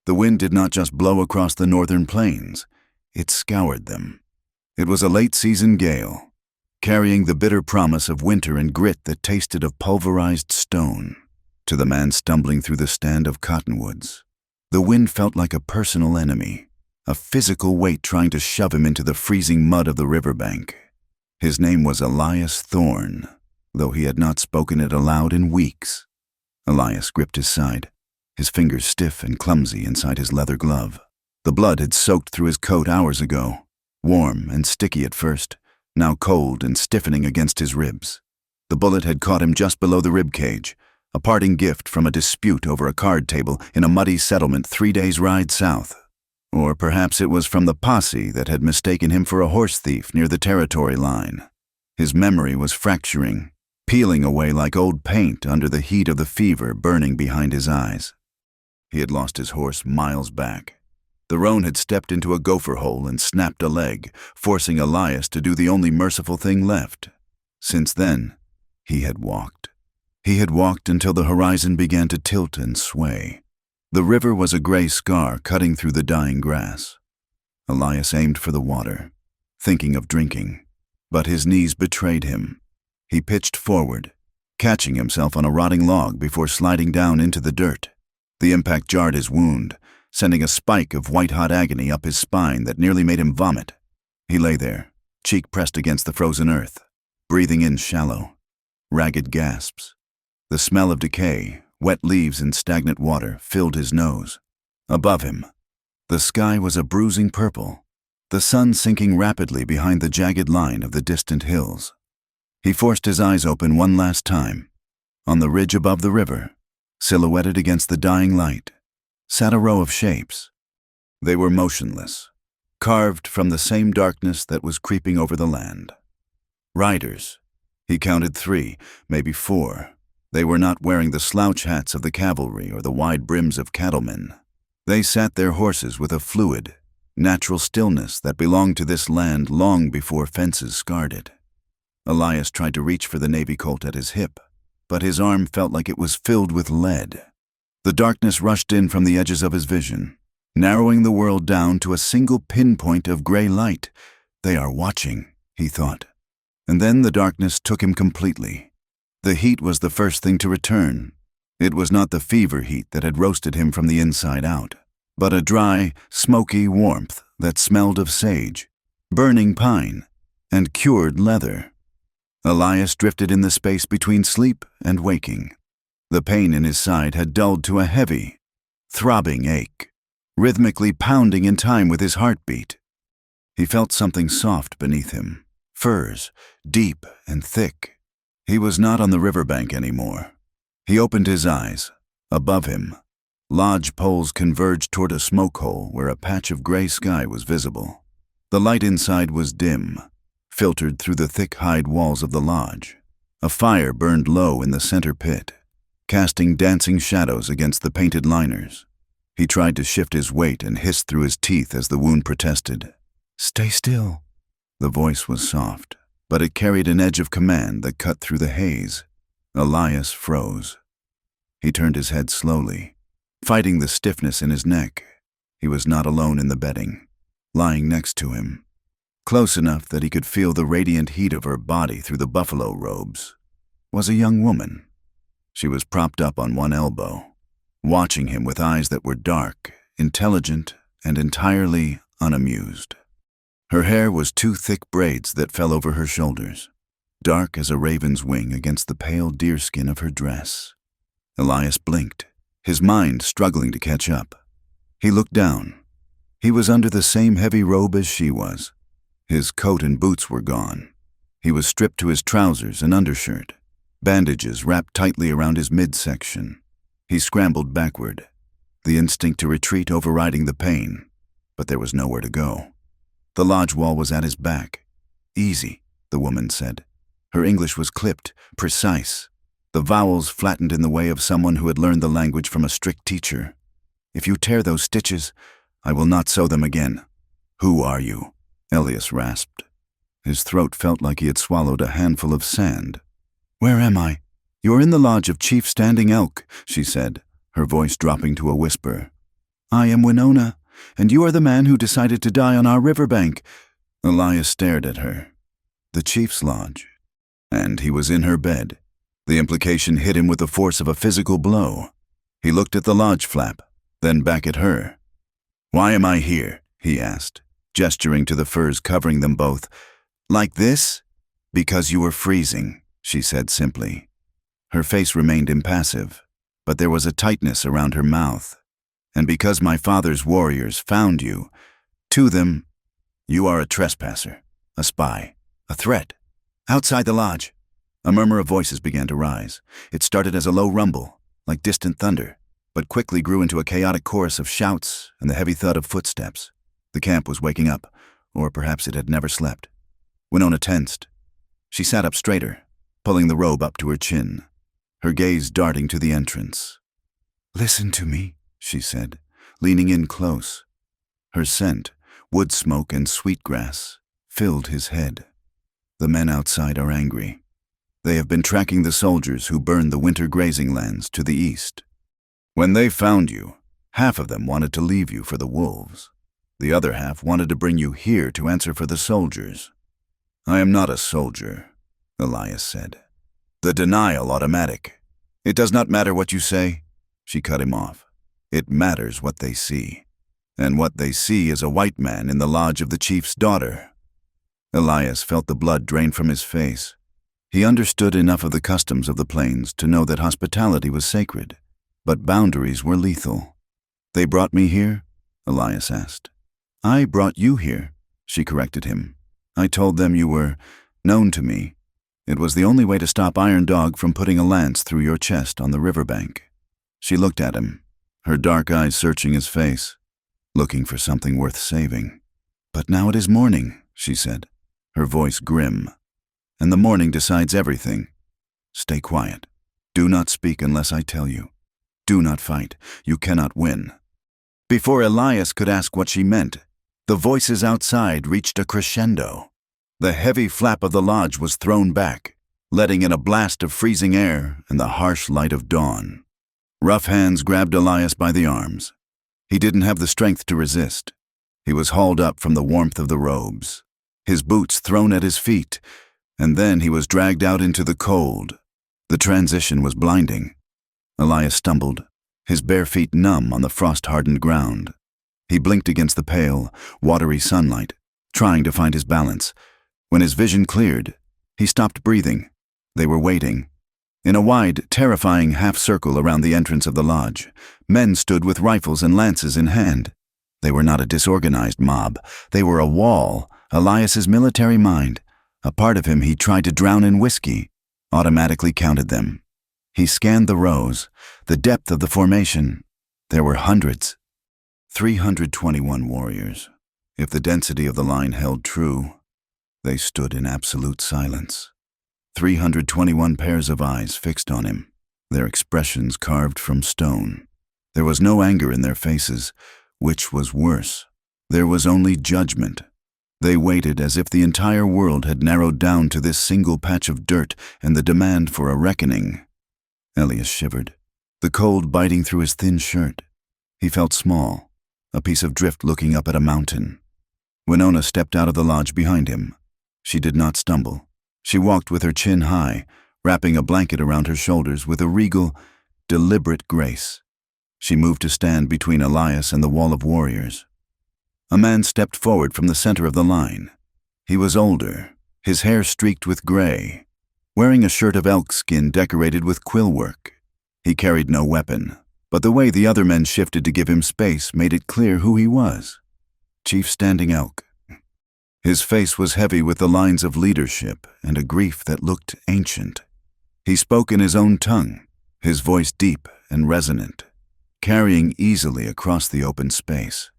The wind did not just blow across the northern plains, it scoured them. It was a late-season gale, carrying the bitter promise of winter and grit that tasted of pulverized stone. To the man stumbling through the stand of cottonwoods, the wind felt like a personal enemy, a physical weight trying to shove him into the freezing mud of the riverbank. His name was Elias Thorne, though he had not spoken it aloud in weeks. Elias gripped his side, his fingers stiff and clumsy inside his leather glove. The blood had soaked through his coat hours ago, warm and sticky at first, now cold and stiffening against his ribs. The bullet had caught him just below the rib cage, a parting gift from a dispute over a card table in a muddy settlement 3 days' ride south. Or perhaps it was from the posse that had mistaken him for a horse thief near the territory line. His memory was fracturing, peeling away like old paint under the heat of the fever burning behind his eyes. He had lost his horse miles back. The roan had stepped into a gopher hole and snapped a leg, forcing Elias to do the only merciful thing left. Since then, he had walked. He had walked until the horizon began to tilt and sway. The river was a gray scar cutting through the dying grass. Elias aimed for the water, thinking of drinking, but his knees betrayed him. He pitched forward, catching himself on a rotting log before sliding down into the dirt. The impact jarred his wound, sending a spike of white-hot agony up his spine that nearly made him vomit. He lay there, cheek pressed against the frozen earth, breathing in shallow, ragged gasps. The smell of decay, wet leaves and stagnant water filled his nose. Above him, the sky was a bruising purple, the sun sinking rapidly behind the jagged line of the distant hills. He forced his eyes open one last time. On the ridge above the river, silhouetted against the dying light, sat a row of shapes. They were motionless, carved from the same darkness that was creeping over the land. Riders. He counted 3, maybe 4. They were not wearing the slouch hats of the cavalry or the wide brims of cattlemen. They sat their horses with a fluid, natural stillness that belonged to this land long before fences scarred it. Elias tried to reach for the navy colt at his hip, but his arm felt like it was filled with lead. The darkness rushed in from the edges of his vision, narrowing the world down to a single pinpoint of gray light. They are watching, he thought. And then the darkness took him completely. The heat was the first thing to return. It was not the fever heat that had roasted him from the inside out, but a dry, smoky warmth that smelled of sage, burning pine, and cured leather. Elias drifted in the space between sleep and waking. The pain in his side had dulled to a heavy, throbbing ache, rhythmically pounding in time with his heartbeat. He felt something soft beneath him, furs, deep and thick. He was not on the riverbank anymore. He opened his eyes. Above him, lodge poles converged toward a smoke hole where a patch of gray sky was visible. The light inside was dim, filtered through the thick hide walls of the lodge. A fire burned low in the center pit, casting dancing shadows against the painted liners. He tried to shift his weight and hissed through his teeth as the wound protested. "Stay still." The voice was soft, but it carried an edge of command that cut through the haze. Elias froze. He turned his head slowly, fighting the stiffness in his neck. He was not alone in the bedding. Lying next to him, close enough that he could feel the radiant heat of her body through the buffalo robes, was a young woman. She was propped up on one elbow, watching him with eyes that were dark, intelligent, and entirely unamused. Her hair was 2 thick braids that fell over her shoulders, dark as a raven's wing against the pale deerskin of her dress. Elias blinked, his mind struggling to catch up. He looked down. He was under the same heavy robe as she was. His coat and boots were gone. He was stripped to his trousers and undershirt, bandages wrapped tightly around his midsection. He scrambled backward, the instinct to retreat overriding the pain, but there was nowhere to go. The lodge wall was at his back. "Easy," the woman said. Her English was clipped, precise, the vowels flattened in the way of someone who had learned the language from a strict teacher. "If you tear those stitches, I will not sew them again." "Who are you?" Elias rasped. His throat felt like he had swallowed a handful of sand. "Where am I?" "You're in the lodge of Chief Standing Elk," she said, her voice dropping to a whisper. I am Winona, and you are the man who decided to die on our riverbank. Elias stared at her. The chief's lodge. And he was in her bed. The implication hit him with the force of a physical blow. He looked at the lodge flap, then back at her. "Why am I here?" he asked, gesturing to the furs covering them both. "Like this?" "Because you were freezing," she said simply. Her face remained impassive, but there was a tightness around her mouth. "And because my father's warriors found you, to them, you are a trespasser, a spy, a threat." Outside the lodge, a murmur of voices began to rise. It started as a low rumble, like distant thunder, but quickly grew into a chaotic chorus of shouts and the heavy thud of footsteps. The camp was waking up, or perhaps it had never slept. Winona tensed. She sat up straighter, pulling the robe up to her chin, her gaze darting to the entrance. "Listen to me," she said, leaning in close. Her scent, wood smoke and sweetgrass, filled his head. "The men outside are angry. They have been tracking the soldiers who burned the winter grazing lands to the east. When they found you, half of them wanted to leave you for the wolves. The other half wanted to bring you here to answer for the soldiers." "I am not a soldier," Elias said. "The denial automatic. It does not matter what you say." She cut him off. "It matters what they see. And what they see is a white man in the lodge of the chief's daughter." Elias felt the blood drain from his face. He understood enough of the customs of the plains to know that hospitality was sacred, but boundaries were lethal. "They brought me here?" Elias asked. "I brought you here," she corrected him. "I told them you were known to me. It was the only way to stop Iron Dog from putting a lance through your chest on the riverbank." She looked at him, her dark eyes searching his face, looking for something worth saving. "But now it is morning," she said, her voice grim. "And the morning decides everything. Stay quiet. Do not speak unless I tell you. Do not fight. You cannot win." Before Elias could ask what she meant, the voices outside reached a crescendo. The heavy flap of the lodge was thrown back, letting in a blast of freezing air and the harsh light of dawn. Rough hands grabbed Elias by the arms. He didn't have the strength to resist. He was hauled up from the warmth of the robes, his boots thrown at his feet, and then he was dragged out into the cold. The transition was blinding. Elias stumbled, his bare feet numb on the frost-hardened ground. He blinked against the pale, watery sunlight, trying to find his balance. When his vision cleared, he stopped breathing. They were waiting. In a wide, terrifying half-circle around the entrance of the lodge, men stood with rifles and lances in hand. They were not a disorganized mob. They were a wall, Elias's military mind. A part of him he tried to drown in whiskey, automatically counted them. He scanned the rows, the depth of the formation. There were hundreds. 321 warriors. If the density of the line held true, they stood in absolute silence. 321 pairs of eyes fixed on him, their expressions carved from stone. There was no anger in their faces, which was worse. There was only judgment. They waited as if the entire world had narrowed down to this single patch of dirt and the demand for a reckoning. Elias shivered, the cold biting through his thin shirt. He felt small, a piece of drift looking up at a mountain. Winona stepped out of the lodge behind him. She did not stumble. She walked with her chin high, wrapping a blanket around her shoulders with a regal, deliberate grace. She moved to stand between Elias and the wall of warriors. A man stepped forward from the center of the line. He was older, his hair streaked with gray, wearing a shirt of elk skin decorated with quill work. He carried no weapon, but the way the other men shifted to give him space made it clear who he was. Chief Standing Elk. His face was heavy with the lines of leadership and a grief that looked ancient. He spoke in his own tongue, his voice deep and resonant, carrying easily across the open space.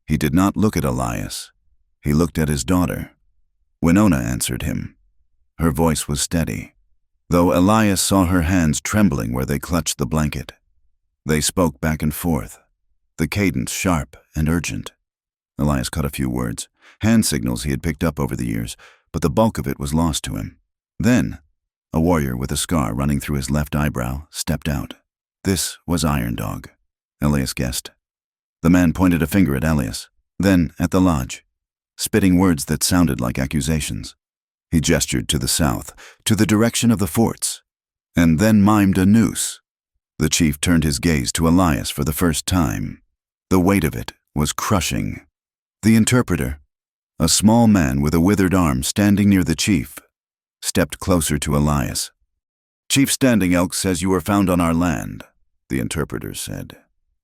He did not look at Elias. He looked at his daughter. Winona answered him. Her voice was steady, though Elias saw her hands trembling where they clutched the blanket. They spoke back and forth, the cadence sharp and urgent. Elias caught a few words, hand signals he had picked up over the years, but the bulk of it was lost to him. Then, a warrior with a scar running through his left eyebrow stepped out. This was Iron Dog, Elias guessed. The man pointed a finger at Elias, then at the lodge, spitting words that sounded like accusations. He gestured to the south, to the direction of the forts, and then mimed a noose. The chief turned his gaze to Elias for the first time. The weight of it was crushing. The interpreter, a small man with a withered arm standing near the chief, stepped closer to Elias. "Chief Standing Elk says you were found on our land," the interpreter said,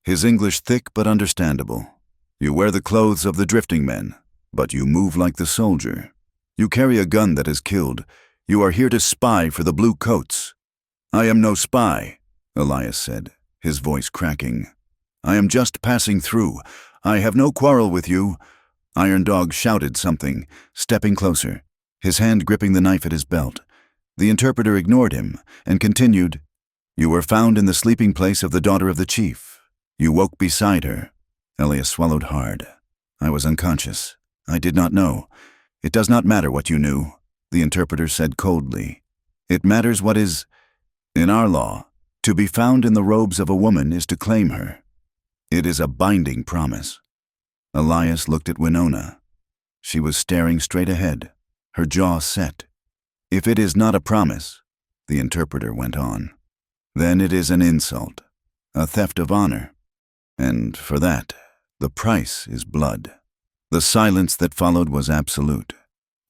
his English thick but understandable. "You wear the clothes of the drifting men, but you move like the soldier. You carry a gun that has killed. You are here to spy for the blue coats." "I am no spy," Elias said, his voice cracking. "I am just passing through. I have no quarrel with you." Iron Dog shouted something, stepping closer, his hand gripping the knife at his belt. The interpreter ignored him and continued, "You were found in the sleeping place of the daughter of the chief. You woke beside her." Elias swallowed hard. "I was unconscious. I did not know." "It does not matter what you knew," the interpreter said coldly. "It matters what is. In our law, to be found in the robes of a woman is to claim her. It is a binding promise." Elias looked at Winona. She was staring straight ahead, her jaw set. "If it is not a promise," the interpreter went on, "then it is an insult, a theft of honor. And for that, the price is blood." The silence that followed was absolute.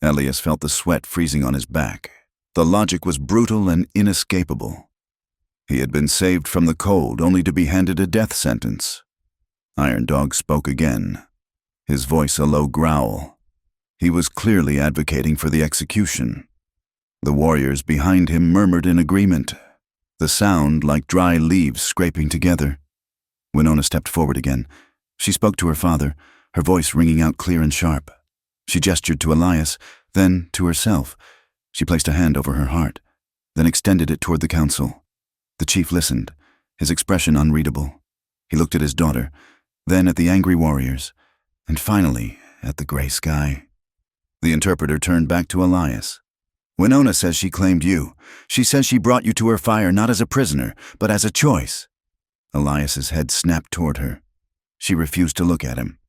Elias felt the sweat freezing on his back. The logic was brutal and inescapable. He had been saved from the cold only to be handed a death sentence. Iron Dog spoke again, his voice a low growl. He was clearly advocating for the execution. The warriors behind him murmured in agreement, the sound like dry leaves scraping together. Winona stepped forward again. She spoke to her father, her voice ringing out clear and sharp. She gestured to Elias, then to herself. She placed a hand over her heart, then extended it toward the council. The chief listened, his expression unreadable. He looked at his daughter, then at the angry warriors, and finally at the gray sky. The interpreter turned back to Elias. "Winona says she claimed you. She says she brought you to her fire not as a prisoner, but as a choice." Elias's head snapped toward her. She refused to look at him.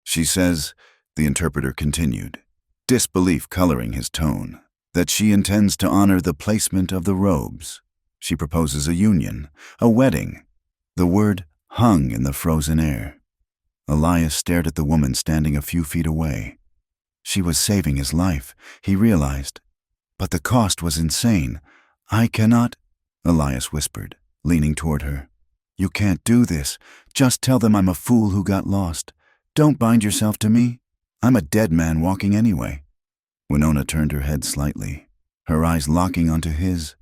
"She says," the interpreter continued, disbelief coloring his tone, "that she intends to honor the placement of the robes. She proposes a union, a wedding." The word hung in the frozen air. Elias stared at the woman standing a few feet away. She was saving his life, he realized. But the cost was insane. "I cannot," Elias whispered, leaning toward her. "You can't do this. Just tell them I'm a fool who got lost. Don't bind yourself to me. I'm a dead man walking anyway." Winona turned her head slightly, her eyes locking onto his.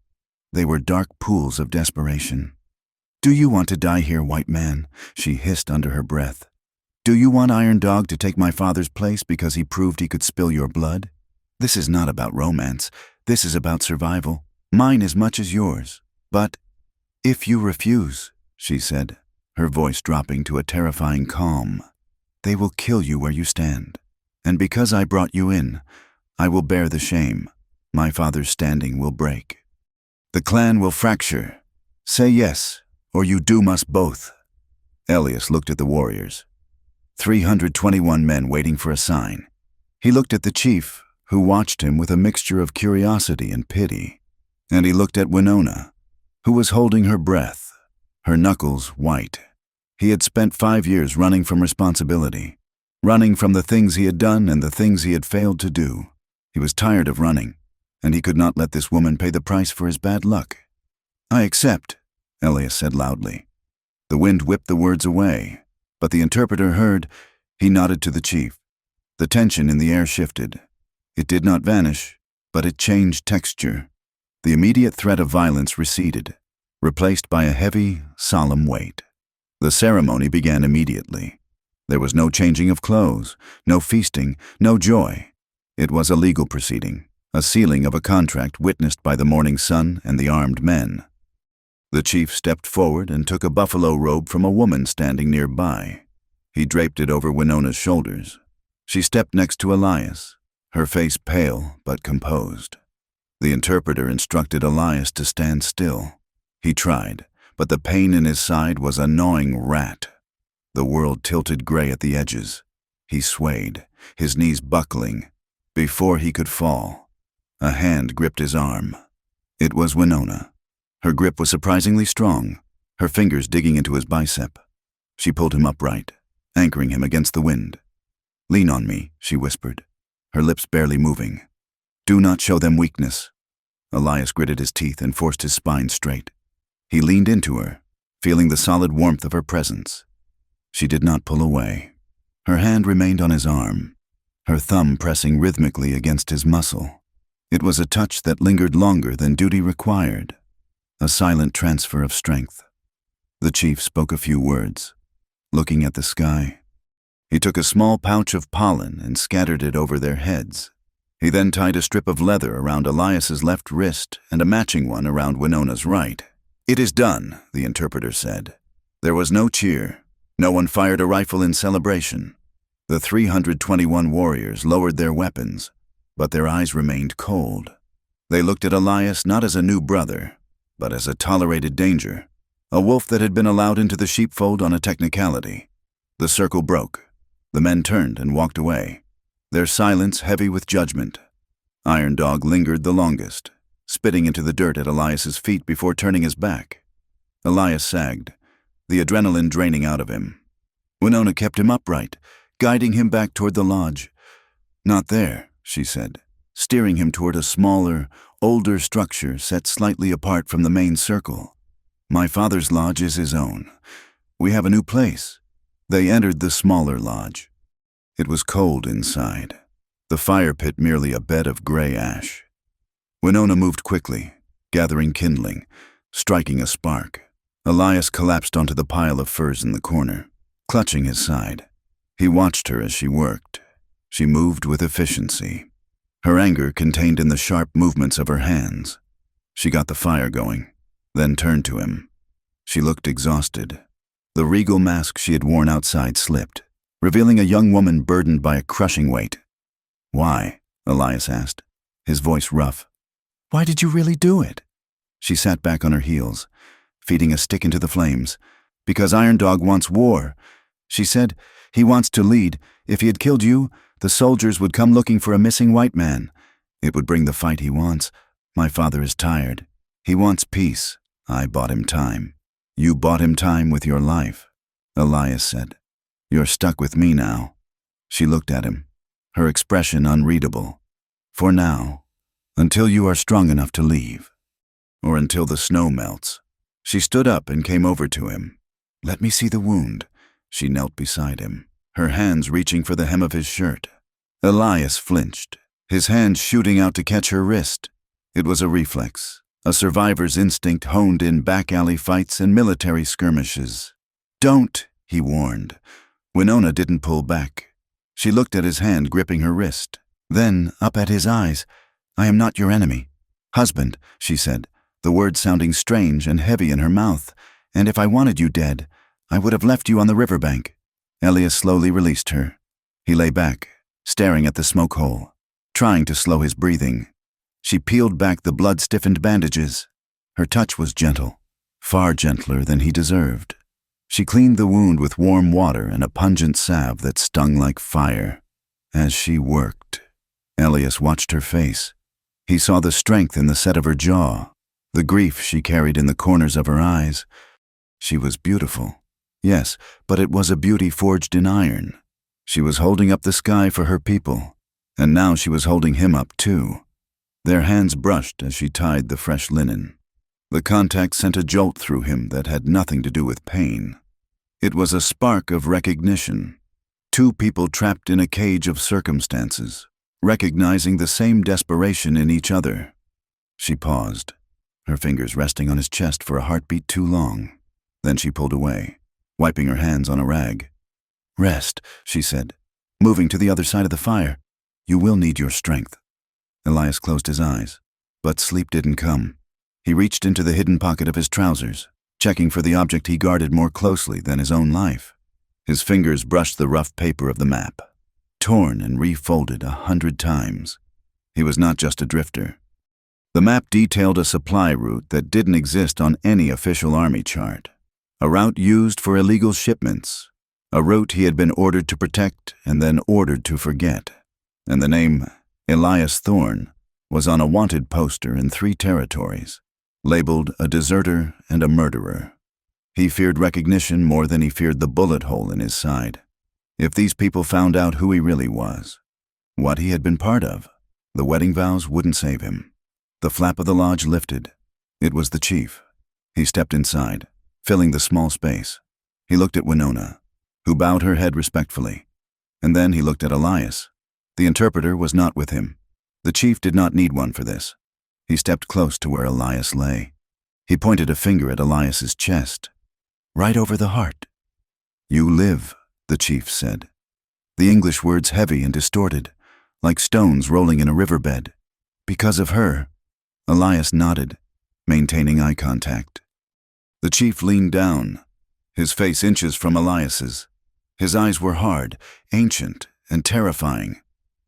They were dark pools of desperation. "Do you want to die here, white man?" she hissed under her breath. "Do you want Iron Dog to take my father's place because he proved he could spill your blood? This is not about romance. This is about survival, mine as much as yours. But if you refuse," she said, her voice dropping to a terrifying calm, "they will kill you where you stand. And because I brought you in, I will bear the shame. My father's standing will break. The clan will fracture. Say yes, or you doom us both." Elias looked at the warriors. 321 men waiting for a sign. He looked at the chief, who watched him with a mixture of curiosity and pity. And he looked at Winona, who was holding her breath, her knuckles white. He had spent 5 years running from responsibility, running from the things he had done and the things he had failed to do. He was tired of running, and he could not let this woman pay the price for his bad luck. "I accept," Elias said loudly. The wind whipped the words away, but the interpreter heard. He nodded to the chief. The tension in the air shifted. It did not vanish, but it changed texture. The immediate threat of violence receded, replaced by a heavy, solemn weight. The ceremony began immediately. There was no changing of clothes, no feasting, no joy. It was a legal proceeding, a sealing of a contract witnessed by the morning sun and the armed men. The chief stepped forward and took a buffalo robe from a woman standing nearby. He draped it over Winona's shoulders. She stepped next to Elias, her face pale but composed. The interpreter instructed Elias to stand still. He tried, but the pain in his side was a gnawing rat. The world tilted gray at the edges. He swayed, his knees buckling. Before he could fall, a hand gripped his arm. It was Winona. Her grip was surprisingly strong, her fingers digging into his bicep. She pulled him upright, anchoring him against the wind. "Lean on me," she whispered, her lips barely moving. "Do not show them weakness." Elias gritted his teeth and forced his spine straight. He leaned into her, feeling the solid warmth of her presence. She did not pull away. Her hand remained on his arm, her thumb pressing rhythmically against his muscle. It was a touch that lingered longer than duty required, a silent transfer of strength. The chief spoke a few words, looking at the sky. He took a small pouch of pollen and scattered it over their heads. He then tied a strip of leather around Elias's left wrist and a matching one around Winona's right. "It is done," the interpreter said. There was no cheer. No one fired a rifle in celebration. The 321 warriors lowered their weapons, but their eyes remained cold. They looked at Elias not as a new brother, but as a tolerated danger, a wolf that had been allowed into the sheepfold on a technicality. The circle broke. The men turned and walked away, their silence heavy with judgment. Iron Dog lingered the longest, spitting into the dirt at Elias's feet before turning his back. Elias sagged, the adrenaline draining out of him. Winona kept him upright, guiding him back toward the lodge. "Not there," she said, steering him toward a smaller, older structure set slightly apart from the main circle. "My father's lodge is his own. We have a new place." They entered the smaller lodge. It was cold inside, the fire pit merely a bed of gray ash. Winona moved quickly, gathering kindling, striking a spark. Elias collapsed onto the pile of furs in the corner, clutching his side. He watched her as she worked. She moved with efficiency, her anger contained in the sharp movements of her hands. She got the fire going, then turned to him. She looked exhausted. The regal mask she had worn outside slipped, revealing a young woman burdened by a crushing weight. "Why?" Elias asked, his voice rough. "Why did you really do it?" She sat back on her heels, feeding a stick into the flames. "Because Iron Dog wants war," she said. "He wants to lead. If he had killed you, the soldiers would come looking for a missing white man. It would bring the fight he wants. My father is tired. He wants peace. I bought him time." "You bought him time with your life," Elias said. "You're stuck with me now." She looked at him, her expression unreadable. "For now, until you are strong enough to leave, or until the snow melts." She stood up and came over to him. "Let me see the wound." She knelt beside him, her hands reaching for the hem of his shirt. Elias flinched, his hand shooting out to catch her wrist. It was a reflex, a survivor's instinct honed in back alley fights and military skirmishes. "Don't," he warned. Winona didn't pull back. She looked at his hand gripping her wrist, then up at his eyes. "I am not your enemy. Husband," she said, the words sounding strange and heavy in her mouth. "And if I wanted you dead, I would have left you on the riverbank." Elias slowly released her. He lay back, staring at the smoke hole, trying to slow his breathing. She peeled back the blood-stiffened bandages. Her touch was gentle, far gentler than he deserved. She cleaned the wound with warm water and a pungent salve that stung like fire. As she worked, Elias watched her face. He saw the strength in the set of her jaw, the grief she carried in the corners of her eyes. She was beautiful, yes, but it was a beauty forged in iron. She was holding up the sky for her people, and now she was holding him up too. Their hands brushed as she tied the fresh linen. The contact sent a jolt through him that had nothing to do with pain. It was a spark of recognition. Two people trapped in a cage of circumstances, recognizing the same desperation in each other. She paused, her fingers resting on his chest for a heartbeat too long. Then she pulled away, wiping her hands on a rag. "Rest," she said, moving to the other side of the fire. "You will need your strength." Elias closed his eyes, but sleep didn't come. He reached into the hidden pocket of his trousers, checking for the object he guarded more closely than his own life. His fingers brushed the rough paper of the map, torn and refolded 100 times. He was not just a drifter. The map detailed a supply route that didn't exist on any official army chart, a route used for illegal shipments, a route he had been ordered to protect and then ordered to forget, and the name Elias Thorne was on a wanted poster in 3 territories, labeled a deserter and a murderer. He feared recognition more than he feared the bullet hole in his side. If these people found out who he really was, what he had been part of, the wedding vows wouldn't save him. The flap of the lodge lifted. It was the chief. He stepped inside, filling the small space. He looked at Winona, who bowed her head respectfully, and then he looked at Elias. The interpreter was not with him. The chief did not need one for this. He stepped close to where Elias lay. He pointed a finger at Elias's chest, right over the heart. "You live," the chief said. The English words heavy and distorted, like stones rolling in a riverbed. "Because of her." Elias nodded, maintaining eye contact. The chief leaned down, his face inches from Elias's. His eyes were hard, ancient, and terrifying.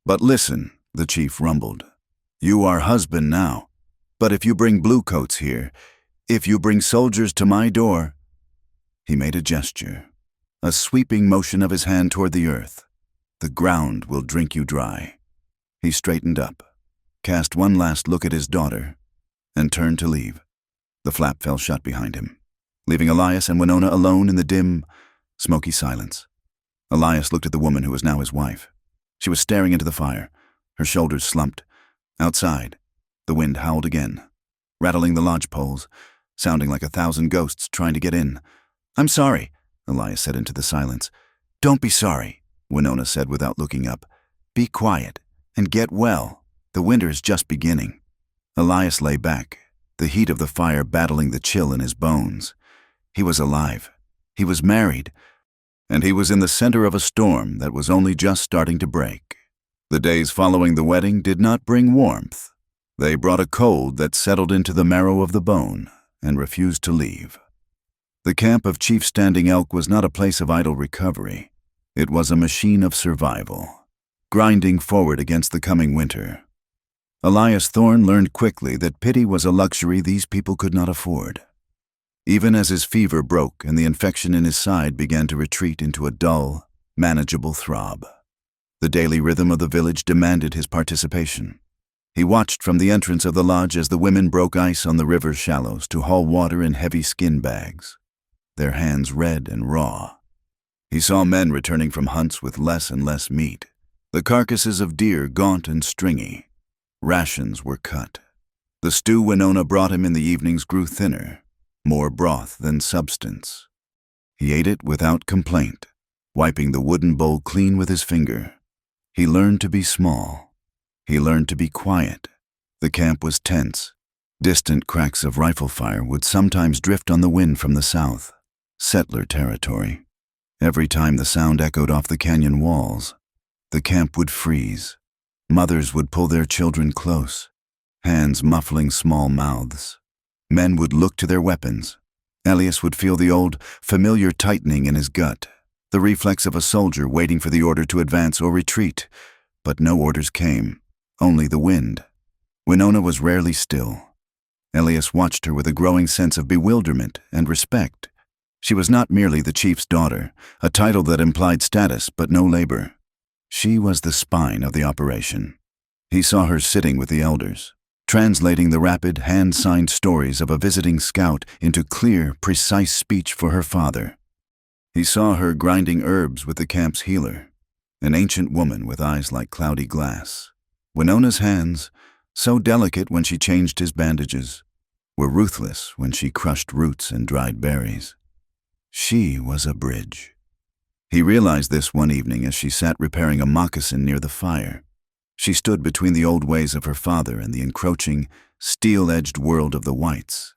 "But listen," the chief rumbled. "You are husband now. But if you bring bluecoats here, if you bring soldiers to my door—" He made a gesture, a sweeping motion of his hand toward the earth. "The ground will drink you dry." He straightened up, cast one last look at his daughter, and turned to leave. The flap fell shut behind him, leaving Elias and Winona alone in the dim, smoky silence. Elias looked at the woman who was now his wife. She was staring into the fire, her shoulders slumped. Outside, the wind howled again, rattling the lodge poles, sounding like 1,000 ghosts trying to get in. "I'm sorry," Elias said into the silence. "Don't be sorry," Winona said without looking up. "Be quiet and get well. The winter's just beginning." Elias lay back, the heat of the fire battling the chill in his bones. He was alive. He was married. And he was in the center of a storm that was only just starting to break. The days following the wedding did not bring warmth. They brought a cold that settled into the marrow of the bone and refused to leave. The camp of Chief Standing Elk was not a place of idle recovery. It was a machine of survival, grinding forward against the coming winter. Elias Thorne learned quickly that pity was a luxury these people could not afford. Even as his fever broke and the infection in his side began to retreat into a dull, manageable throb, the daily rhythm of the village demanded his participation. He watched from the entrance of the lodge as the women broke ice on the river's shallows to haul water in heavy skin bags, their hands red and raw. He saw men returning from hunts with less and less meat, the carcasses of deer gaunt and stringy. Rations were cut. The stew Winona brought him in the evenings grew thinner, more broth than substance. He ate it without complaint, wiping the wooden bowl clean with his finger. He learned to be small. He learned to be quiet. The camp was tense. Distant cracks of rifle fire would sometimes drift on the wind from the south, settler territory. Every time the sound echoed off the canyon walls, the camp would freeze. Mothers would pull their children close, hands muffling small mouths. Men would look to their weapons. Elias would feel the old, familiar tightening in his gut, the reflex of a soldier waiting for the order to advance or retreat. But no orders came, only the wind. Winona was rarely still. Elias watched her with a growing sense of bewilderment and respect. She was not merely the chief's daughter, a title that implied status but no labor. She was the spine of the operation. He saw her sitting with the elders, translating the rapid, hand-signed stories of a visiting scout into clear, precise speech for her father. He saw her grinding herbs with the camp's healer, an ancient woman with eyes like cloudy glass. Winona's hands, so delicate when she changed his bandages, were ruthless when she crushed roots and dried berries. She was a bridge. He realized this one evening as she sat repairing a moccasin near the fire. She stood between the old ways of her father and the encroaching, steel-edged world of the whites.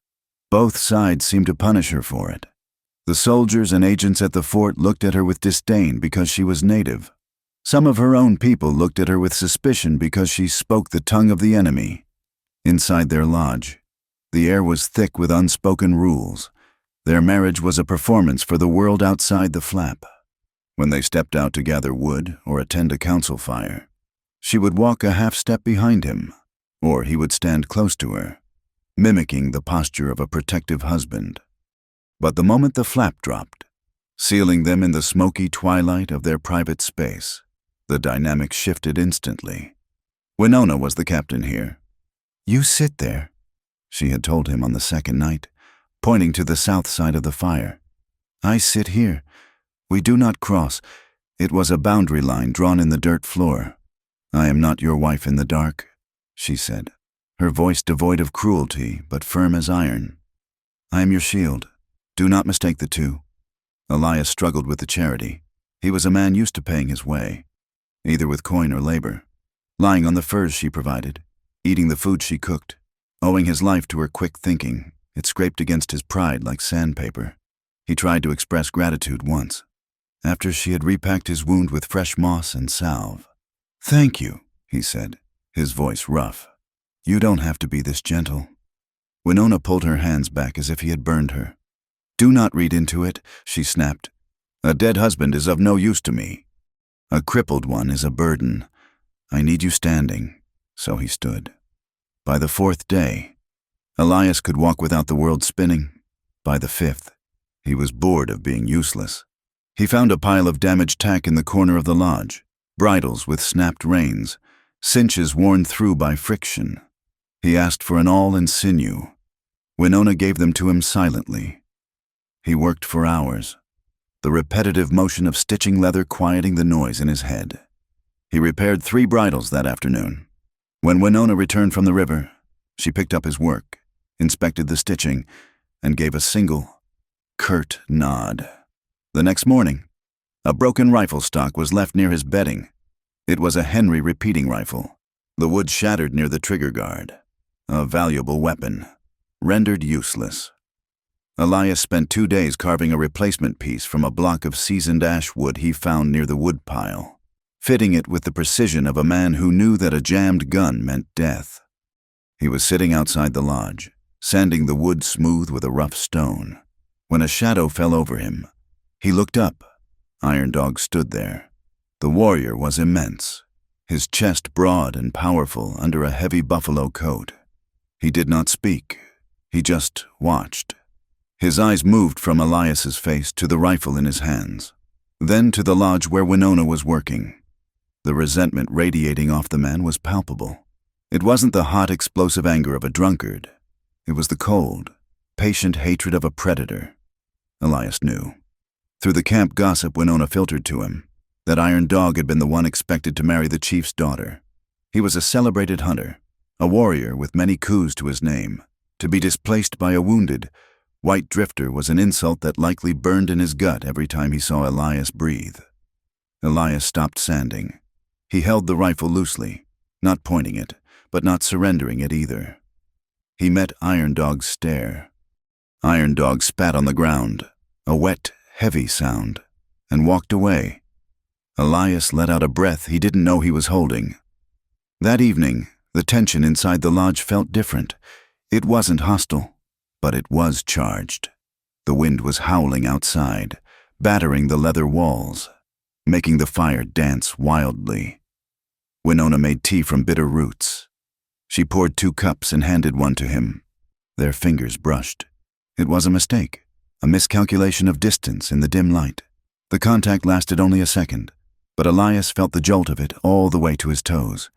Both sides seemed to punish her for it. The soldiers and agents at the fort looked at her with disdain because she was native. Some of her own people looked at her with suspicion because she spoke the tongue of the enemy. Inside their lodge, the air was thick with unspoken rules. Their marriage was a performance for the world outside the flap. When they stepped out to gather wood or attend a council fire, she would walk a half-step behind him, or he would stand close to her, mimicking the posture of a protective husband. But the moment the flap dropped, sealing them in the smoky twilight of their private space. The dynamic shifted instantly. Winona was the captain here. "You sit there," she had told him on the second night, pointing to the south side of the fire. "I sit here. We do not cross." It was a boundary line drawn in the dirt floor. "I am not your wife in the dark," she said, her voice devoid of cruelty but firm as iron. "I am your shield. Do not mistake the two." Elias struggled with the charity. He was a man used to paying his way, either with coin or labor, lying on the furs she provided, eating the food she cooked, owing his life to her quick thinking. It scraped against his pride like sandpaper. He tried to express gratitude once, after she had repacked his wound with fresh moss and salve. "Thank you," he said, his voice rough. "You don't have to be this gentle." Winona pulled her hands back as if he had burned her. "Do not read into it," she snapped. "A dead husband is of no use to me. A crippled one is a burden. I need you standing." So he stood. By the fourth day, Elias could walk without the world spinning. By the fifth, he was bored of being useless. He found a pile of damaged tack in the corner of the lodge, bridles with snapped reins, cinches worn through by friction. He asked for an awl and sinew. Winona gave them to him silently. He worked for hours, the repetitive motion of stitching leather quieting the noise in his head. He repaired 3 bridles that afternoon. When Winona returned from the river, she picked up his work, inspected the stitching, and gave a single, curt nod. The next morning, a broken rifle stock was left near his bedding. It was a Henry repeating rifle, the wood shattered near the trigger guard. A valuable weapon, rendered useless. Elias spent 2 days carving a replacement piece from a block of seasoned ash wood he found near the woodpile, fitting it with the precision of a man who knew that a jammed gun meant death. He was sitting outside the lodge, sanding the wood smooth with a rough stone, when a shadow fell over him. He looked up. Iron Dog stood there. The warrior was immense, his chest broad and powerful under a heavy buffalo coat. He did not speak. He just watched. His eyes moved from Elias's face to the rifle in his hands, then to the lodge where Winona was working. The resentment radiating off the man was palpable. It wasn't the hot, explosive anger of a drunkard. It was the cold, patient hatred of a predator. Elias knew. Through the camp gossip Winona filtered to him, that Iron Dog had been the one expected to marry the chief's daughter. He was a celebrated hunter, a warrior with many coups to his name. To be displaced by a wounded, white drifter was an insult that likely burned in his gut every time he saw Elias breathe. Elias stopped sanding. He held the rifle loosely, not pointing it, but not surrendering it either. He met Iron Dog's stare. Iron Dog spat on the ground, a wet, heavy sound, and walked away. Elias let out a breath he didn't know he was holding. That evening, the tension inside the lodge felt different. It wasn't hostile, but it was charged. The wind was howling outside, battering the leather walls, making the fire dance wildly. Winona made tea from bitter roots. She poured 2 cups and handed one to him. Their fingers brushed. It was a mistake, a miscalculation of distance in the dim light. The contact lasted only a second, but Elias felt the jolt of it all the way to his toes.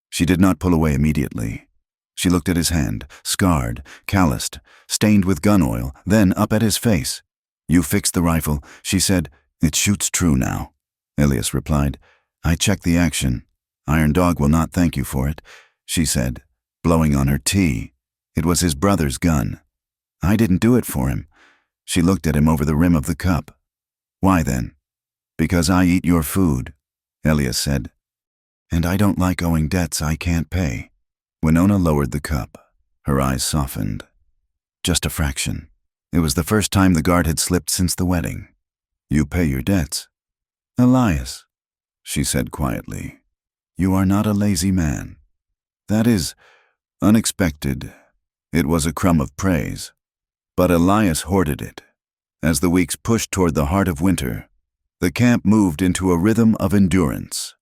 She did not pull away immediately. She looked at his hand, scarred, calloused, stained with gun oil, then up at his face. "You fixed the rifle," she said. "It shoots true now," Elias replied. "I checked the action. Iron Dog will not thank you for it," she said, blowing on her tea. "It was his brother's gun. I didn't do it for him." She looked at him over the rim of the cup. "Why then?" "Because I eat your food," Elias said. "And I don't like owing debts I can't pay." Winona lowered the cup. Her eyes softened. Just a fraction. It was the first time the guard had slipped since the wedding. "You pay your debts." "Elias," she said quietly, "you are not a lazy man." That is unexpected. It was a crumb of praise. But Elias hoarded it. As the weeks pushed toward the heart of winter, the camp moved into a rhythm of endurance.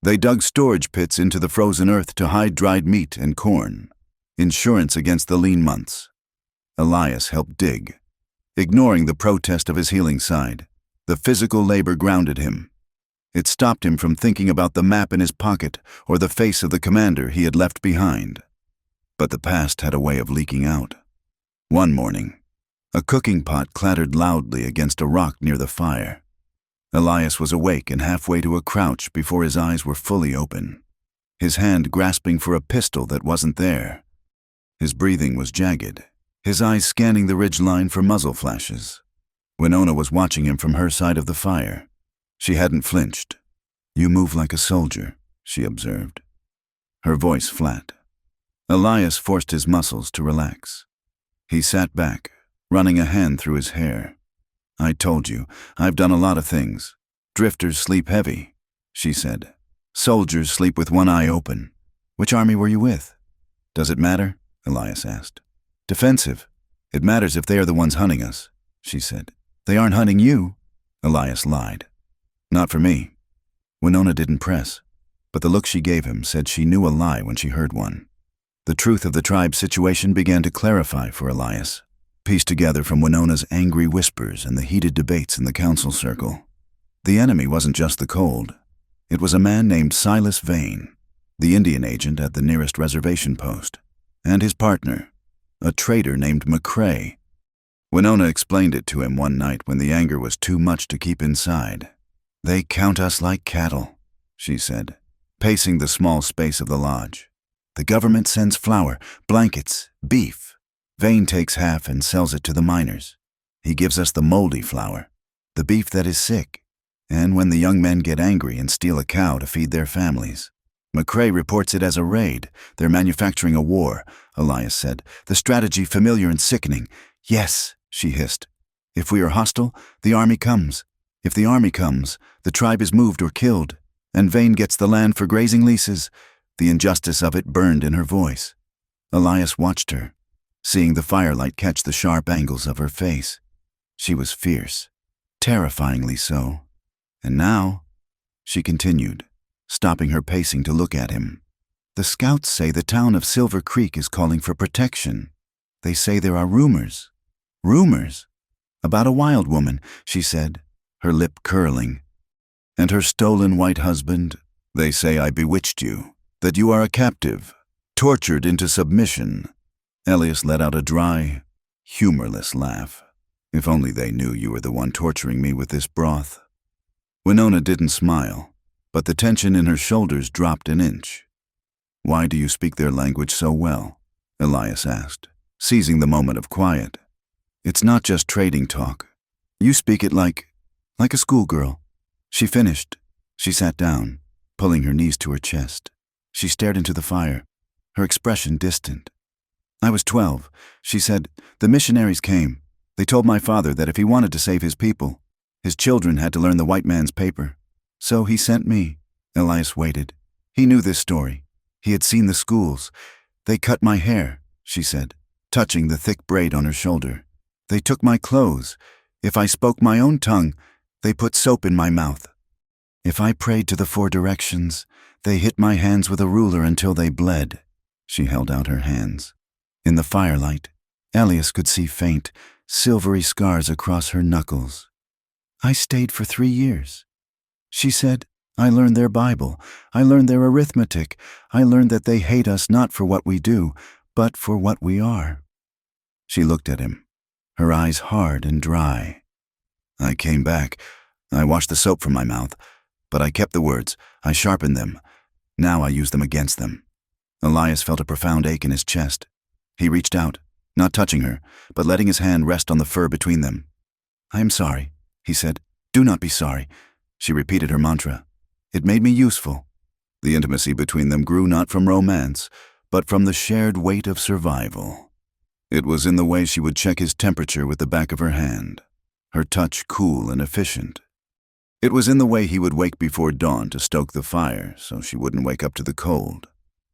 They dug storage pits into the frozen earth to hide dried meat and corn, insurance against the lean months. Elias helped dig, ignoring the protest of his healing side. The physical labor grounded him. It stopped him from thinking about the map in his pocket or the face of the commander he had left behind. But the past had a way of leaking out. One morning, a cooking pot clattered loudly against a rock near the fire. Elias was awake and halfway to a crouch before his eyes were fully open, his hand grasping for a pistol that wasn't there. His breathing was jagged, his eyes scanning the ridgeline for muzzle flashes. Winona was watching him from her side of the fire. She hadn't flinched. "You move like a soldier," she observed, her voice flat. Elias forced his muscles to relax. He sat back, running a hand through his hair. "I told you, I've done a lot of things. Drifters sleep heavy," she said. "Soldiers sleep with one eye open. Which army were you with?" "Does it matter?" Elias asked. "Defensive. It matters if they are the ones hunting us," she said. "They aren't hunting you," Elias lied. "Not for me." Winona didn't press, but the look she gave him said she knew a lie when she heard one. The truth of the tribe's situation began to clarify for Elias, pieced together from Winona's angry whispers and the heated debates in the council circle. The enemy wasn't just the cold. It was a man named Silas Vane, the Indian agent at the nearest reservation post, and his partner, a trader named McCrae. Winona explained it to him one night when the anger was too much to keep inside. "They count us like cattle," she said, pacing the small space of the lodge. "The government sends flour, blankets, beef. Vane takes half and sells it to the miners. He gives us the moldy flour, the beef that is sick, and when the young men get angry and steal a cow to feed their families. McCrae reports it as a raid. They're manufacturing a war," Elias said, "the strategy familiar and sickening." "Yes," she hissed. "If we are hostile, the army comes. If the army comes, the tribe is moved or killed, and Vane gets the land for grazing leases." The injustice of it burned in her voice. Elias watched her, seeing the firelight catch the sharp angles of her face. She was fierce, terrifyingly so. "And now," she continued, stopping her pacing to look at him, "the scouts say the town of Silver Creek is calling for protection. They say there are rumors. Rumors? About a wild woman," she said, her lip curling. "And her stolen white husband. They say I bewitched you, that you are a captive, tortured into submission." Elias let out a dry, humorless laugh. "If only they knew you were the one torturing me with this broth." Winona didn't smile, but the tension in her shoulders dropped an inch. "Why do you speak their language so well?" Elias asked, seizing the moment of quiet. "It's not just trading talk. You speak it like a schoolgirl." She finished. She sat down, pulling her knees to her chest. She stared into the fire, her expression distant. "I was 12, she said. The missionaries came. They told my father that if he wanted to save his people, his children had to learn the white man's paper. So he sent me." Elias waited. He knew this story. He had seen the schools. "They cut my hair," she said, touching the thick braid on her shoulder. "They took my clothes. If I spoke my own tongue, they put soap in my mouth. If I prayed to the 4 directions, they hit my hands with a ruler until they bled." She held out her hands. In the firelight, Elias could see faint, silvery scars across her knuckles. "I stayed for 3 years. She said, I learned their Bible. I learned their arithmetic. I learned that they hate us not for what we do, but for what we are." She looked at him, her eyes hard and dry. "I came back. I washed the soap from my mouth, but I kept the words. I sharpened them. Now I use them against them." Elias felt a profound ache in his chest. He reached out, not touching her, but letting his hand rest on the fur between them. "I am sorry," he said. "Do not be sorry." She repeated her mantra. "It made me useful." The intimacy between them grew not from romance, but from the shared weight of survival. It was in the way she would check his temperature with the back of her hand, her touch cool and efficient. It was in the way he would wake before dawn to stoke the fire so she wouldn't wake up to the cold.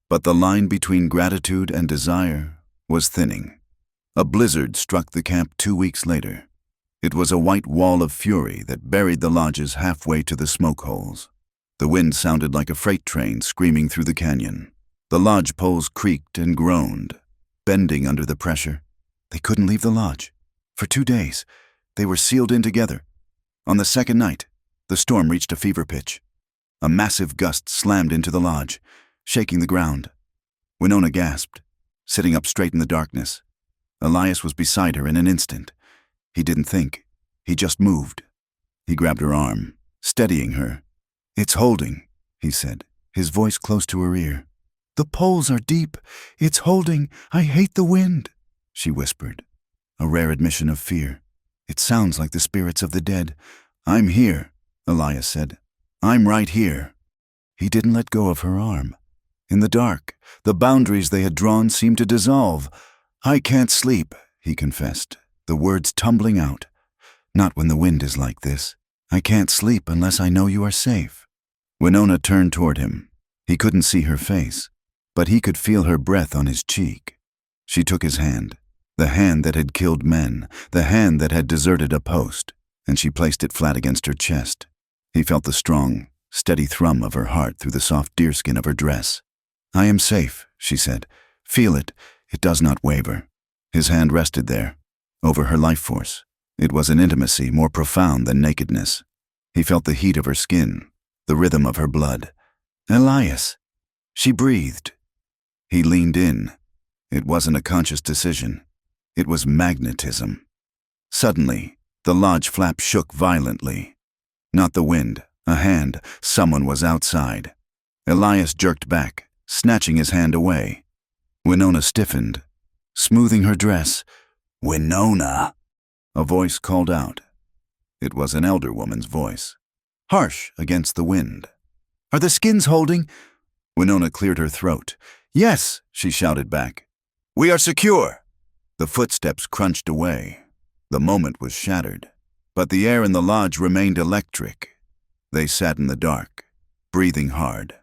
But the line between gratitude and desire was thinning. A blizzard struck the camp 2 weeks later. It was a white wall of fury that buried the lodges halfway to the smoke holes. The wind sounded like a freight train screaming through the canyon. The lodge poles creaked and groaned, bending under the pressure. They couldn't leave the lodge. For 2 days, they were sealed in together. On the second night, the storm reached a fever pitch. A massive gust slammed into the lodge, shaking the ground. Winona gasped, sitting up straight in the darkness. Elias was beside her in an instant. He didn't think. He just moved. He grabbed her arm, steadying her. "It's holding," he said, his voice close to her ear. "The poles are deep. It's holding. I hate the wind," she whispered, a rare admission of fear. "It sounds like the spirits of the dead." "I'm here," Elias said. "I'm right here." He didn't let go of her arm. In the dark, the boundaries they had drawn seemed to dissolve. "I can't sleep," he confessed, the words tumbling out. "Not when the wind is like this. I can't sleep unless I know you are safe." Winona turned toward him. He couldn't see her face, but he could feel her breath on his cheek. She took his hand, the hand that had killed men, the hand that had deserted a post, and she placed it flat against her chest. He felt the strong, steady thrum of her heart through the soft deerskin of her dress. "I am safe," she said. "Feel it. It does not waver." His hand rested there, over her life force. It was an intimacy more profound than nakedness. He felt the heat of her skin, the rhythm of her blood. "Elias!" She breathed. He leaned in. It wasn't a conscious decision. It was magnetism. Suddenly, the lodge flap shook violently. Not the wind, a hand. Someone was outside. Elias jerked back, snatching his hand away. Winona stiffened, smoothing her dress. "Winona!" A voice called out. It was an elder woman's voice, harsh against the wind. "Are the skins holding?" Winona cleared her throat. "Yes," she shouted back. "We are secure." The footsteps crunched away. The moment was shattered, but the air in the lodge remained electric. They sat in the dark, breathing hard,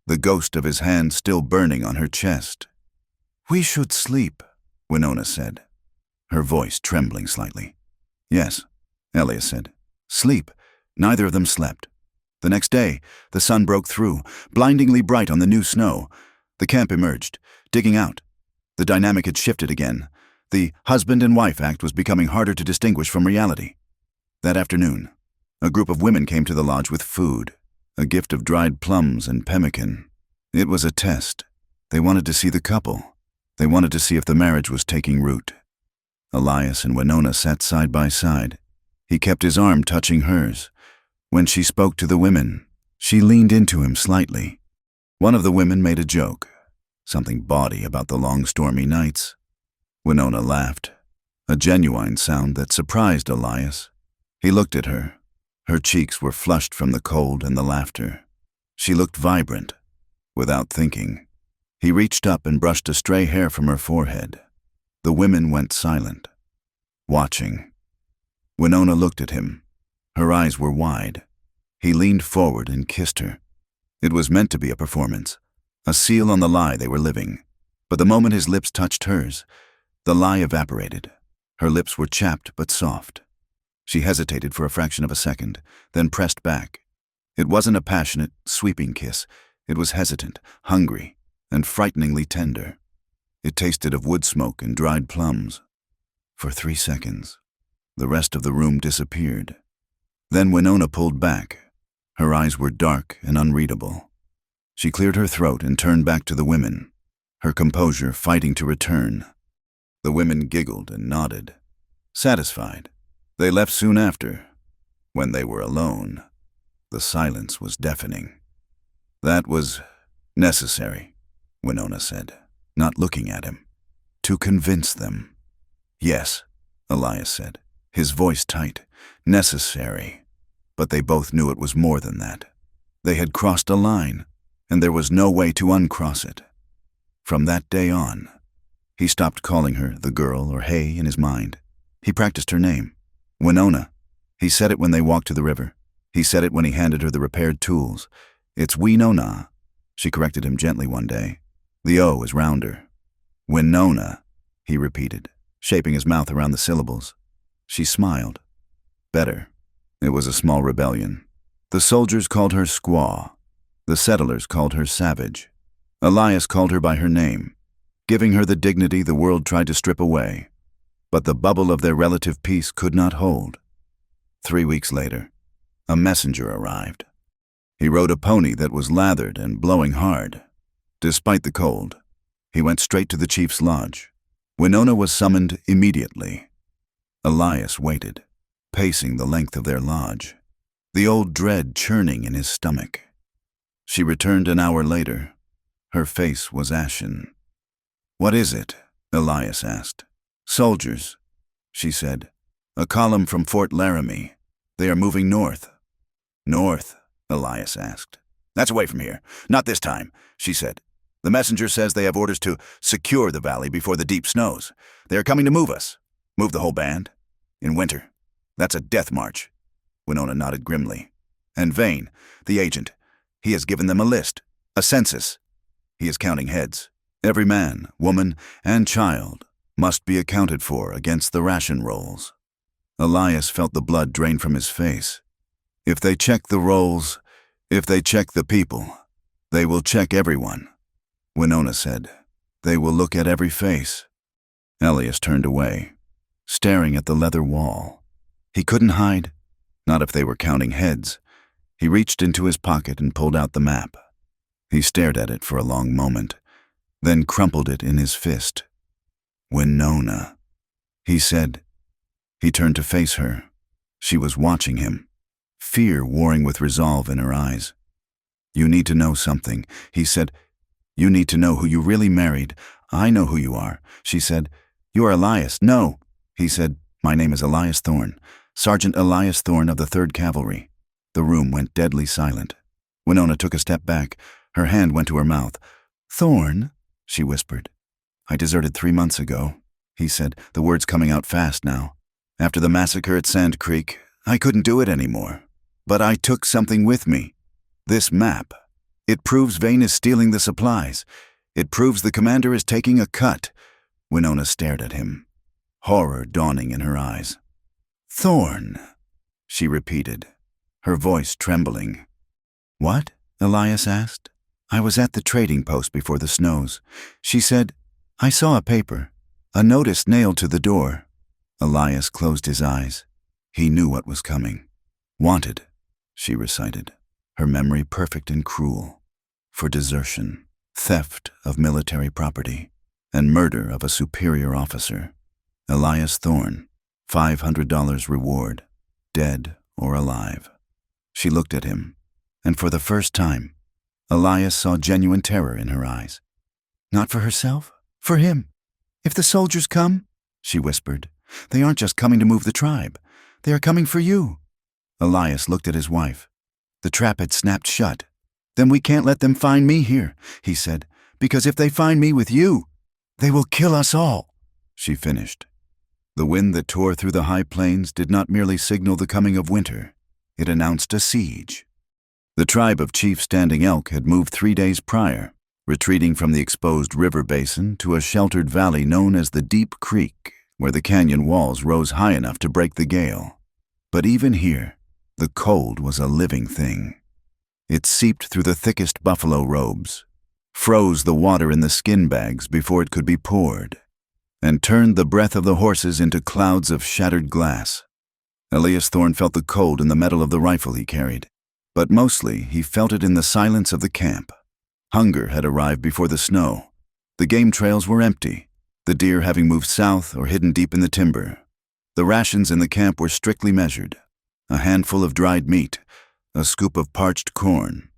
the ghost of his hand still burning on her chest. "We should sleep," Winona said, her voice trembling slightly. "Yes," Elias said. "Sleep." Neither of them slept. The next day, the sun broke through, blindingly bright on the new snow. The camp emerged, digging out. The dynamic had shifted again. The husband and wife act was becoming harder to distinguish from reality. That afternoon, a group of women came to the lodge with food, a gift of dried plums and pemmican. It was a test. They wanted to see the couple. They wanted to see if the marriage was taking root. Elias and Winona sat side by side. He kept his arm touching hers. When she spoke to the women, she leaned into him slightly. One of the women made a joke, something bawdy about the long stormy nights. Winona laughed, a genuine sound that surprised Elias. He looked at her. Her cheeks were flushed from the cold and the laughter. She looked vibrant. Without thinking, he reached up and brushed a stray hair from her forehead. The women went silent, watching. Winona looked at him. Her eyes were wide. He leaned forward and kissed her. It was meant to be a performance, a seal on the lie they were living. But the moment his lips touched hers, the lie evaporated. Her lips were chapped but soft. She hesitated for a fraction of a second, then pressed back. It wasn't a passionate, sweeping kiss. It was hesitant, hungry, and frighteningly tender. It tasted of wood smoke and dried plums. For 3 seconds, the rest of the room disappeared. Then Winona pulled back. Her eyes were dark and unreadable. She cleared her throat and turned back to the women, her composure fighting to return. The women giggled and nodded, satisfied. They left soon after. When they were alone, the silence was deafening. "That was necessary," Winona said, not looking at him. "To convince them." "Yes," Elias said, his voice tight. "Necessary." But they both knew it was more than that. They had crossed a line, and there was no way to uncross it. From that day on, he stopped calling her the girl or hey in his mind. He practiced her name, Winona. He said it when they walked to the river. He said it when he handed her the repaired tools. "It's Winona," she corrected him gently one day. The O is rounder. "Winona," he repeated, shaping his mouth around the syllables. She smiled. Better. It was a small rebellion. The soldiers called her squaw. The settlers called her savage. Elias called her by her name, giving her the dignity the world tried to strip away. But the bubble of their relative peace could not hold. 3 weeks later, a messenger arrived. He rode a pony that was lathered and blowing hard. Despite the cold, he went straight to the chief's lodge. Winona was summoned immediately. Elias waited, pacing the length of their lodge, the old dread churning in his stomach. She returned an hour later. Her face was ashen. "What is it?" Elias asked. "Soldiers," she said. "A column from Fort Laramie. They are moving north." "North?" Elias asked. "That's away from here. Not this time," she said. "The messenger says they have orders to secure the valley before the deep snows. They are coming to move us. Move the whole band? In winter. That's a death march." Winona nodded grimly. "And Vane, the agent, he has given them a list, a census. He is counting heads. Every man, woman, and child must be accounted for against the ration rolls." Elias felt the blood drain from his face. "If they check the rolls, if they check the people, they will check everyone," Winona said. "They will look at every face." Elias turned away, staring at the leather wall. He couldn't hide, not if they were counting heads. He reached into his pocket and pulled out the map. He stared at it for a long moment, then crumpled it in his fist. "Winona," he said. He turned to face her. She was watching him, fear warring with resolve in her eyes. "You need to know something," he said. "You need to know who you really married." "I know who you are," she said. "You are Elias." "No," he said. "My name is Elias Thorne, Sergeant Elias Thorne of the 3rd Cavalry." The room went deadly silent. Winona took a step back. Her hand went to her mouth. "Thorne?" she whispered. "I deserted 3 months ago," he said, the words coming out fast now. "After the massacre at Sand Creek, I couldn't do it anymore. But I took something with me. This map. It proves Vane is stealing the supplies. It proves the commander is taking a cut." Winona stared at him, horror dawning in her eyes. "Thorne," she repeated, her voice trembling. "What?" Elias asked. "I was at the trading post before the snows." She said, "I saw a paper, a notice nailed to the door." Elias closed his eyes. He knew what was coming. "Wanted," she recited, her memory perfect and cruel, "for desertion, theft of military property, and murder of a superior officer. Elias Thorne, $500 reward, dead or alive." She looked at him, and for the first time, Elias saw genuine terror in her eyes. "Not for herself, for him. If the soldiers come," she whispered, "they aren't just coming to move the tribe. They are coming for you." Elias looked at his wife. The trap had snapped shut. "Then we can't let them find me here," he said, "because if they find me with you, they will kill us all," she finished. The wind that tore through the high plains did not merely signal the coming of winter. It announced a siege. The tribe of Chief Standing Elk had moved 3 days prior, retreating from the exposed river basin to a sheltered valley known as the Deep Creek, where the canyon walls rose high enough to break the gale. But even here, the cold was a living thing. It seeped through the thickest buffalo robes, froze the water in the skin bags before it could be poured, and turned the breath of the horses into clouds of shattered glass. Elias Thorne felt the cold in the metal of the rifle he carried, but mostly he felt it in the silence of the camp. Hunger had arrived before the snow. The game trails were empty, the deer having moved south or hidden deep in the timber. The rations in the camp were strictly measured: a handful of dried meat, a scoop of parched corn.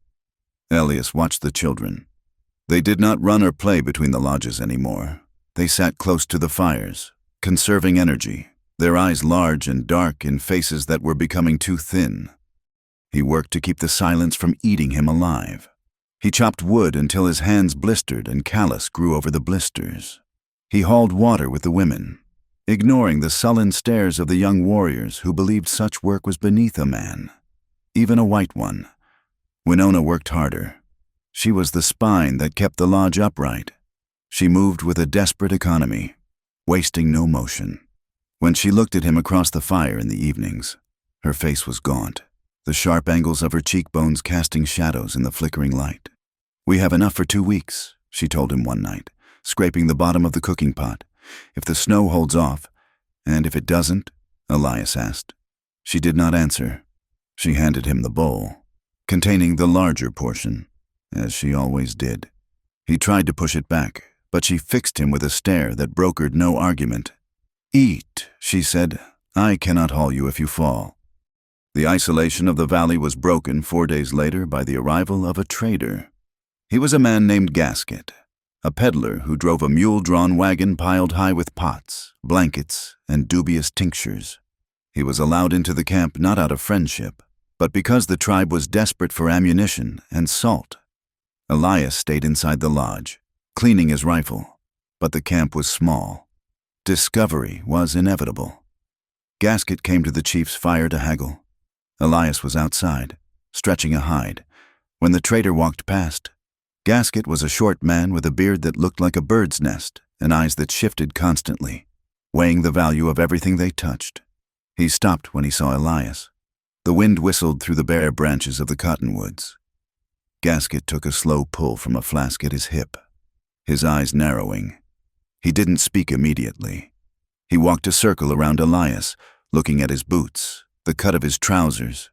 Elias watched the children. They did not run or play between the lodges anymore. They sat close to the fires, conserving energy, their eyes large and dark in faces that were becoming too thin. He worked to keep the silence from eating him alive. He chopped wood until his hands blistered and callus grew over the blisters. He hauled water with the women, ignoring the sullen stares of the young warriors who believed such work was beneath a man, even a white one. Winona worked harder. She was the spine that kept the lodge upright. She moved with a desperate economy, wasting no motion. When she looked at him across the fire in the evenings, her face was gaunt, the sharp angles of her cheekbones casting shadows in the flickering light. "We have enough for 2 weeks," she told him one night, scraping the bottom of the cooking pot. "If the snow holds off." "And if it doesn't?" Elias asked. She did not answer. She handed him the bowl, containing the larger portion, as she always did. He tried to push it back, but she fixed him with a stare that brokered no argument. "Eat," she said. "I cannot haul you if you fall." The isolation of the valley was broken 4 days later by the arrival of a trader. He was a man named Gasket, a peddler who drove a mule-drawn wagon piled high with pots, blankets, and dubious tinctures. He was allowed into the camp not out of friendship, but because the tribe was desperate for ammunition and salt. Elias stayed inside the lodge, cleaning his rifle, but the camp was small. Discovery was inevitable. Gasket came to the chief's fire to haggle. Elias was outside, stretching a hide, when the trader walked past. Gasket was a short man with a beard that looked like a bird's nest and eyes that shifted constantly, weighing the value of everything they touched. He stopped when he saw Elias. The wind whistled through the bare branches of the cottonwoods. Gasket took a slow pull from a flask at his hip, his eyes narrowing. He didn't speak immediately. He walked a circle around Elias, looking at his boots, the cut of his trousers,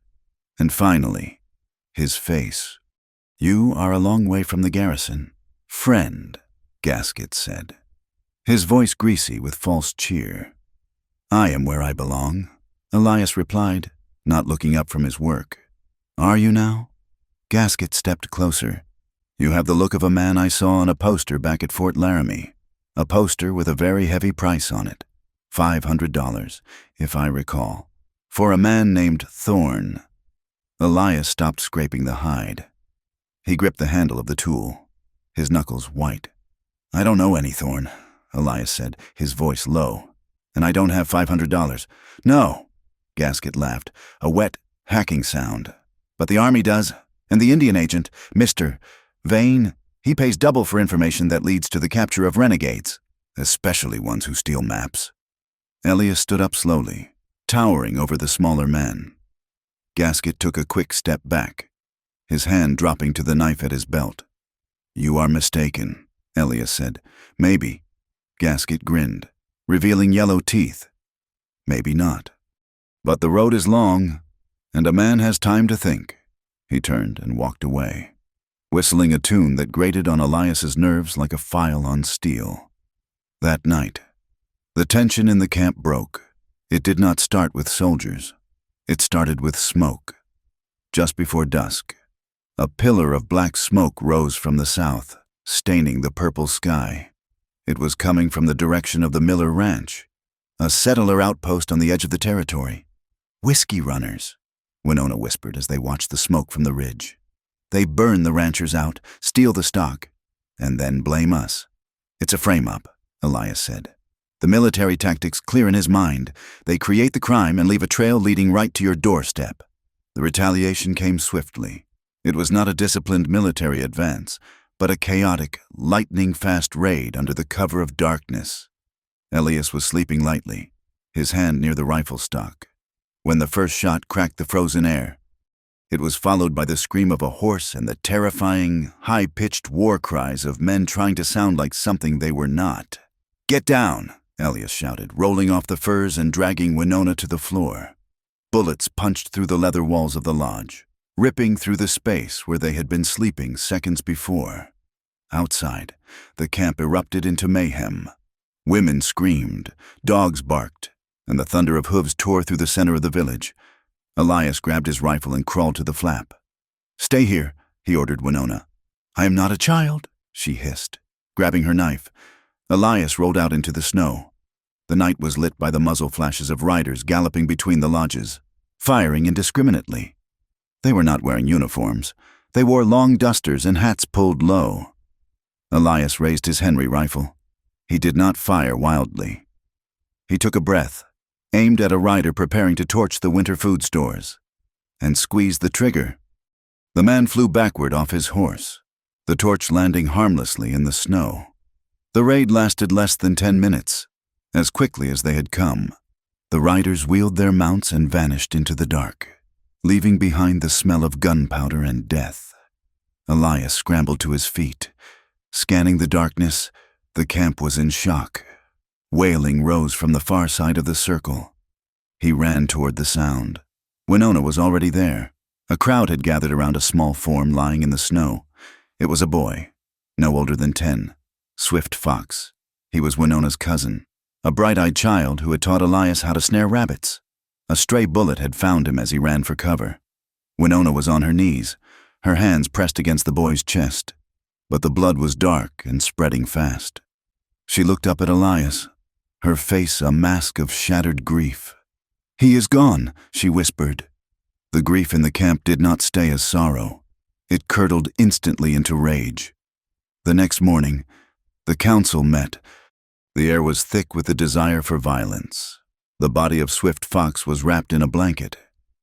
and finally, his face. "You are a long way from the garrison, friend," Gasket said, his voice greasy with false cheer. "I am where I belong," Elias replied, not looking up from his work. "Are you now?" Gasket stepped closer. "You have the look of a man I saw on a poster back at Fort Laramie, a poster with a very heavy price on it, $500, if I recall, for a man named Thorne." Elias stopped scraping the hide. He gripped the handle of the tool, his knuckles white. "I don't know any Thorne," Elias said, his voice low. "And I don't have $500. "No," Gasket laughed, a wet, hacking sound. "But the Army does, and the Indian agent, Mr. Vane, he pays double for information that leads to the capture of renegades, especially ones who steal maps." Elias stood up slowly, towering over the smaller man. Gasket took a quick step back, his hand dropping to the knife at his belt. "You are mistaken," Elias said. "Maybe." Gasket grinned, revealing yellow teeth. "Maybe not. But the road is long, and a man has time to think." He turned and walked away, whistling a tune that grated on Elias's nerves like a file on steel. That night, the tension in the camp broke. It did not start with soldiers. It started with smoke. Just before dusk, a pillar of black smoke rose from the south, staining the purple sky. It was coming from the direction of the Miller Ranch, a settler outpost on the edge of the territory. "Whiskey runners," Winona whispered as they watched the smoke from the ridge. "They burn the ranchers out, steal the stock, and then blame us." "It's a frame-up," Elias said. "The military tactics clear in his mind. They create the crime and leave a trail leading right to your doorstep." The retaliation came swiftly. It was not a disciplined military advance, but a chaotic, lightning-fast raid under the cover of darkness. Elias was sleeping lightly, his hand near the rifle stock, when the first shot cracked the frozen air. It was followed by the scream of a horse and the terrifying, high-pitched war cries of men trying to sound like something they were not. "Get down," Elias shouted, rolling off the furs and dragging Winona to the floor. Bullets punched through the leather walls of the lodge, ripping through the space where they had been sleeping seconds before. Outside, the camp erupted into mayhem. Women screamed, dogs barked, and the thunder of hooves tore through the center of the village. Elias grabbed his rifle and crawled to the flap. "Stay here," he ordered Winona. "I am not a child," she hissed, grabbing her knife. Elias rolled out into the snow. The night was lit by the muzzle flashes of riders galloping between the lodges, firing indiscriminately. They were not wearing uniforms. They wore long dusters and hats pulled low. Elias raised his Henry rifle. He did not fire wildly. He took a breath, aimed at a rider preparing to torch the winter food stores, and squeezed the trigger. The man flew backward off his horse, the torch landing harmlessly in the snow. The raid lasted less than 10 minutes, as quickly as they had come. The riders wheeled their mounts and vanished into the dark, leaving behind the smell of gunpowder and death. Elias scrambled to his feet. Scanning the darkness, the camp was in shock. Wailing rose from the far side of the circle. He ran toward the sound. Winona was already there. A crowd had gathered around a small form lying in the snow. It was a boy, no older than 10, Swift Fox. He was Winona's cousin, a bright-eyed child who had taught Elias how to snare rabbits. A stray bullet had found him as he ran for cover. Winona was on her knees, her hands pressed against the boy's chest, but the blood was dark and spreading fast. She looked up at Elias, her face a mask of shattered grief. "He is gone," she whispered. The grief in the camp did not stay as sorrow. It curdled instantly into rage. The next morning, the council met. The air was thick with the desire for violence. The body of Swift Fox was wrapped in a blanket,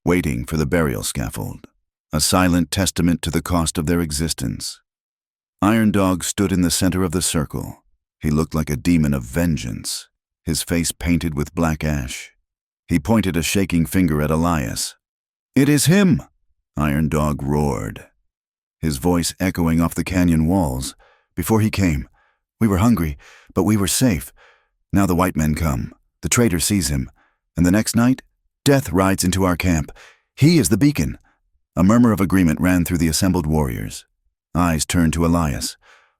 waiting for the burial scaffold, a silent testament to the cost of their existence. Iron Dog stood in the center of the circle. He looked like a demon of vengeance, his face painted with black ash. He pointed a shaking finger at Elias. "It is him!" Iron Dog roared, his voice echoing off the canyon walls. "Before he came, we were hungry, but we were safe. Now the white men come, the traitor sees him, and the next night, death rides into our camp. He is the beacon." A murmur of agreement ran through the assembled warriors. Eyes turned to Elias,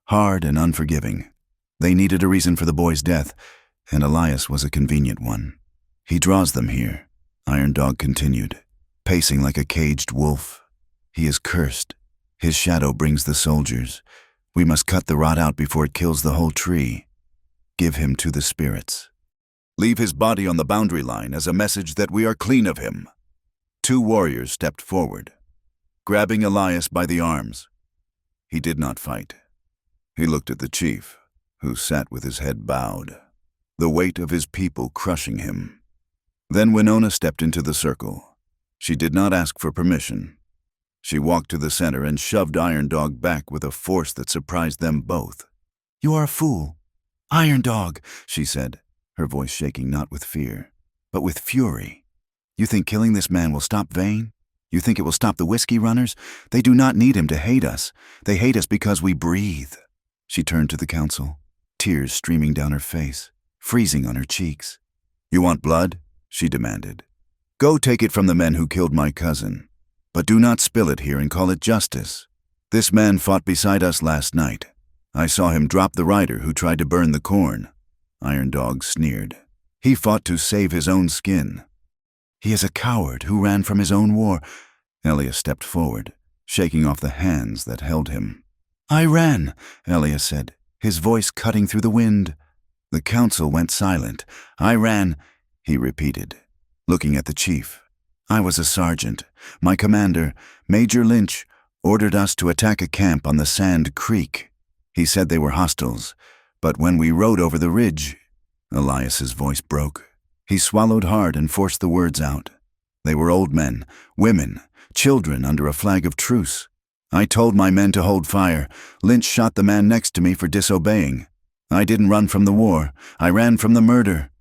hard and unforgiving. They needed a reason for the boy's death, and Elias was a convenient one. "He draws them here," Iron Dog continued, pacing like a caged wolf. "He is cursed. His shadow brings the soldiers. We must cut the rot out before it kills the whole tree. Give him to the spirits. Leave his body on the boundary line as a message that we are clean of him." 2 warriors stepped forward, grabbing Elias by the arms. He did not fight. He looked at the chief, who sat with his head bowed, the weight of his people crushing him. Then Winona stepped into the circle. She did not ask for permission. She walked to the center and shoved Iron Dog back with a force that surprised them both. "You are a fool, Iron Dog," she said, her voice shaking not with fear, but with fury. "You think killing this man will stop Vane? You think it will stop the whiskey runners? They do not need him to hate us. They hate us because we breathe." She turned to the council, tears streaming down her face, freezing on her cheeks. "You want blood?" she demanded. "Go take it from the men who killed my cousin. But do not spill it here and call it justice. This man fought beside us last night. I saw him drop the rider who tried to burn the corn." Iron Dog sneered. "He fought to save his own skin. He is a coward who ran from his own war." Elias stepped forward, shaking off the hands that held him. "I ran," Elias said, his voice cutting through the wind. The council went silent. "I ran," he repeated, looking at the chief. "I was a sergeant. My commander, Major Lynch, ordered us to attack a camp on the Sand Creek. He said they were hostiles, but when we rode over the ridge..." Elias's voice broke. He swallowed hard and forced the words out. "They were old men, women, children under a flag of truce. I told my men to hold fire. Lynch shot the man next to me for disobeying. I didn't run from the war. I ran from the murder."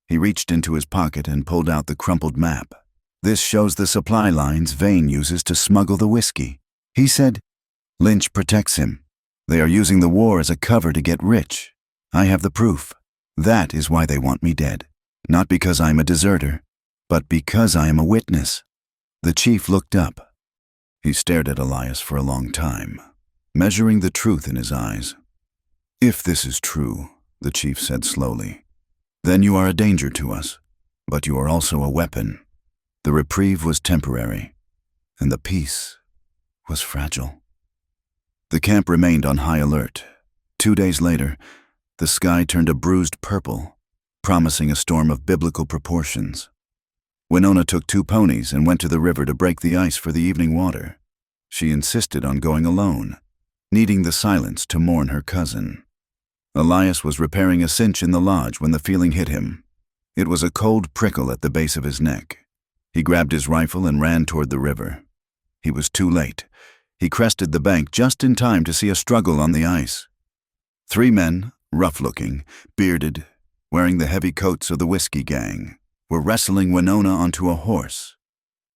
He reached into his pocket and pulled out the crumpled map. "This shows the supply lines Vane uses to smuggle the whiskey." He said, "Lynch protects him. They are using the war as a cover to get rich. I have the proof. That is why they want me dead. Not because I am a deserter, but because I am a witness." The chief looked up. He stared at Elias for a long time, measuring the truth in his eyes. "If this is true," the chief said slowly, "then you are a danger to us, but you are also a weapon." The reprieve was temporary, and the peace was fragile. The camp remained on high alert. 2 days later, the sky turned a bruised purple, promising a storm of biblical proportions. Winona took 2 ponies and went to the river to break the ice for the evening water. She insisted on going alone, needing the silence to mourn her cousin. Elias was repairing a cinch in the lodge when the feeling hit him. It was a cold prickle at the base of his neck. He grabbed his rifle and ran toward the river. He was too late. He crested the bank just in time to see a struggle on the ice. 3 men, rough-looking, bearded, wearing the heavy coats of the whiskey gang, were wrestling Winona onto a horse.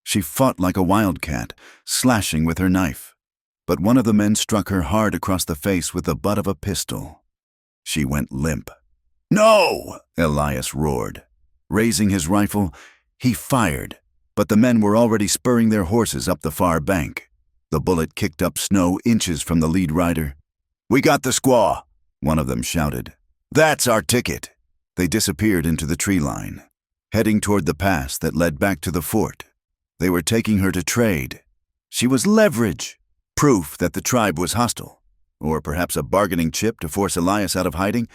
She fought like a wildcat, slashing with her knife, but one of the men struck her hard across the face with the butt of a pistol. She went limp. "No!" Elias roared. Raising his rifle, He fired, but the men were already spurring their horses up the far bank. The bullet kicked up snow inches from the lead rider. "We got the squaw," one of them shouted. "That's our ticket." They disappeared into the tree line, heading toward the pass that led back to the fort. They were taking her to trade. She was leverage, proof that the tribe was hostile, or perhaps a bargaining chip to force Elias out of hiding.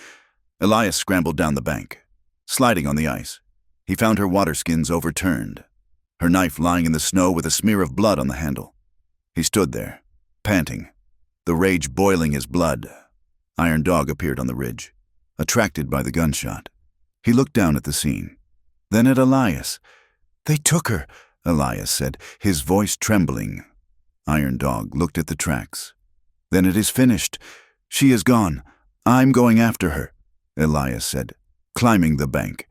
Elias scrambled down the bank, sliding on the ice. He found her waterskins overturned, her knife lying in the snow with a smear of blood on the handle. He stood there, panting, the rage boiling his blood. Iron Dog appeared on the ridge, attracted by the gunshot. He looked down at the scene, then at Elias. "They took her," Elias said, his voice trembling. Iron Dog looked at the tracks. "Then it is finished. She is gone. I'm going after her," Elias said, climbing the bank.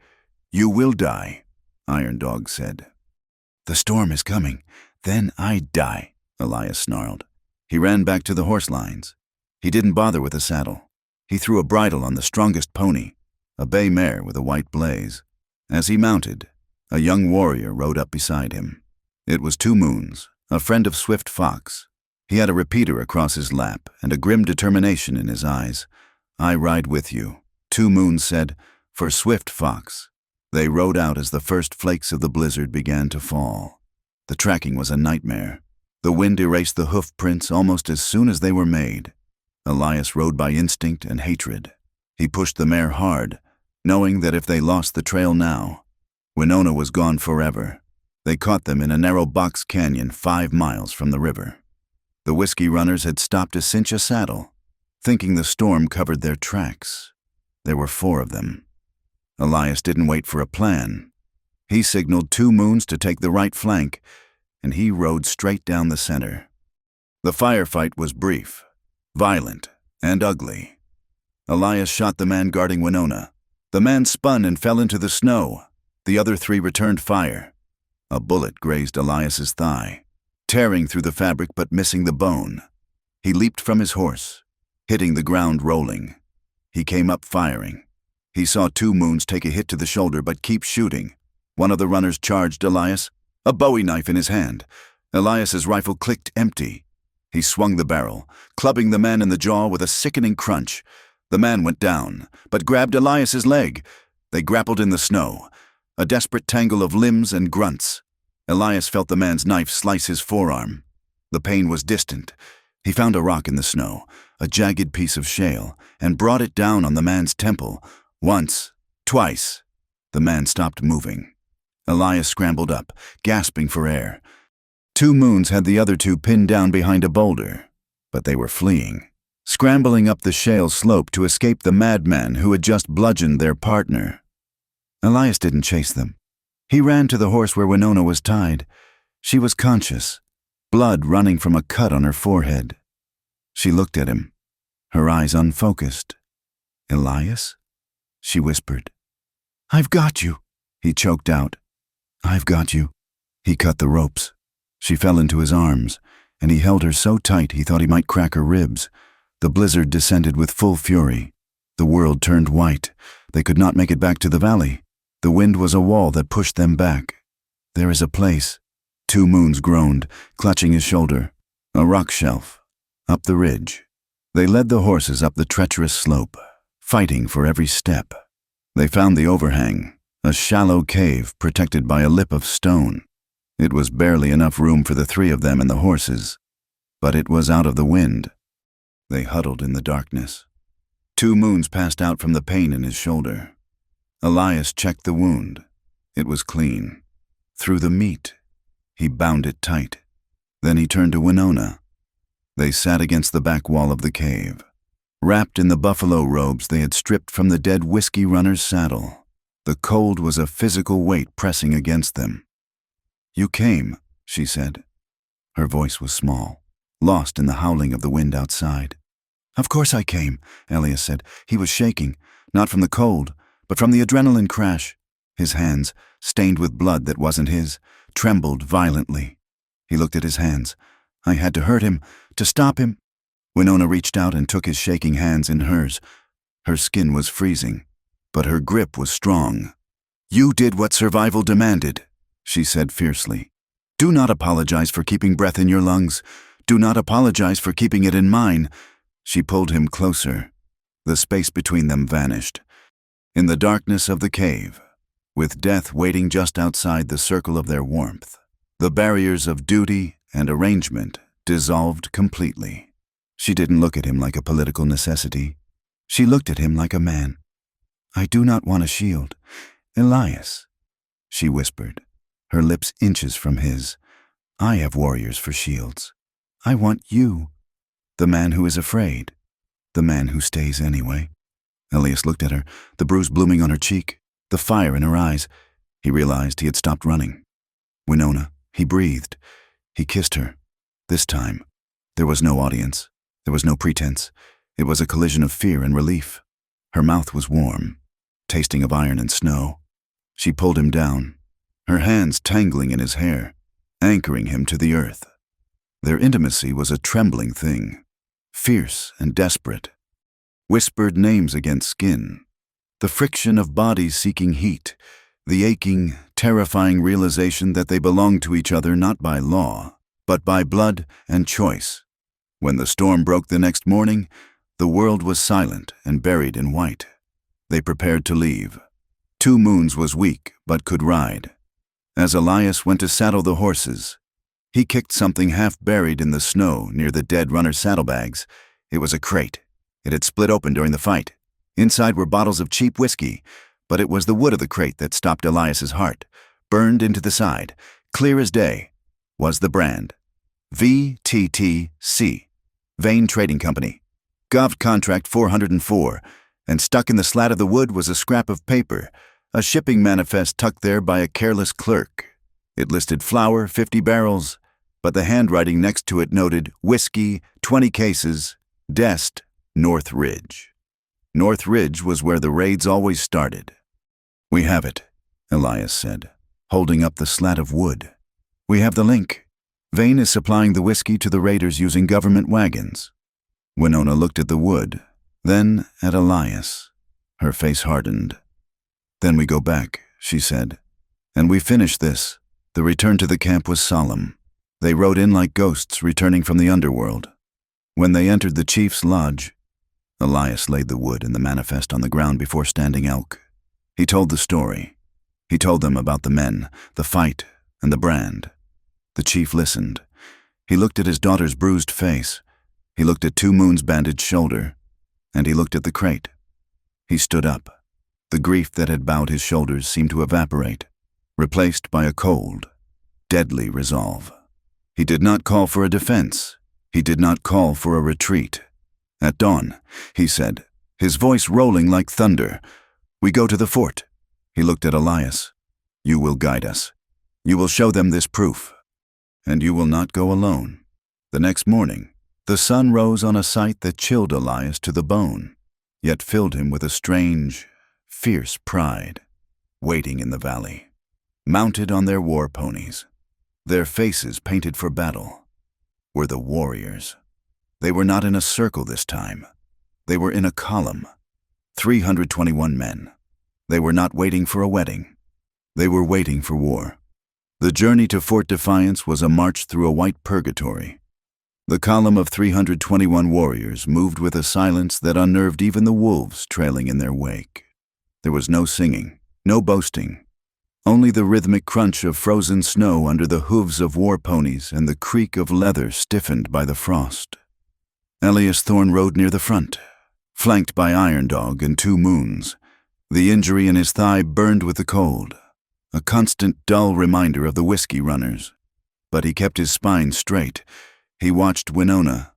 "You will die," Iron Dog said. "The storm is coming. Then I die," Elias snarled. He ran back to the horse lines. He didn't bother with a saddle. He threw a bridle on the strongest pony, a bay mare with a white blaze. As he mounted, a young warrior rode up beside him. It was Two Moons, a friend of Swift Fox. He had a repeater across his lap and a grim determination in his eyes. "I ride with you," Two Moons said, "for Swift Fox." They rode out as the first flakes of the blizzard began to fall. The tracking was a nightmare. The wind erased the hoof prints almost as soon as they were made. Elias rode by instinct and hatred. He pushed the mare hard, knowing that if they lost the trail now, Winona was gone forever. They caught them in a narrow box canyon 5 miles from the river. The whiskey runners had stopped to cinch a saddle, thinking the storm covered their tracks. There were 4 of them. Elias didn't wait for a plan. He signaled Two Moons to take the right flank, and he rode straight down the center. The firefight was brief, violent, and ugly. Elias shot the man guarding Winona. The man spun and fell into the snow. The other 3 returned fire. A bullet grazed Elias's thigh, tearing through the fabric but missing the bone. He leaped from his horse, hitting the ground rolling. He came up firing. He saw Two Moons take a hit to the shoulder but keep shooting. One of the runners charged Elias, a Bowie knife in his hand. Elias's rifle clicked empty. He swung the barrel, clubbing the man in the jaw with a sickening crunch. The man went down, but grabbed Elias's leg. They grappled in the snow, a desperate tangle of limbs and grunts. Elias felt the man's knife slice his forearm. The pain was distant. He found a rock in the snow, a jagged piece of shale, and brought it down on the man's temple. Once, twice. The man stopped moving. Elias scrambled up, gasping for air. Two Moons had the other 2 pinned down behind a boulder, but they were fleeing, scrambling up the shale slope to escape the madman who had just bludgeoned their partner. Elias didn't chase them. He ran to the horse where Winona was tied. She was conscious, blood running from a cut on her forehead. She looked at him, her eyes unfocused. "Elias?" she whispered. "I've got you," he choked out. "I've got you." He cut the ropes. She fell into his arms, and he held her so tight he thought he might crack her ribs. The blizzard descended with full fury. The world turned white. They could not make it back to the valley. The wind was a wall that pushed them back. "There is a place," Two Moons groaned, clutching his shoulder. "A rock shelf. Up the ridge." They led the horses up the treacherous slope, fighting for every step. They found the overhang, a shallow cave protected by a lip of stone. It was barely enough room for the 3 of them and the horses, but it was out of the wind. They huddled in the darkness. Two Moons passed out from the pain in his shoulder. Elias checked the wound. It was clean. Through the meat. He bound it tight. Then he turned to Winona. They sat against the back wall of the cave, wrapped in the buffalo robes they had stripped from the dead whiskey runner's saddle. The cold was a physical weight pressing against them. "You came," she said. Her voice was small, lost in the howling of the wind outside. "Of course I came," Elias said. He was shaking, not from the cold, but from the adrenaline crash. His hands, stained with blood that wasn't his, trembled violently. He looked at his hands. "I had to hurt him, to stop him." Winona reached out and took his shaking hands in hers. Her skin was freezing, but her grip was strong. "You did what survival demanded," she said fiercely. "Do not apologize for keeping breath in your lungs. Do not apologize for keeping it in mine." She pulled him closer. The space between them vanished. In the darkness of the cave, with death waiting just outside the circle of their warmth, the barriers of duty and arrangement dissolved completely. She didn't look at him like a political necessity. She looked at him like a man. "I do not want a shield. Elias," she whispered, her lips inches from his. "I have warriors for shields. I want you, the man who is afraid, the man who stays anyway." Elias looked at her, the bruise blooming on her cheek, the fire in her eyes. He realized he had stopped running. "Winona," he breathed. He kissed her. This time, there was no audience. There was no pretense. It was a collision of fear and relief. Her mouth was warm, tasting of iron and snow. She pulled him down, her hands tangling in his hair, anchoring him to the earth. Their intimacy was a trembling thing, fierce and desperate. Whispered names against skin, the friction of bodies seeking heat, the aching, terrifying realization that they belonged to each other not by law, but by blood and choice. When the storm broke the next morning, the world was silent and buried in white. They prepared to leave. 2 Moons was weak, but could ride. As Elias went to saddle the horses, he kicked something half buried in the snow near the dead runner's saddlebags. It was a crate. It had split open during the fight. Inside were bottles of cheap whiskey, but it was the wood of the crate that stopped Elias's heart. Burned into the side, clear as day, was the brand. VTTC, Vane Trading Company. Gov contract 404, and stuck in the slat of the wood was a scrap of paper, a shipping manifest tucked there by a careless clerk. It listed flour, 50 barrels, but the handwriting next to it noted whiskey, 20 cases, Dest, North Ridge. North Ridge was where the raids always started. "We have it," Elias said, holding up the slat of wood. "We have the link. Vane is supplying the whiskey to the raiders using government wagons." Winona looked at the wood, then at Elias. Her face hardened. "Then we go back," she said. "And we finish this." The return to the camp was solemn. They rode in like ghosts returning from the underworld. When they entered the chief's lodge, Elias laid the wood and the manifest on the ground before standing elk. He told the story. He told them about the men, the fight, and the brand. The chief listened. He looked at his daughter's bruised face. He looked at 2 Moons' bandaged shoulder. And he looked at the crate. He stood up. The grief that had bowed his shoulders seemed to evaporate, replaced by a cold, deadly resolve. He did not call for a defense. He did not call for a retreat. "At dawn," he said, his voice rolling like thunder, "we go to the fort." He looked at Elias. "You will guide us. You will show them this proof. And you will not go alone." The next morning, the sun rose on a sight that chilled Elias to the bone, yet filled him with a strange, fierce pride. Waiting in the valley, mounted on their war ponies, their faces painted for battle, were the warriors. They were not in a circle this time. They were in a column. 321 men. They were not waiting for a wedding. They were waiting for war. The journey to Fort Defiance was a march through a white purgatory. The column of 321 warriors moved with a silence that unnerved even the wolves trailing in their wake. There was no singing, no boasting, only the rhythmic crunch of frozen snow under the hooves of war ponies and the creak of leather stiffened by the frost. Elias Thorne rode near the front, flanked by Iron Dog and 2 Moons. The injury in his thigh burned with the cold, a constant dull reminder of the whiskey runners. But he kept his spine straight. He watched Winona.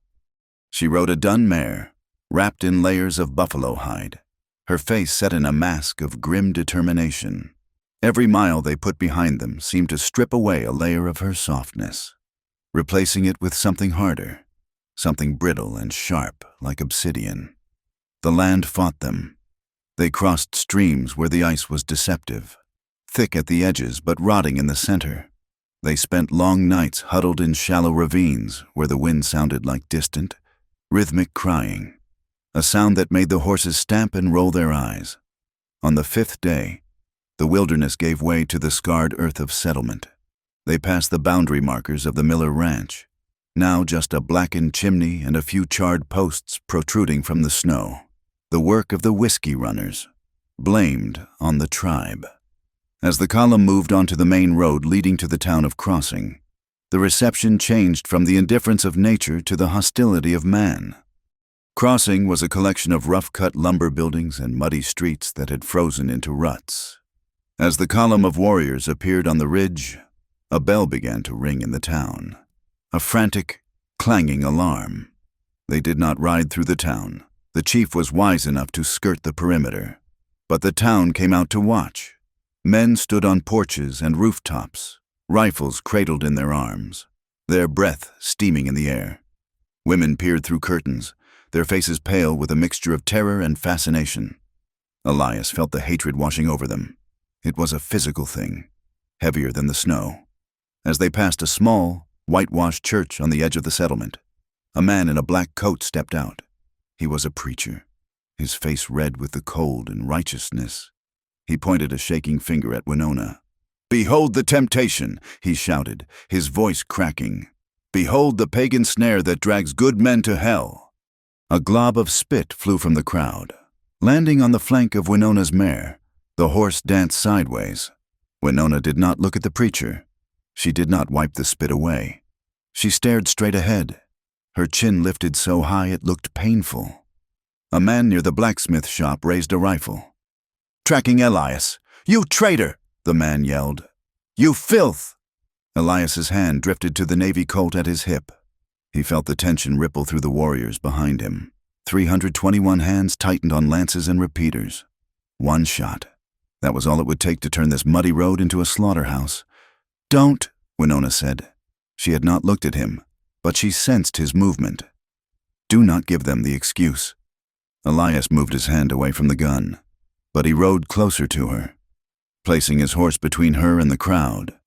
She rode a dun mare, wrapped in layers of buffalo hide, her face set in a mask of grim determination. Every mile they put behind them seemed to strip away a layer of her softness, replacing it with something harder, something brittle and sharp like obsidian. The land fought them. They crossed streams where the ice was deceptive, thick at the edges but rotting in the center. They spent long nights huddled in shallow ravines where the wind sounded like distant, rhythmic crying, a sound that made the horses stamp and roll their eyes. On the 5th day, The wilderness gave way to the scarred earth of settlement. They passed the boundary markers of the Miller Ranch, now just a blackened chimney and a few charred posts protruding from the snow. The work of the whiskey runners, blamed on the tribe. As the column moved onto the main road leading to the town of Crossing, the reception changed from the indifference of nature to the hostility of man. Crossing was a collection of rough-cut lumber buildings and muddy streets that had frozen into ruts. As the column of warriors appeared on the ridge, a bell began to ring in the town. A frantic, clanging alarm. They did not ride through the town. The chief was wise enough to skirt the perimeter. But the town came out to watch. Men stood on porches and rooftops, rifles cradled in their arms, their breath steaming in the air. Women peered through curtains, their faces pale with a mixture of terror and fascination. Elias felt the hatred washing over them. It was a physical thing, heavier than the snow. As they passed a small, whitewashed church on the edge of the settlement, a man in a black coat stepped out. He was a preacher, his face red with the cold and righteousness. He pointed a shaking finger at Winona. "Behold the temptation," he shouted, his voice cracking. "Behold the pagan snare that drags good men to hell." A glob of spit flew from the crowd. Landing on the flank of Winona's mare, the horse danced sideways. Winona did not look at the preacher. She did not wipe the spit away. She stared straight ahead. Her chin lifted so high it looked painful. A man near the blacksmith shop raised a rifle. "Tracking Elias! You traitor!" the man yelled. "You filth!" Elias's hand drifted to the Navy Colt at his hip. He felt the tension ripple through the warriors behind him. 321 hands tightened on lances and repeaters. One shot. That was all it would take to turn this muddy road into a slaughterhouse. "Don't," Winona said. She had not looked at him, but she sensed his movement. "Do not give them the excuse." Elias moved his hand away from the gun, but he rode closer to her, placing his horse between her and the crowd.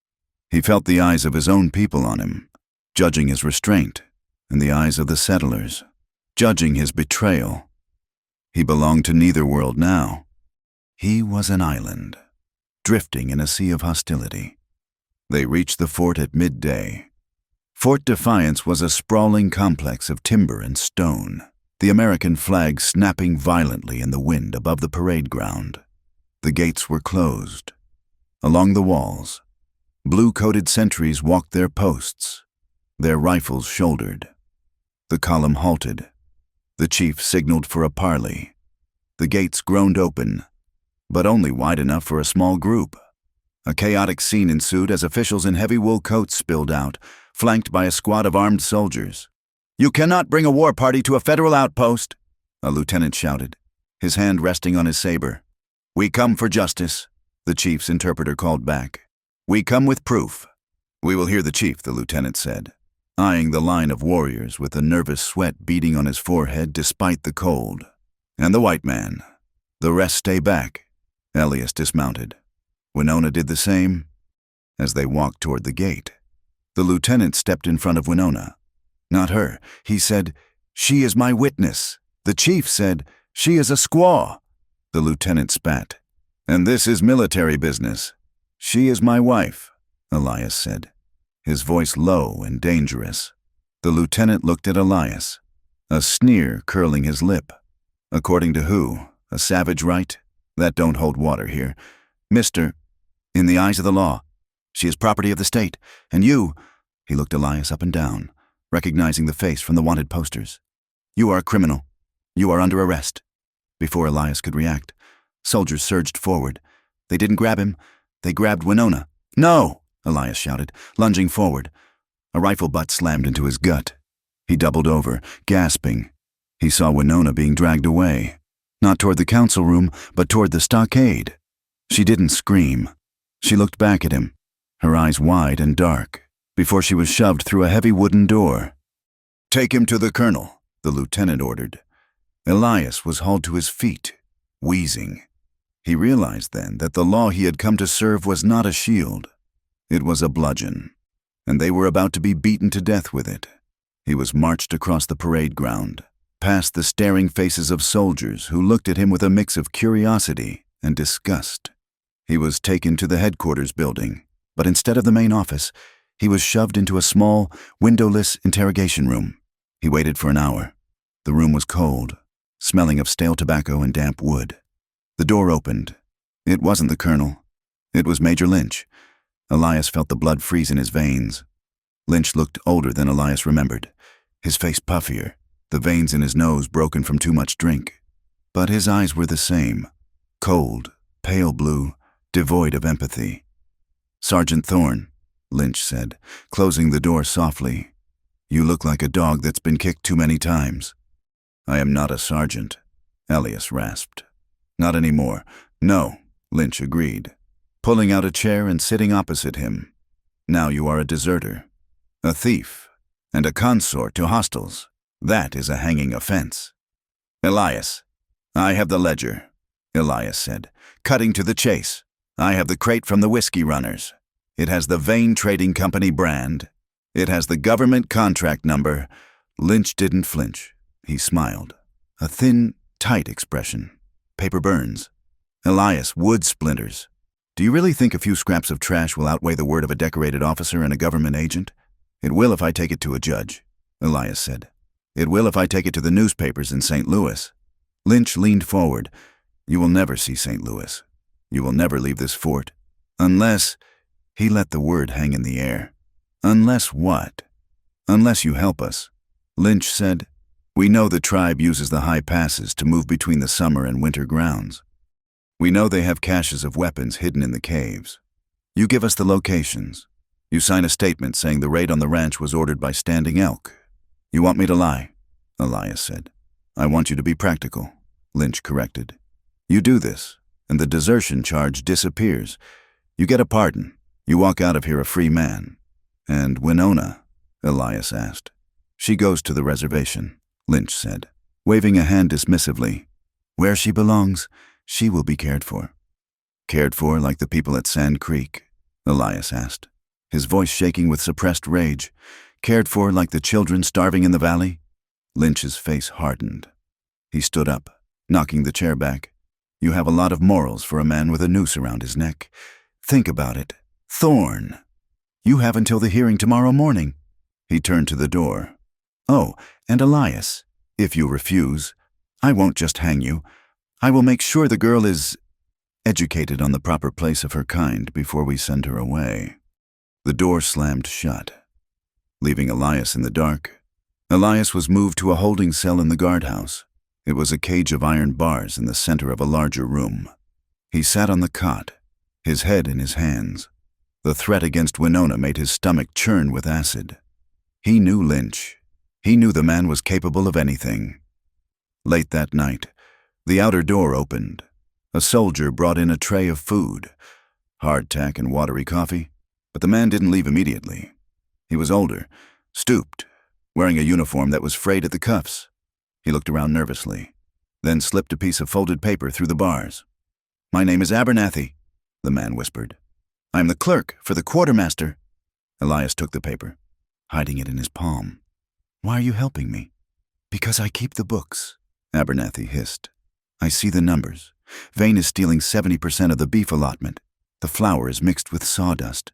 He felt the eyes of his own people on him, judging his restraint, and the eyes of the settlers, judging his betrayal. He belonged to neither world now. He was an island, drifting in a sea of hostility. They reached the fort at midday. Fort Defiance was a sprawling complex of timber and stone, the American flag snapping violently in the wind above the parade ground. The gates were closed. Along the walls, blue-coated sentries walked their posts, their rifles shouldered. The column halted. The chief signaled for a parley. The gates groaned open, but only wide enough for a small group. A chaotic scene ensued as officials in heavy wool coats spilled out, flanked by a squad of armed soldiers. "You cannot bring a war party to a federal outpost," a lieutenant shouted, his hand resting on his saber. "We come for justice," the chief's interpreter called back. "We come with proof." "We will hear the chief," the lieutenant said, eyeing the line of warriors with a nervous sweat beading on his forehead despite the cold. "And the white man. The rest stay back." Elias dismounted. Winona did the same. As they walked toward the gate, the lieutenant stepped in front of Winona. Not her. He said, "She is my witness." The chief said, "She is a squaw." The lieutenant spat. "And this is military business." "She is my wife," Elias said, his voice low and dangerous. The lieutenant looked at Elias, a sneer curling his lip. "According to who? A savage right? That don't hold water here. Mister, in the eyes of the law, she is property of the state, and you," he looked Elias up and down, recognizing the face from the wanted posters. "You are a criminal. You are under arrest." Before Elias could react, soldiers surged forward. They didn't grab him. They grabbed Winona. "No!" Elias shouted, lunging forward. A rifle butt slammed into his gut. He doubled over, gasping. He saw Winona being dragged away, not toward the council room, but toward the stockade. She didn't scream. She looked back at him, her eyes wide and dark, before she was shoved through a heavy wooden door. "Take him to the colonel," the lieutenant ordered. Elias was hauled to his feet, wheezing. He realized then that the law he had come to serve was not a shield. It was a bludgeon, and they were about to be beaten to death with it. He was marched across the parade ground, past the staring faces of soldiers who looked at him with a mix of curiosity and disgust. He was taken to the headquarters building, but instead of the main office, he was shoved into a small, windowless interrogation room. He waited for an hour. The room was cold, smelling of stale tobacco and damp wood. The door opened. It wasn't the colonel. It was Major Lynch. Elias felt the blood freeze in his veins. Lynch looked older than Elias remembered, his face puffier, the veins in his nose broken from too much drink. But his eyes were the same, cold, pale blue, devoid of empathy. "Sergeant Thorne," Lynch said, closing the door softly. "You look like a dog that's been kicked too many times." "I am not a sergeant," Elias rasped. "Not anymore." "No," Lynch agreed, pulling out a chair and sitting opposite him. "Now you are a deserter, a thief, and a consort to hostiles. That is a hanging offense." "Elias." "I have the ledger," Elias said, cutting to the chase. "I have the crate from the whiskey runners. It has the Vane Trading Company brand. It has the government contract number." Lynch didn't flinch. He smiled. A thin, tight expression. "Paper burns." "Elias, wood splinters. Do you really think a few scraps of trash will outweigh the word of a decorated officer and a government agent?" "It will if I take it to a judge," Elias said. "It will if I take it to the newspapers in St. Louis." Lynch leaned forward. "You will never see St. Louis. You will never leave this fort. Unless—" He let the word hang in the air. "Unless what?" "Unless you help us." Lynch said, "We know the tribe uses the high passes to move between the summer and winter grounds. We know they have caches of weapons hidden in the caves. You give us the locations. You sign a statement saying the raid on the ranch was ordered by Standing Elk. You want me to lie?" Elias said. "I want you to be practical," Lynch corrected. "You do this, and the desertion charge disappears. You get a pardon. You walk out of here a free man." "And Winona?" Elias asked. "She goes to the reservation," Lynch said, waving a hand dismissively. "Where she belongs, she will be cared for." "Cared for like the people at Sand Creek?" Elias asked, his voice shaking with suppressed rage. "Cared for like the children starving in the valley?" Lynch's face hardened. He stood up, knocking the chair back. "You have a lot of morals for a man with a noose around his neck. Think about it. Thorne. You have until the hearing tomorrow morning." He turned to the door. "Oh, and Elias, if you refuse, I won't just hang you. I will make sure the girl is educated on the proper place of her kind before we send her away." The door slammed shut, leaving Elias in the dark. Elias was moved to a holding cell in the guardhouse. It was a cage of iron bars in the center of a larger room. He sat on the cot, his head in his hands. The threat against Winona made his stomach churn with acid. He knew Lynch. He knew the man was capable of anything. Late that night, the outer door opened. A soldier brought in a tray of food, hardtack and watery coffee, but the man didn't leave immediately. He was older, stooped, wearing a uniform that was frayed at the cuffs. He looked around nervously, then slipped a piece of folded paper through the bars. "My name is Abernathy," the man whispered. "I am the clerk for the quartermaster." Elias took the paper, hiding it in his palm. "Why are you helping me?" "Because I keep the books," Abernathy hissed. "I see the numbers. Vane is stealing 70% of the beef allotment. The flour is mixed with sawdust.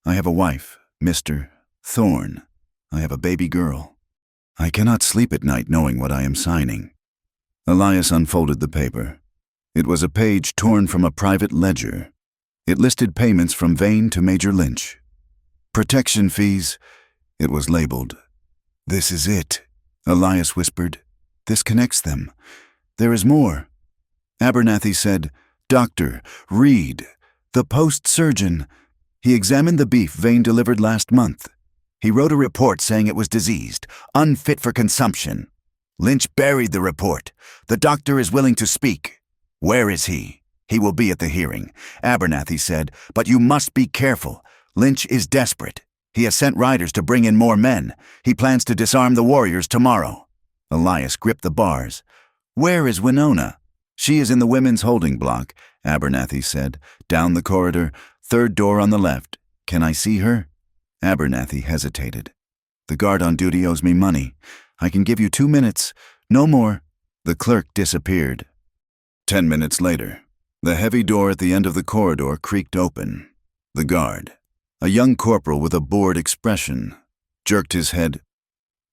I have a wife, Mr. Thorne. I have a baby girl. I cannot sleep at night knowing what I am signing." Elias unfolded the paper. It was a page torn from a private ledger. It listed payments from Vane to Major Lynch. "Protection fees," it was labeled. "This is it," Elias whispered. "This connects them. There is more." Abernathy said, "Dr. Reed, the post-surgeon. He examined the beef Vane delivered last month. He wrote a report saying it was diseased, unfit for consumption. Lynch buried the report. The doctor is willing to speak. Where is he? He will be at the hearing." Abernathy said, "But you must be careful. Lynch is desperate. He has sent riders to bring in more men. He plans to disarm the warriors tomorrow." Elias gripped the bars. "Where is Winona?" "She is in the women's holding block," Abernathy said. "Down the corridor, third door on the left. Can I see her?" Abernathy hesitated. "The guard on duty owes me money. I can give you 2 minutes. No more." The clerk disappeared. 10 minutes later, The heavy door at the end of the corridor creaked open. The guard, a young corporal with a bored expression, jerked his head.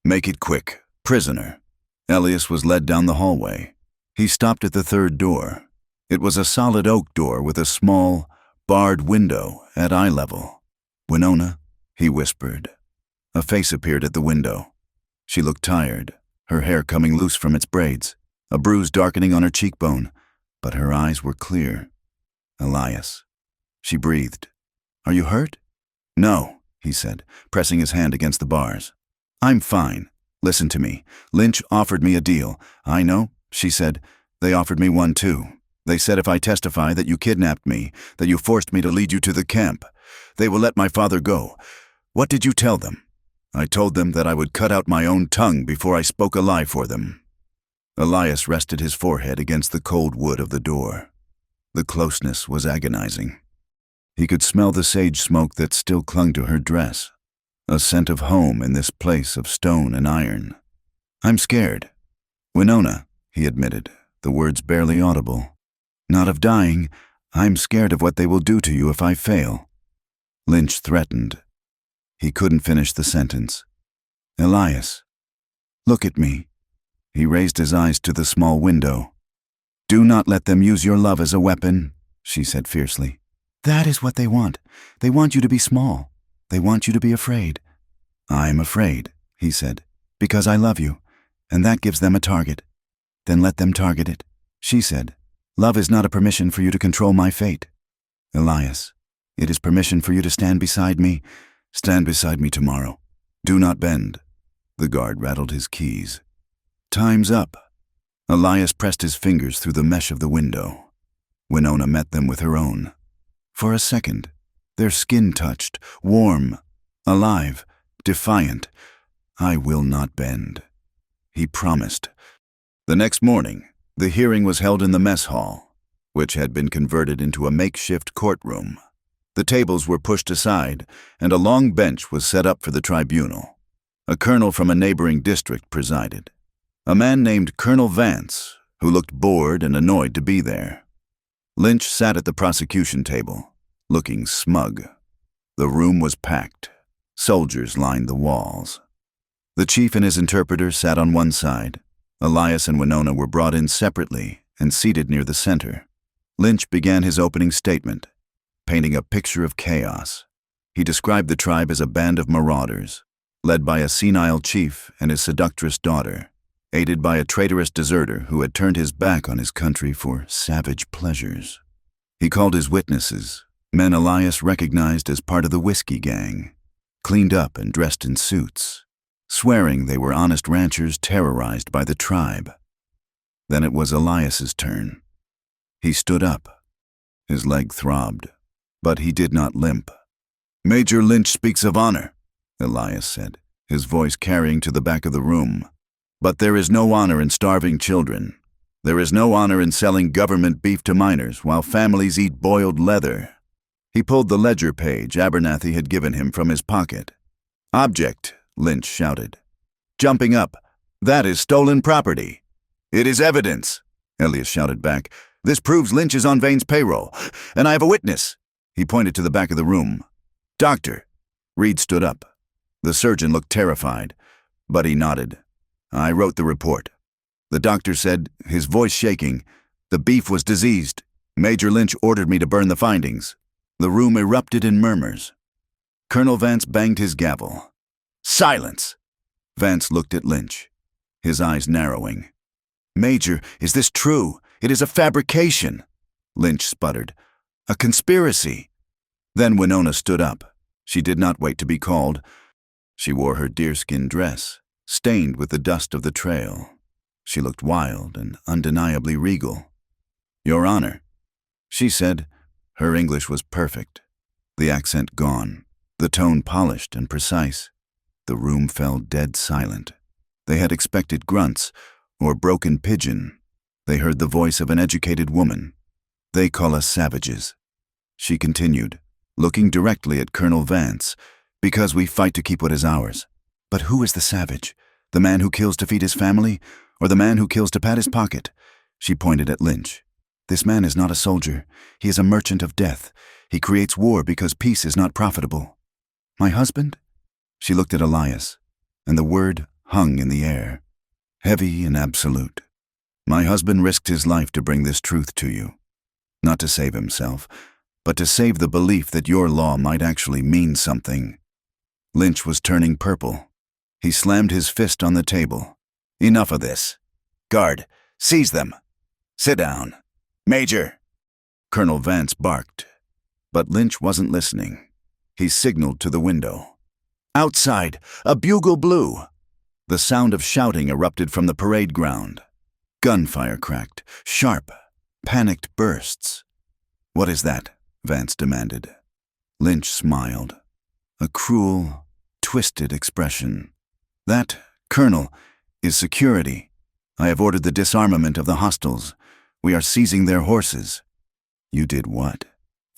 "Make it quick, prisoner." Elias was led down the hallway. He stopped at the third door. It was a solid oak door with a small, barred window at eye level. "Winona," he whispered. A face appeared at the window. She looked tired, her hair coming loose from its braids, a bruise darkening on her cheekbone, but her eyes were clear. "Elias." She breathed. "Are you hurt?" "No," he said, pressing his hand against the bars. "I'm fine. Listen to me. Lynch offered me a deal." "I know," she said. "They offered me one too. They said if I testify that you kidnapped me, that you forced me to lead you to the camp, they will let my father go. What did you tell them?" "I told them that I would cut out my own tongue before I spoke a lie for them." Elias rested his forehead against the cold wood of the door. The closeness was agonizing. He could smell the sage smoke that still clung to her dress, a scent of home in this place of stone and iron. "I'm scared." "Winona," he admitted, the words barely audible. "Not of dying. I'm scared of what they will do to you if I fail." Lynch threatened. He couldn't finish the sentence. "Elias, look at me." He raised his eyes to the small window. "Do not let them use your love as a weapon," she said fiercely. "That is what they want. They want you to be small. They want you to be afraid." "I'm afraid," he said, "because I love you, and that gives them a target." "Then let them target it," she said. "Love is not a permission for you to control my fate. Elias, it is permission for you to stand beside me. Stand beside me tomorrow. Do not bend." The guard rattled his keys. "Time's up." Elias pressed his fingers through the mesh of the window. Winona met them with her own. For a second, their skin touched, warm, alive, defiant. "I will not bend," he promised. The next morning, the hearing was held in the mess hall, which had been converted into a makeshift courtroom. The tables were pushed aside, and a long bench was set up for the tribunal. A colonel from a neighboring district presided. A man named Colonel Vance, who looked bored and annoyed to be there. Lynch sat at the prosecution table, looking smug. The room was packed. Soldiers lined the walls. The chief and his interpreter sat on one side. Elias and Winona were brought in separately and seated near the center. Lynch began his opening statement, painting a picture of chaos. He described the tribe as a band of marauders, led by a senile chief and his seductress daughter, aided by a traitorous deserter who had turned his back on his country for savage pleasures. He called his witnesses, men Elias recognized as part of the whiskey gang, cleaned up and dressed in suits, swearing they were honest ranchers terrorized by the tribe. Then it was Elias's turn. He stood up. His leg throbbed, but he did not limp. "Major Lynch speaks of honor," Elias said, his voice carrying to the back of the room. "But there is no honor in starving children. There is no honor in selling government beef to minors while families eat boiled leather." He pulled the ledger page Abernathy had given him from his pocket. "Object," Lynch shouted. Jumping up, "That is stolen property." "It is evidence," Elias shouted back. "This proves Lynch is on Vane's payroll, and I have a witness." He pointed to the back of the room. "Doctor." Reed stood up. The surgeon looked terrified, but he nodded. "I wrote the report." The doctor said, his voice shaking, "The beef was diseased. Major Lynch ordered me to burn the findings." The room erupted in murmurs. Colonel Vance banged his gavel. "Silence!" Vance looked at Lynch, his eyes narrowing. "Major, is this true? It is a fabrication." Lynch sputtered. "A conspiracy." Then Winona stood up. She did not wait to be called. She wore her deerskin dress, stained with the dust of the trail. She looked wild and undeniably regal. "Your Honor," she said. Her English was perfect, the accent gone, the tone polished and precise. The room fell dead silent. They had expected grunts or broken pigeon. They heard the voice of an educated woman. "They call us savages," she continued, looking directly at Colonel Vance, "because we fight to keep what is ours. But who is the savage? The man who kills to feed his family, or the man who kills to pad his pocket?" She pointed at Lynch. This man is not a soldier. He is a merchant of death. He creates war because peace is not profitable. My husband? She looked at Elias, and the word hung in the air, heavy and absolute. My husband risked his life to bring this truth to you. Not to save himself, but to save the belief that your law might actually mean something. Lynch was turning purple. He slammed his fist on the table. Enough of this. Guard, seize them. Sit down. Major. Colonel Vance barked. But Lynch wasn't listening. He signaled to the window. Outside, a bugle blew. The sound of shouting erupted from the parade ground. Gunfire cracked, sharp, panicked bursts. What is that? Vance demanded. Lynch smiled. A cruel, twisted expression. That, Colonel, is security. I have ordered the disarmament of the hostiles. We are seizing their horses. You did what?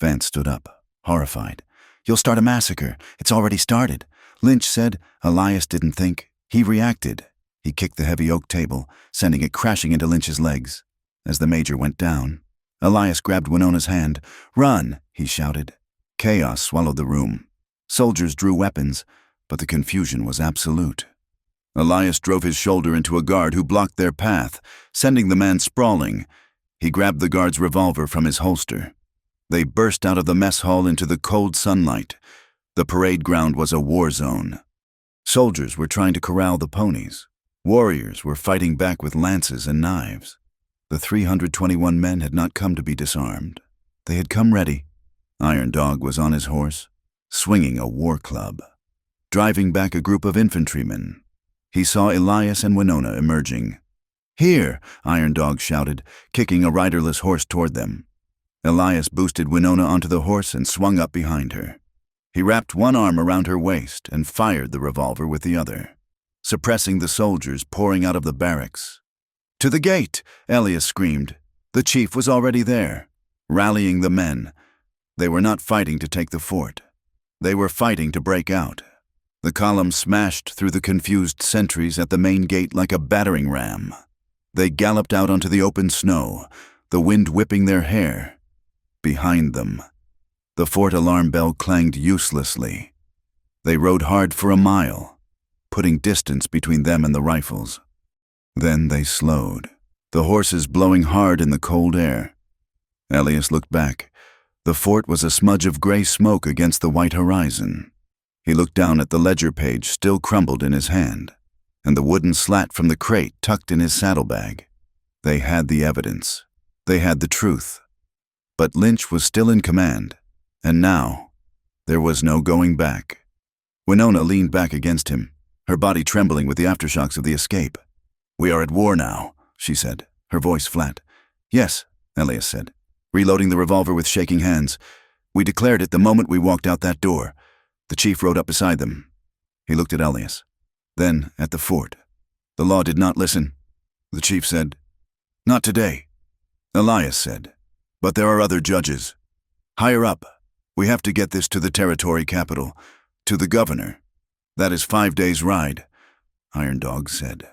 Vance stood up, horrified. You'll start a massacre. It's already started. Lynch said. Elias didn't think. He reacted. He kicked the heavy oak table, sending it crashing into Lynch's legs. As the major went down, Elias grabbed Winona's hand. Run, he shouted. Chaos swallowed the room. Soldiers drew weapons, but the confusion was absolute. Elias drove his shoulder into a guard who blocked their path, sending the man sprawling. He grabbed the guard's revolver from his holster. They burst out of the mess hall into the cold sunlight. The parade ground was a war zone. Soldiers were trying to corral the ponies. Warriors were fighting back with lances and knives. The 321 men had not come to be disarmed. They had come ready. Iron Dog was on his horse, swinging a war club, driving back a group of infantrymen. He saw Elias and Winona emerging. Here, Iron Dog shouted, kicking a riderless horse toward them. Elias boosted Winona onto the horse and swung up behind her. He wrapped one arm around her waist and fired the revolver with the other, suppressing the soldiers pouring out of the barracks. To the gate, Elias screamed. The chief was already there, rallying the men. They were not fighting to take the fort. They were fighting to break out. The column smashed through the confused sentries at the main gate like a battering ram. They galloped out onto the open snow, the wind whipping their hair. Behind them, the fort alarm bell clanged uselessly. They rode hard for a mile, putting distance between them and the rifles. Then they slowed, the horses blowing hard in the cold air. Elias looked back. The fort was a smudge of gray smoke against the white horizon. He looked down at the ledger page still crumbled in his hand, and the wooden slat from the crate tucked in his saddlebag. They had the evidence. They had the truth. But Lynch was still in command, and now there was no going back. Winona leaned back against him, her body trembling with the aftershocks of the escape. We are at war now, she said, her voice flat. Yes, Elias said, reloading the revolver with shaking hands. We declared it the moment we walked out that door. The chief rode up beside them. He looked at Elias, then at the fort. The law did not listen. The chief said, Not today. Elias said, But there are other judges. Higher up, we have to get this to the territory capital, to the governor. That is 5 days' ride, Iron Dog said.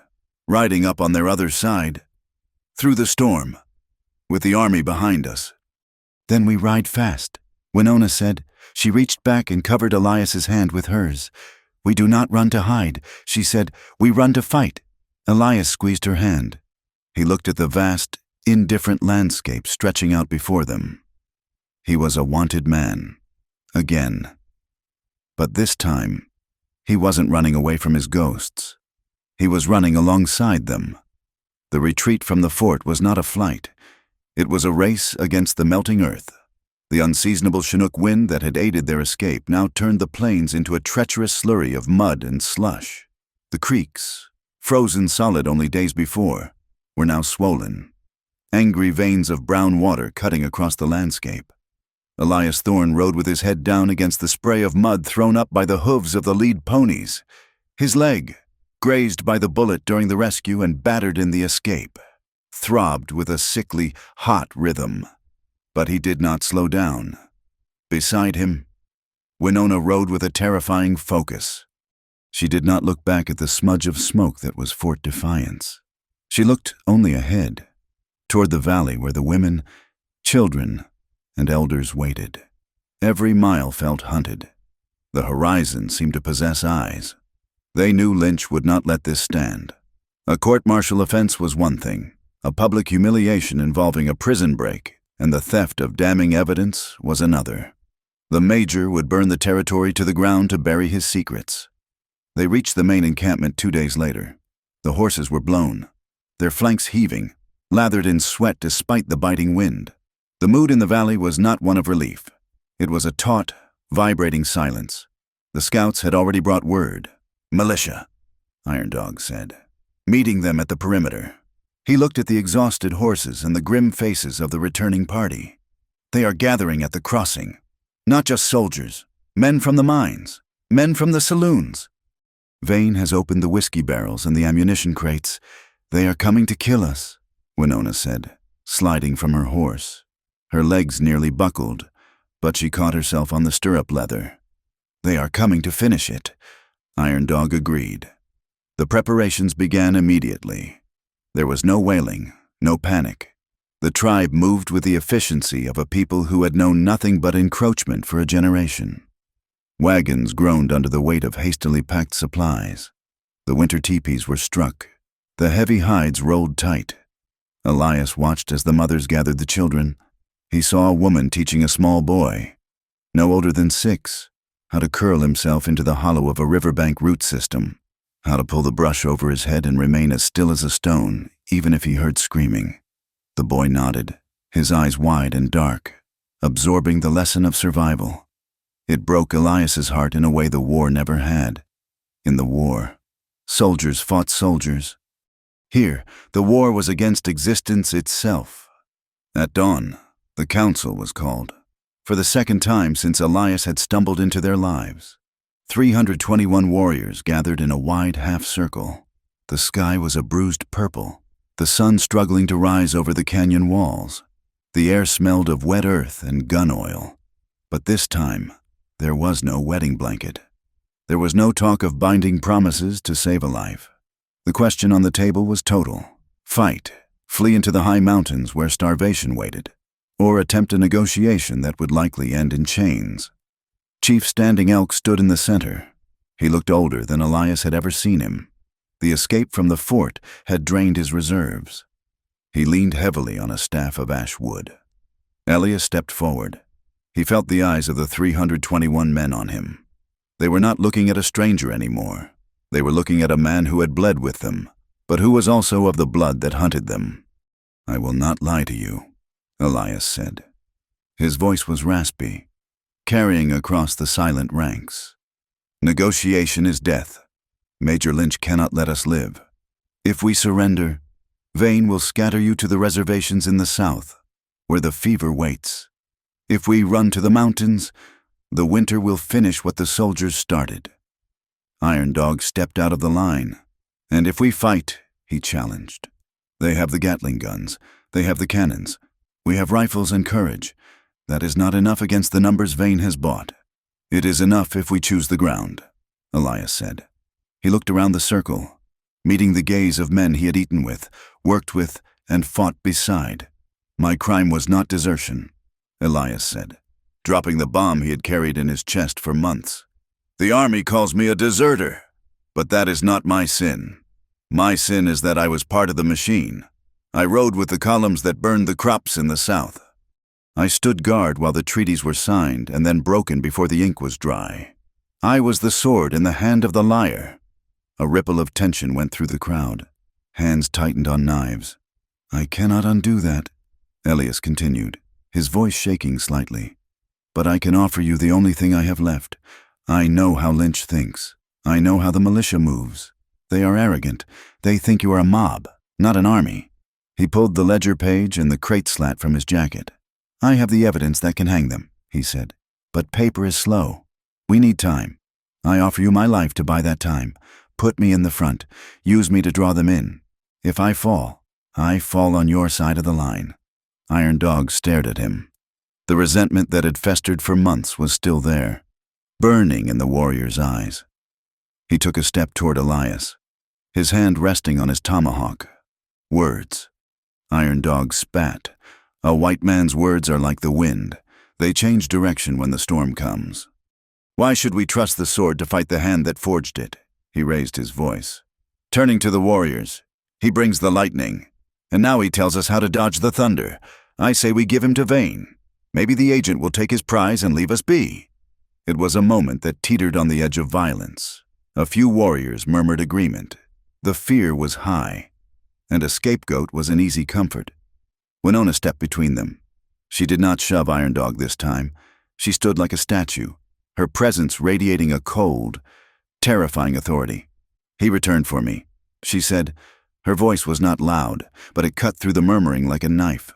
Riding up on their other side, through the storm, with the army behind us. Then we ride fast, Winona said. She reached back and covered Elias's hand with hers. We do not run to hide, she said. We run to fight. Elias squeezed her hand. He looked at the vast, indifferent landscape stretching out before them. He was a wanted man. Again. But this time, he wasn't running away from his ghosts. He was running alongside them. The retreat from the fort was not a flight. It was a race against the melting earth. The unseasonable Chinook wind that had aided their escape now turned the plains into a treacherous slurry of mud and slush. The creeks, frozen solid only days before, were now swollen, angry veins of brown water cutting across the landscape. Elias Thorne rode with his head down against the spray of mud thrown up by the hooves of the lead ponies. His leg, grazed by the bullet during the rescue and battered in the escape, throbbed with a sickly, hot rhythm. But he did not slow down. Beside him, Winona rode with a terrifying focus. She did not look back at the smudge of smoke that was Fort Defiance. She looked only ahead, toward the valley where the women Children and elders waited. Every mile felt hunted. The horizon seemed to possess eyes. They knew Lynch would not let this stand. A court-martial offense was one thing. A public humiliation involving a prison break and the theft of damning evidence was another. The major would burn the territory to the ground to bury his secrets. They reached the main encampment 2 days later. The horses were blown, their flanks heaving, lathered in sweat despite the biting wind. The mood in the valley was not one of relief. It was a taut, vibrating silence. The scouts had already brought word. "Militia," Iron Dog said, meeting them at the perimeter. He looked at the exhausted horses and the grim faces of the returning party. "They are gathering at the crossing. Not just soldiers, men from the mines, men from the saloons. Vane has opened the whiskey barrels and the ammunition crates. They are coming to kill us," Winona said, sliding from her horse. Her legs nearly buckled, but she caught herself on the stirrup leather. "They are coming to finish it," Iron Dog agreed. The preparations began immediately. There was no wailing, no panic. The tribe moved with the efficiency of a people who had known nothing but encroachment for a generation. Wagons groaned under the weight of hastily packed supplies. The winter teepees were struck. The heavy hides rolled tight. Elias watched as the mothers gathered the children. He saw a woman teaching a small boy, no older than 6, how to curl himself into the hollow of a riverbank root system, how to pull the brush over his head and remain as still as a stone, even if he heard screaming. The boy nodded, his eyes wide and dark, absorbing the lesson of survival. It broke Elias's heart in a way the war never had. In the war, soldiers fought soldiers. Here, the war was against existence itself. At dawn, the council was called, for the second time since Elias had stumbled into their lives. 321 warriors gathered in a wide half-circle. The sky was a bruised purple, the sun struggling to rise over the canyon walls. The air smelled of wet earth and gun oil. But this time, there was no wedding blanket. There was no talk of binding promises to save a life. The question on the table was total. Fight, flee into the high mountains where starvation waited, or attempt a negotiation that would likely end in chains. Chief Standing Elk stood in the center. He looked older than Elias had ever seen him. The escape from the fort had drained his reserves. He leaned heavily on a staff of ash wood. Elias stepped forward. He felt the eyes of the 321 men on him. They were not looking at a stranger anymore. They were looking at a man who had bled with them, but who was also of the blood that hunted them. "I will not lie to you," Elias said. His voice was raspy, carrying across the silent ranks. "Negotiation is death. Major Lynch cannot let us live. If we surrender, Vane will scatter you to the reservations in the south, where the fever waits. If we run to the mountains, the winter will finish what the soldiers started." Iron Dog stepped out of the line. "And if we fight," he challenged. "They have the Gatling guns. They have the cannons. We have rifles and courage. That is not enough against the numbers Vane has bought." "It is enough if we choose the ground," Elias said. He looked around the circle, meeting the gaze of men he had eaten with, worked with, and fought beside. "My crime was not desertion," Elias said, dropping the bomb he had carried in his chest for months. "The army calls me a deserter, but that is not my sin. My sin is that I was part of the machine. I rode with the columns that burned the crops in the south. I stood guard while the treaties were signed and then broken before the ink was dry. I was the sword in the hand of the liar." A ripple of tension went through the crowd. Hands tightened on knives. "I cannot undo that," Elias continued, his voice shaking slightly. "But I can offer you the only thing I have left. I know how Lynch thinks. I know how the militia moves. They are arrogant. They think you are a mob, not an army." He pulled the ledger page and the crate slat from his jacket. "I have the evidence that can hang them," he said. "But paper is slow. We need time. I offer you my life to buy that time. Put me in the front. Use me to draw them in. If I fall on your side of the line." Iron Dog stared at him. The resentment that had festered for months was still there, burning in the warrior's eyes. He took a step toward Elias, his hand resting on his tomahawk. Words. Iron Dog spat, A white man's words are like the wind. They change direction when the storm comes. Why should we trust the sword to fight the hand that forged it? He raised his voice. Turning to the warriors, he brings the lightning. And now he tells us how to dodge the thunder. I say we give him to Vane. Maybe the agent will take his prize and leave us be. It was a moment that teetered on the edge of violence. A few warriors murmured agreement. The fear was high, and a scapegoat was an easy comfort. Winona stepped between them. She did not shove Iron Dog this time. She stood like a statue, her presence radiating a cold, terrifying authority. He returned for me, she said. Her voice was not loud, but it cut through the murmuring like a knife.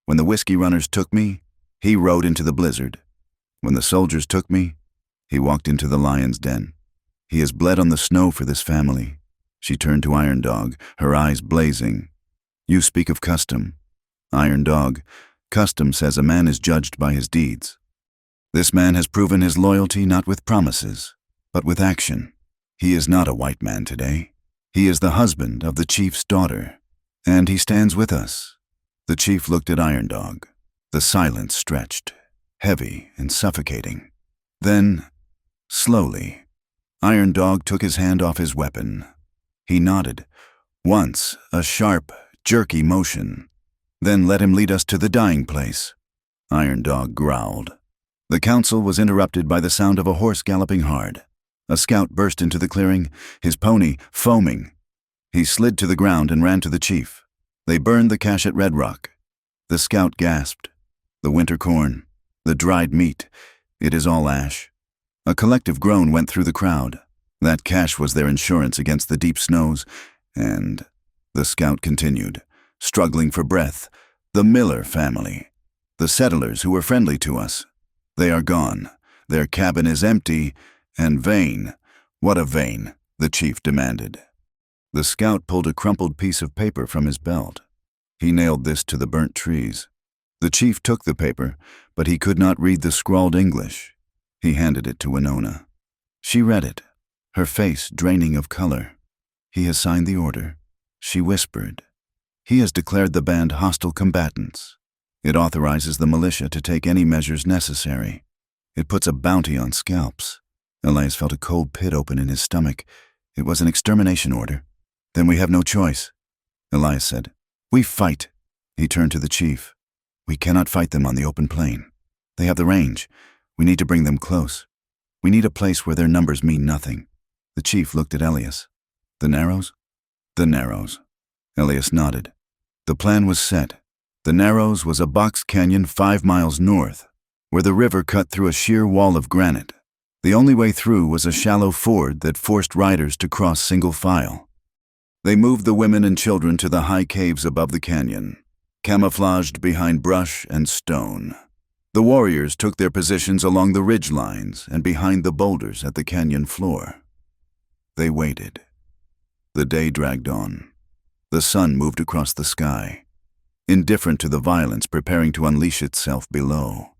When the whiskey runners took me, he rode into the blizzard. When the soldiers took me, he walked into the lion's den. He has bled on the snow for this family. She turned to Iron Dog, her eyes blazing. You speak of custom. Iron Dog, custom says a man is judged by his deeds. This man has proven his loyalty not with promises, but with action. He is not a white man today. He is the husband of the chief's daughter, and he stands with us. The chief looked at Iron Dog. The silence stretched, heavy and suffocating. Then, slowly, Iron Dog took his hand off his weapon. He nodded, once a sharp, jerky motion, then let him lead us to the dying place. Iron Dog growled. The council was interrupted by the sound of a horse galloping hard. A scout burst into the clearing, his pony foaming. He slid to the ground and ran to the chief. They burned the cache at Red Rock. The scout gasped. The winter corn, the dried meat, it is all ash. A collective groan went through the crowd. That cache was their insurance against the deep snows, and the scout continued, struggling for breath. The Miller family, the settlers who were friendly to us, they are gone. Their cabin is empty, and Vane. What of Vane? The chief demanded. The scout pulled a crumpled piece of paper from his belt. He nailed this to the burnt trees. The chief took the paper, but he could not read the scrawled English. He handed it to Winona. She read it, her face draining of color. He has signed the order, she whispered. He has declared the band hostile combatants. It authorizes the militia to take any measures necessary. It puts a bounty on scalps. Elias felt a cold pit open in his stomach. It was an extermination order. Then we have no choice, Elias said. We fight. He turned to the chief. We cannot fight them on the open plain. They have the range. We need to bring them close. We need a place where their numbers mean nothing. The chief looked at Elias. The Narrows? The Narrows. Elias nodded. The plan was set. The Narrows was a box canyon 5 miles north, where the river cut through a sheer wall of granite. The only way through was a shallow ford that forced riders to cross single file. They moved the women and children to the high caves above the canyon, camouflaged behind brush and stone. The warriors took their positions along the ridge lines and behind the boulders at the canyon floor. They waited. The day dragged on. The sun moved across the sky, indifferent to the violence preparing to unleash itself below.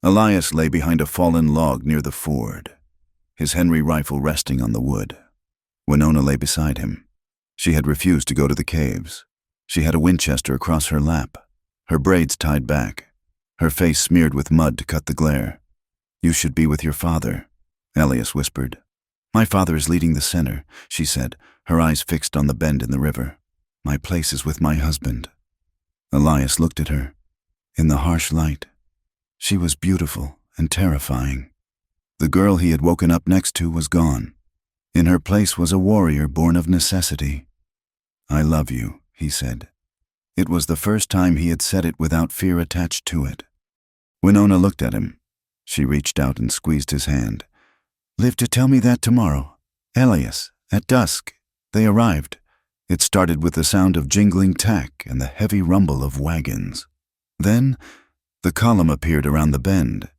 Elias lay behind a fallen log near the ford, his Henry rifle resting on the wood. Winona lay beside him. She had refused to go to the caves. She had a Winchester across her lap, her braids tied back, her face smeared with mud to cut the glare. You should be with your father, Elias whispered. My father is leading the center, she said, her eyes fixed on the bend in the river. My place is with my husband. Elias looked at her. In the harsh light, she was beautiful and terrifying. The girl he had woken up next to was gone. In her place was a warrior born of necessity. I love you, he said. It was the first time he had said it without fear attached to it. Winona looked at him. She reached out and squeezed his hand. Live to tell me that tomorrow. Elias, at dusk, they arrived. It started with the sound of jingling tack and the heavy rumble of wagons. Then, the column appeared around the bend.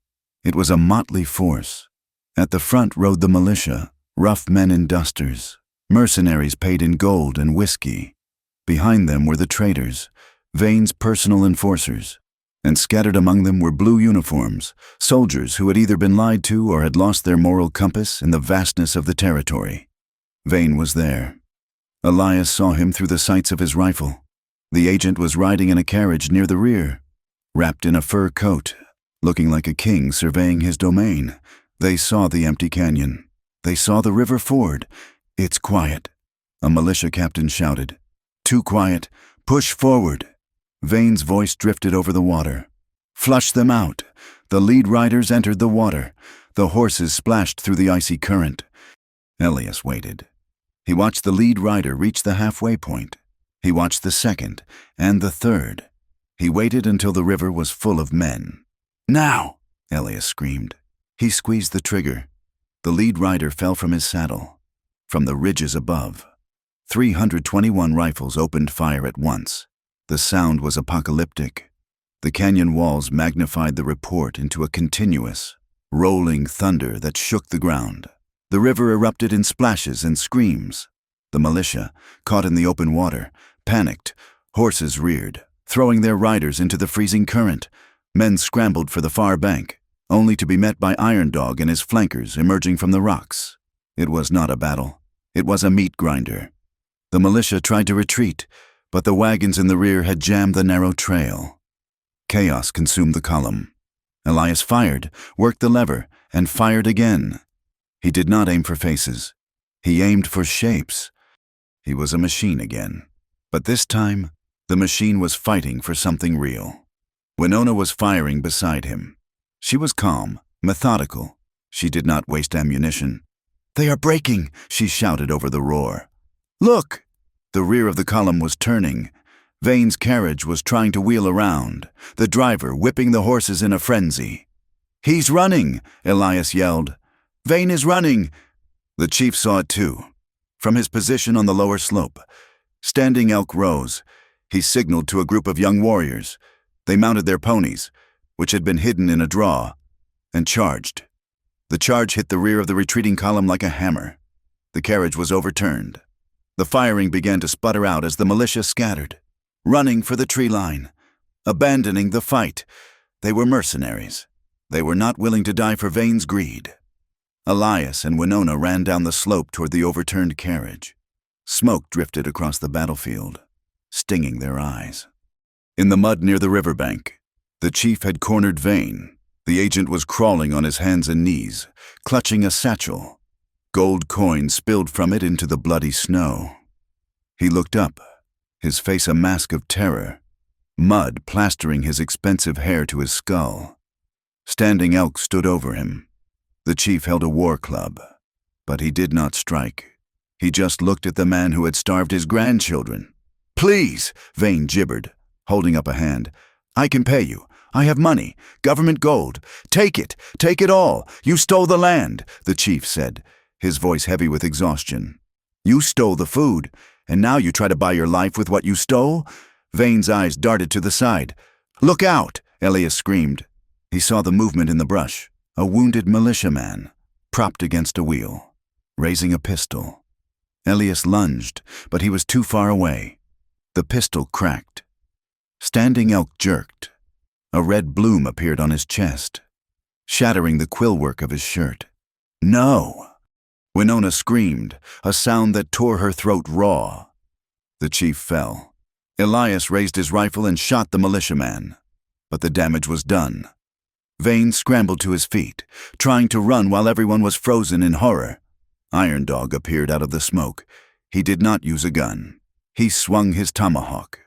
It was a motley force. At the front rode the militia, rough men in dusters, mercenaries paid in gold and whiskey. Behind them were the traders, Vane's personal enforcers, and scattered among them were blue uniforms, soldiers who had either been lied to or had lost their moral compass in the vastness of the territory. Vane was there. Elias saw him through the sights of his rifle. The agent was riding in a carriage near the rear. wrapped in a fur coat, looking like a king surveying his domain. They saw the empty canyon. They saw the river ford. "It's quiet," a militia captain shouted. "Too quiet. Push forward." Vane's voice drifted over the water. "Flush them out." The lead riders entered the water. The horses splashed through the icy current. Elias waited. He watched the lead rider reach the halfway point. He watched the second and the third. He waited until the river was full of men. "Now!" Elias screamed. He squeezed the trigger. The lead rider fell from his saddle. From the ridges above, 321 rifles opened fire at once. The sound was apocalyptic. The canyon walls magnified the report into a continuous, rolling thunder that shook the ground. The river erupted in splashes and screams. The militia, caught in the open water, panicked. Horses reared, throwing their riders into the freezing current. Men scrambled for the far bank, only to be met by Iron Dog and his flankers emerging from the rocks. It was not a battle. It was a meat grinder. The militia tried to retreat, but the wagons in the rear had jammed the narrow trail. Chaos consumed the column. Elias fired, worked the lever, and fired again. He did not aim for faces. He aimed for shapes. He was a machine again. But this time, the machine was fighting for something real. Winona was firing beside him. She was calm, methodical. She did not waste ammunition. "They are breaking," she shouted over the roar. "Look!" The rear of the column was turning. Vane's carriage was trying to wheel around, the driver whipping the horses in a frenzy. "He's running!" Elias yelled. "Vane is running!" The chief saw it too. From his position on the lower slope, Standing Elk rose. He signaled to a group of young warriors. They mounted their ponies, which had been hidden in a draw, and charged. The charge hit the rear of the retreating column like a hammer. The carriage was overturned. The firing began to sputter out as the militia scattered, running for the tree line, abandoning the fight. They were mercenaries. They were not willing to die for Vane's greed. Elias and Winona ran down the slope toward the overturned carriage. Smoke drifted across the battlefield, stinging their eyes. In the mud near the riverbank, the chief had cornered Vane. The agent was crawling on his hands and knees, clutching a satchel. Gold coins spilled from it into the bloody snow. He looked up, his face a mask of terror, mud plastering his expensive hair to his skull. Standing Elk stood over him. The chief held a war club, but he did not strike. He just looked at the man who had starved his grandchildren. "Please," Vane gibbered, holding up a hand. "I can pay you. I have money, government gold. Take it all. You stole the land," the chief said, his voice heavy with exhaustion. "You stole the food, and now you try to buy your life with what you stole?" Vane's eyes darted to the side. "Look out!" Elias screamed. He saw the movement in the brush, a wounded militiaman, propped against a wheel, raising a pistol. Elias lunged, but he was too far away. The pistol cracked. Standing Elk jerked. A red bloom appeared on his chest, shattering the quillwork of his shirt. "No!" Winona screamed, a sound that tore her throat raw. The chief fell. Elias raised his rifle and shot the militiaman, but the damage was done. Vane scrambled to his feet, trying to run while everyone was frozen in horror. Iron Dog appeared out of the smoke. He did not use a gun. He swung his tomahawk.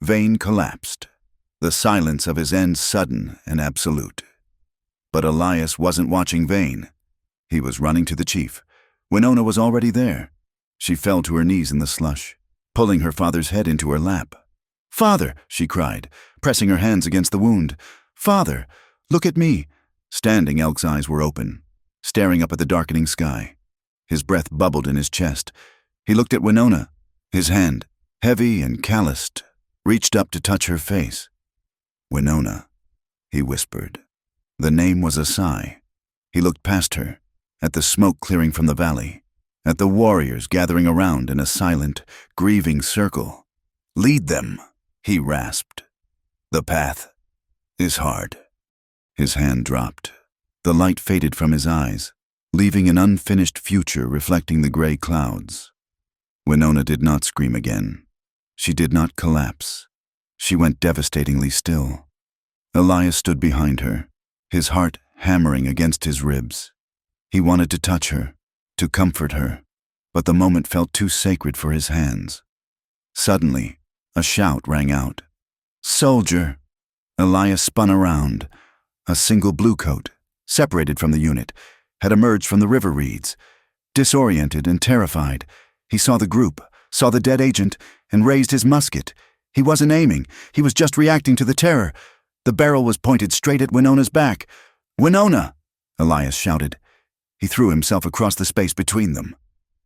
Vane collapsed. The silence of his end sudden and absolute. But Elias wasn't watching Vane. He was running to the chief. Winona was already there. She fell to her knees in the slush, pulling her father's head into her lap. "Father," she cried, pressing her hands against the wound. "Father, look at me." Standing Elk's eyes were open, staring up at the darkening sky. His breath bubbled in his chest. He looked at Winona. His hand, heavy and calloused, reached up to touch her face. "Winona," he whispered. The name was a sigh. He looked past her, at the smoke clearing from the valley, at the warriors gathering around in a silent, grieving circle. "Lead them," he rasped. "The path is hard." His hand dropped. The light faded from his eyes, leaving an unfinished future reflecting the gray clouds. Winona did not scream again. She did not collapse. She went devastatingly still. Elias stood behind her, his heart hammering against his ribs. He wanted to touch her, to comfort her, but the moment felt too sacred for his hands. Suddenly, a shout rang out. "Soldier!" Elias spun around. A single bluecoat, separated from the unit, had emerged from the river reeds. Disoriented and terrified, he saw the group, saw the dead agent, and raised his musket. He wasn't aiming, he was just reacting to the terror. The barrel was pointed straight at Winona's back. "Winona!" Elias shouted. He threw himself across the space between them.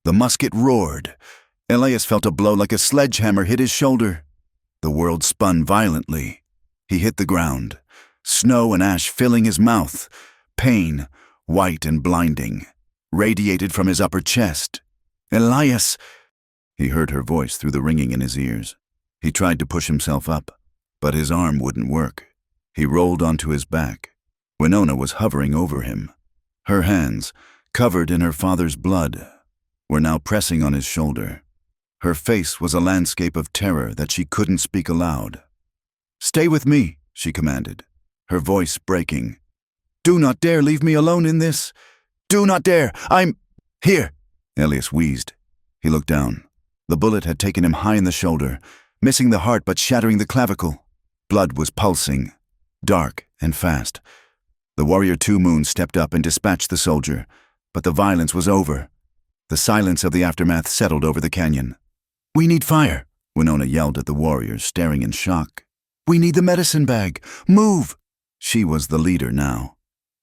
The musket roared. Elias felt a blow like a sledgehammer hit his shoulder. The world spun violently. He hit the ground, snow and ash filling his mouth. Pain, white and blinding, radiated from his upper chest. "Elias!" He heard her voice through the ringing in his ears. He tried to push himself up, but his arm wouldn't work. He rolled onto his back. Winona was hovering over him. Her hands, covered in her father's blood, were now pressing on his shoulder. Her face was a landscape of terror that she couldn't speak aloud. "Stay with me," she commanded, her voice breaking. "Do not dare leave me alone in this. Do not dare. Here." Elias wheezed. He looked down. The bullet had taken him high in the shoulder, missing the heart but shattering the clavicle. Blood was pulsing, dark and fast. The warrior Two Moons stepped up and dispatched the soldier, but the violence was over. The silence of the aftermath settled over the canyon. "We need fire," Winona yelled at the warriors, staring in shock. "We need the medicine bag. Move!" She was the leader now.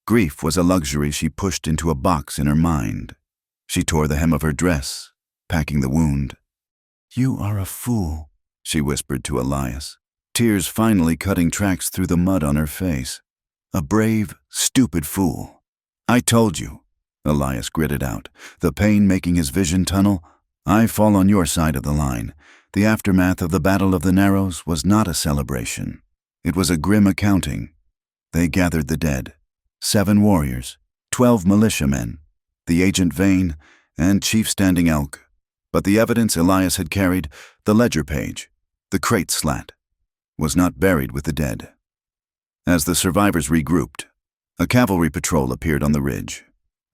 Grief was a luxury she pushed into a box in her mind. She tore the hem of her dress, packing the wound. "You are a fool," she whispered to Elias, tears finally cutting tracks through the mud on her face. "A brave, stupid fool." "I told you," Elias gritted out, the pain making his vision tunnel. "I fall on your side of the line. The aftermath of the Battle of the Narrows was not a celebration. It was a grim accounting. They gathered the dead. 7 warriors, 12 militiamen, the agent Vane, and Chief Standing Elk. But the evidence Elias had carried, the ledger page, the crate slat, was not buried with the dead. As the survivors regrouped, a cavalry patrol appeared on the ridge.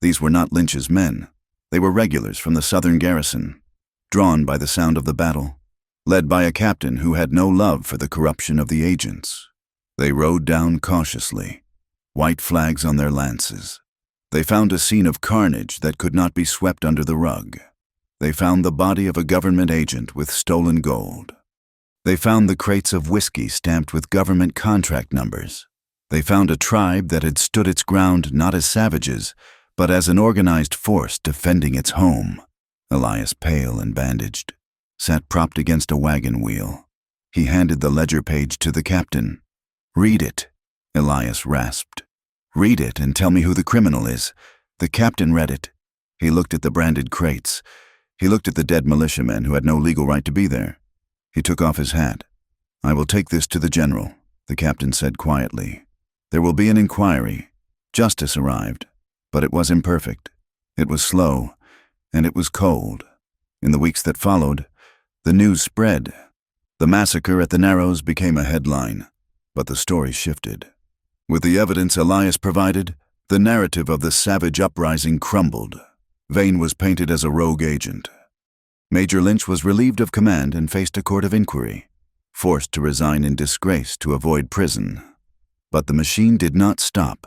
These were not Lynch's men. They were regulars from the southern garrison, drawn by the sound of the battle, led by a captain who had no love for the corruption of the agents. They rode down cautiously, white flags on their lances. They found a scene of carnage that could not be swept under the rug. They found the body of a government agent with stolen gold. They found the crates of whiskey stamped with government contract numbers. They found a tribe that had stood its ground not as savages, but as an organized force defending its home. Elias, pale and bandaged, sat propped against a wagon wheel. He handed the ledger page to the captain. "Read it," Elias rasped. "Read it and tell me who the criminal is." The captain read it. He looked at the branded crates. He looked at the dead militiamen who had no legal right to be there. He took off his hat. "I will take this to the general," the captain said quietly. "There will be an inquiry. Justice arrived, but it was imperfect. It was slow, and it was cold. In the weeks that followed, the news spread. The massacre at the Narrows became a headline, but the story shifted. With the evidence Elias provided, the narrative of the savage uprising crumbled. Vane was painted as a rogue agent. Major Lynch was relieved of command and faced a court of inquiry, forced to resign in disgrace to avoid prison. But the machine did not stop.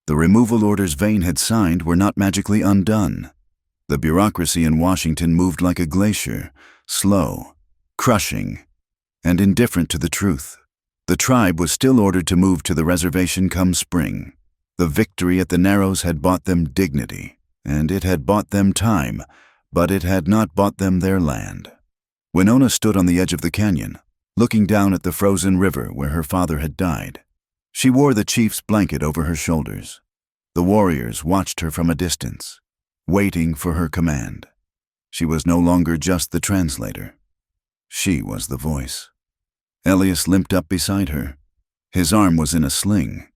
The removal orders Vane had signed were not magically undone. The bureaucracy in Washington moved like a glacier, slow, crushing, and indifferent to the truth. The tribe was still ordered to move to the reservation come spring. The victory at the Narrows had bought them dignity, and it had bought them time, but it had not bought them their land. Winona stood on the edge of the canyon, looking down at the frozen river where her father had died. She wore the chief's blanket over her shoulders. The warriors watched her from a distance, waiting for her command. She was no longer just the translator. She was the voice. Elias limped up beside her. His arm was in a sling,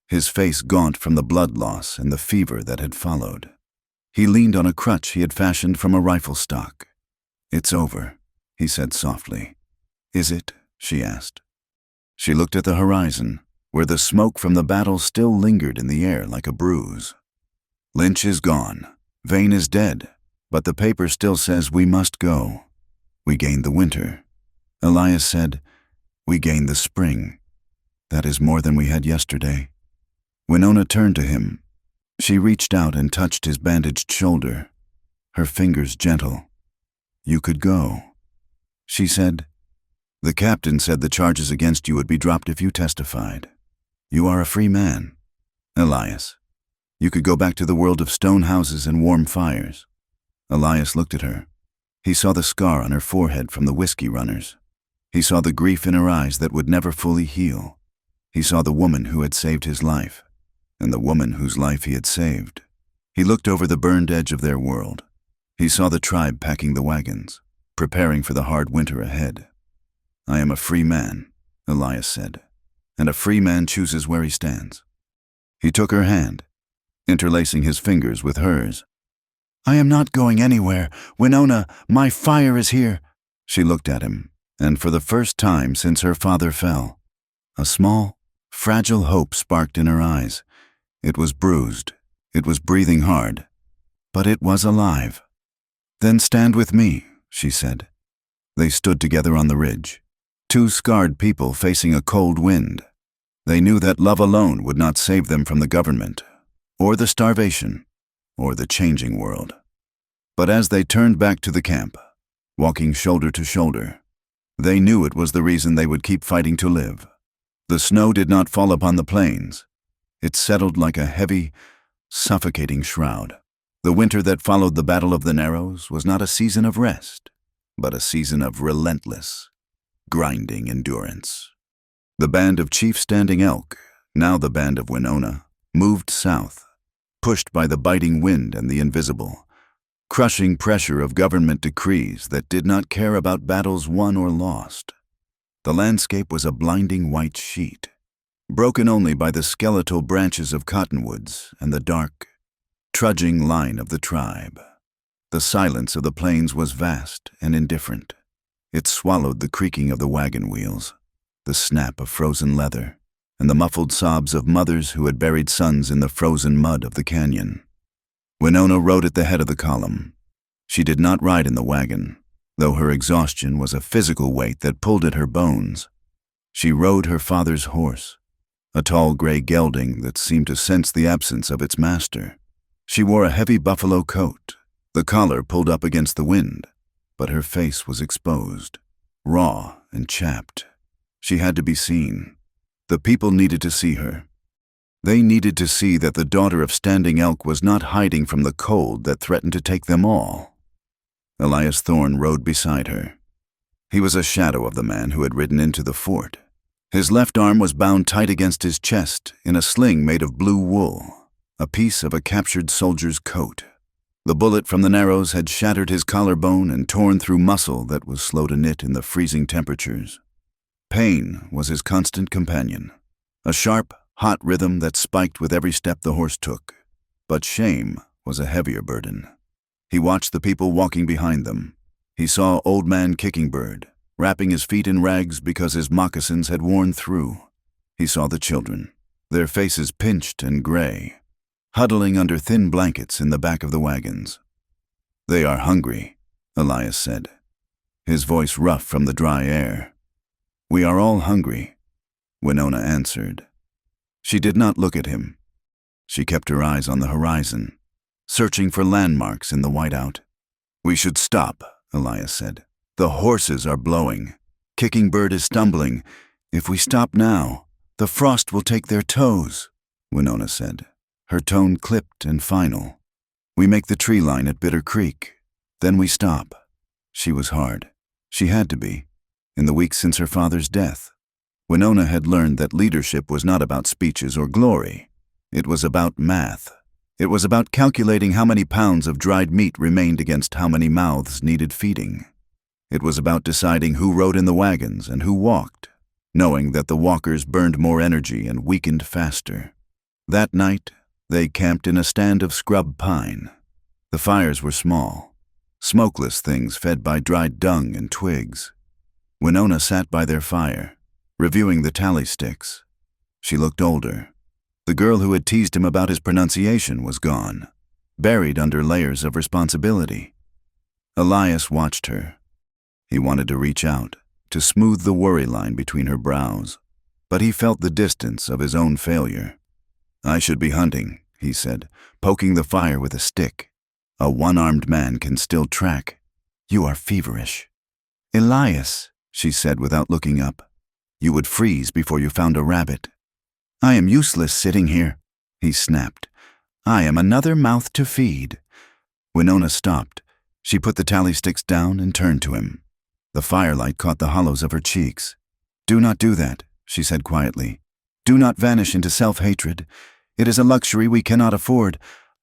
his face gaunt from the blood loss and the fever that had followed. He leaned on a crutch he had fashioned from a rifle stock. "It's over," he said softly. "Is it?" she asked. She looked at the horizon. where the smoke from the battle still lingered in the air like a bruise. Lynch is gone. Vane is dead. But the paper still says we must go. We gained the winter. Elias said, we gained the spring. That is more than we had yesterday. Winona turned to him. She reached out and touched his bandaged shoulder, her fingers gentle. You could go. She said, the captain said the charges against you would be dropped if you testified. You are a free man, Elias. You could go back to the world of stone houses and warm fires. Elias looked at her. He saw the scar on her forehead from the whiskey runners. He saw the grief in her eyes that would never fully heal. He saw the woman who had saved his life, and the woman whose life he had saved. He looked over the burned edge of their world. He saw the tribe packing the wagons, preparing for the hard winter ahead. I am a free man, Elias said, and a free man chooses where he stands. He took her hand, interlacing his fingers with hers. I am not going anywhere. Winona, my fire is here. She looked at him, and for the first time since her father fell, a small, fragile hope sparked in her eyes. It was bruised. It was breathing hard. But it was alive. Then stand with me, she said. They stood together on the ridge, two scarred people facing a cold wind. They knew that love alone would not save them from the government, or the starvation, or the changing world. But as they turned back to the camp, walking shoulder to shoulder, they knew it was the reason they would keep fighting to live. The snow did not fall upon the plains. It settled like a heavy, suffocating shroud. The winter that followed the Battle of the Narrows was not a season of rest, but a season of relentless, grinding endurance. The band of Chief Standing Elk, now the band of Winona, moved south, pushed by the biting wind and the invisible, crushing pressure of government decrees that did not care about battles won or lost. The landscape was a blinding white sheet, broken only by the skeletal branches of cottonwoods and the dark, trudging line of the tribe. The silence of the plains was vast and indifferent. It swallowed the creaking of the wagon wheels, the snap of frozen leather, and the muffled sobs of mothers who had buried sons in the frozen mud of the canyon. Winona rode at the head of the column. She did not ride in the wagon, though her exhaustion was a physical weight that pulled at her bones. She rode her father's horse, a tall gray gelding that seemed to sense the absence of its master. She wore a heavy buffalo coat, the collar pulled up against the wind, but her face was exposed, raw and chapped. She had to be seen. The people needed to see her. They needed to see that the daughter of Standing Elk was not hiding from the cold that threatened to take them all. Elias Thorne rode beside her. He was a shadow of the man who had ridden into the fort. His left arm was bound tight against his chest in a sling made of blue wool, a piece of a captured soldier's coat. The bullet from the Narrows had shattered his collarbone and torn through muscle that was slow to knit in the freezing temperatures. Pain was his constant companion, a sharp, hot rhythm that spiked with every step the horse took. But shame was a heavier burden. He watched the people walking behind them. He saw Old Man Kickingbird, wrapping his feet in rags because his moccasins had worn through. He saw the children, their faces pinched and gray, huddling under thin blankets in the back of the wagons. They are hungry, Elias said, his voice rough from the dry air. We are all hungry, Winona answered. She did not look at him. She kept her eyes on the horizon, searching for landmarks in the whiteout. We should stop, Elias said. The horses are blowing. Kickingbird is stumbling. If we stop now, the frost will take their toes, Winona said, her tone clipped and final. We make the tree line at Bitter Creek. Then we stop. She was hard. She had to be. In the weeks since her father's death, Winona had learned that leadership was not about speeches or glory. It was about math. It was about calculating how many pounds of dried meat remained against how many mouths needed feeding. It was about deciding who rode in the wagons and who walked, knowing that the walkers burned more energy and weakened faster. That night, they camped in a stand of scrub pine. The fires were small, smokeless things fed by dried dung and twigs. Winona sat by their fire, reviewing the tally sticks. She looked older. The girl who had teased him about his pronunciation was gone, buried under layers of responsibility. Elias watched her. He wanted to reach out, to smooth the worry line between her brows, but he felt the distance of his own failure. "I should be hunting," he said, poking the fire with a stick. "A one-armed man can still track." "You are feverish." "Elias," she said without looking up, "you would freeze before you found a rabbit." "I am useless sitting here," he snapped. "I am another mouth to feed." Winona stopped. She put the tally sticks down and turned to him. The firelight caught the hollows of her cheeks. "Do not do that," she said quietly. "Do not vanish into self-hatred. It is a luxury we cannot afford.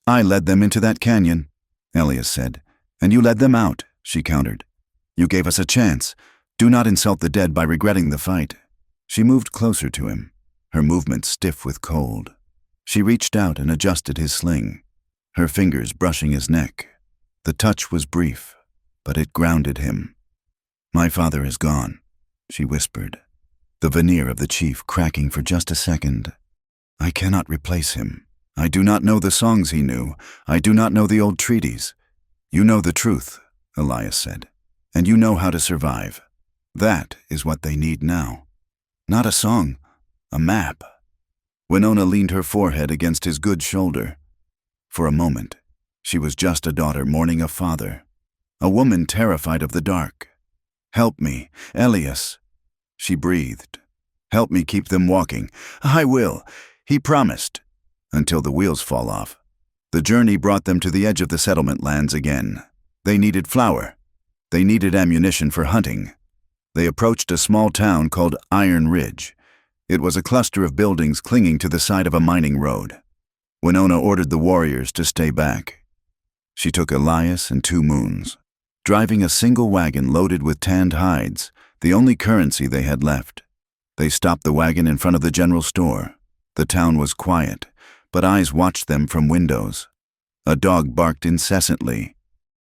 I led them into that canyon," Elias said. "And you led them out," she countered. "You gave us a chance. Do not insult the dead by regretting the fight." She moved closer to him, her movements stiff with cold. She reached out and adjusted his sling, her fingers brushing his neck. The touch was brief, but it grounded him. "My father is gone," she whispered, the veneer of the chief cracking for just a second. "I cannot replace him. I do not know the songs he knew. I do not know the old treaties." "You know the truth," Elias said, "and you know how to survive. That is what they need now. Not a song, a map." Winona leaned her forehead against his good shoulder. For a moment, she was just a daughter mourning a father, a woman terrified of the dark. "Help me, Elias," she breathed. "Help me keep them walking." "I will," he promised, until the wheels fall off. The journey brought them to the edge of the settlement lands again. They needed flour. They needed ammunition for hunting. They approached a small town called Iron Ridge. It was a cluster of buildings clinging to the side of a mining road. Winona ordered the warriors to stay back. She took Elias and 2 moons, driving a single wagon loaded with tanned hides, the only currency they had left. They stopped the wagon in front of the general store. The town was quiet, but eyes watched them from windows. A dog barked incessantly.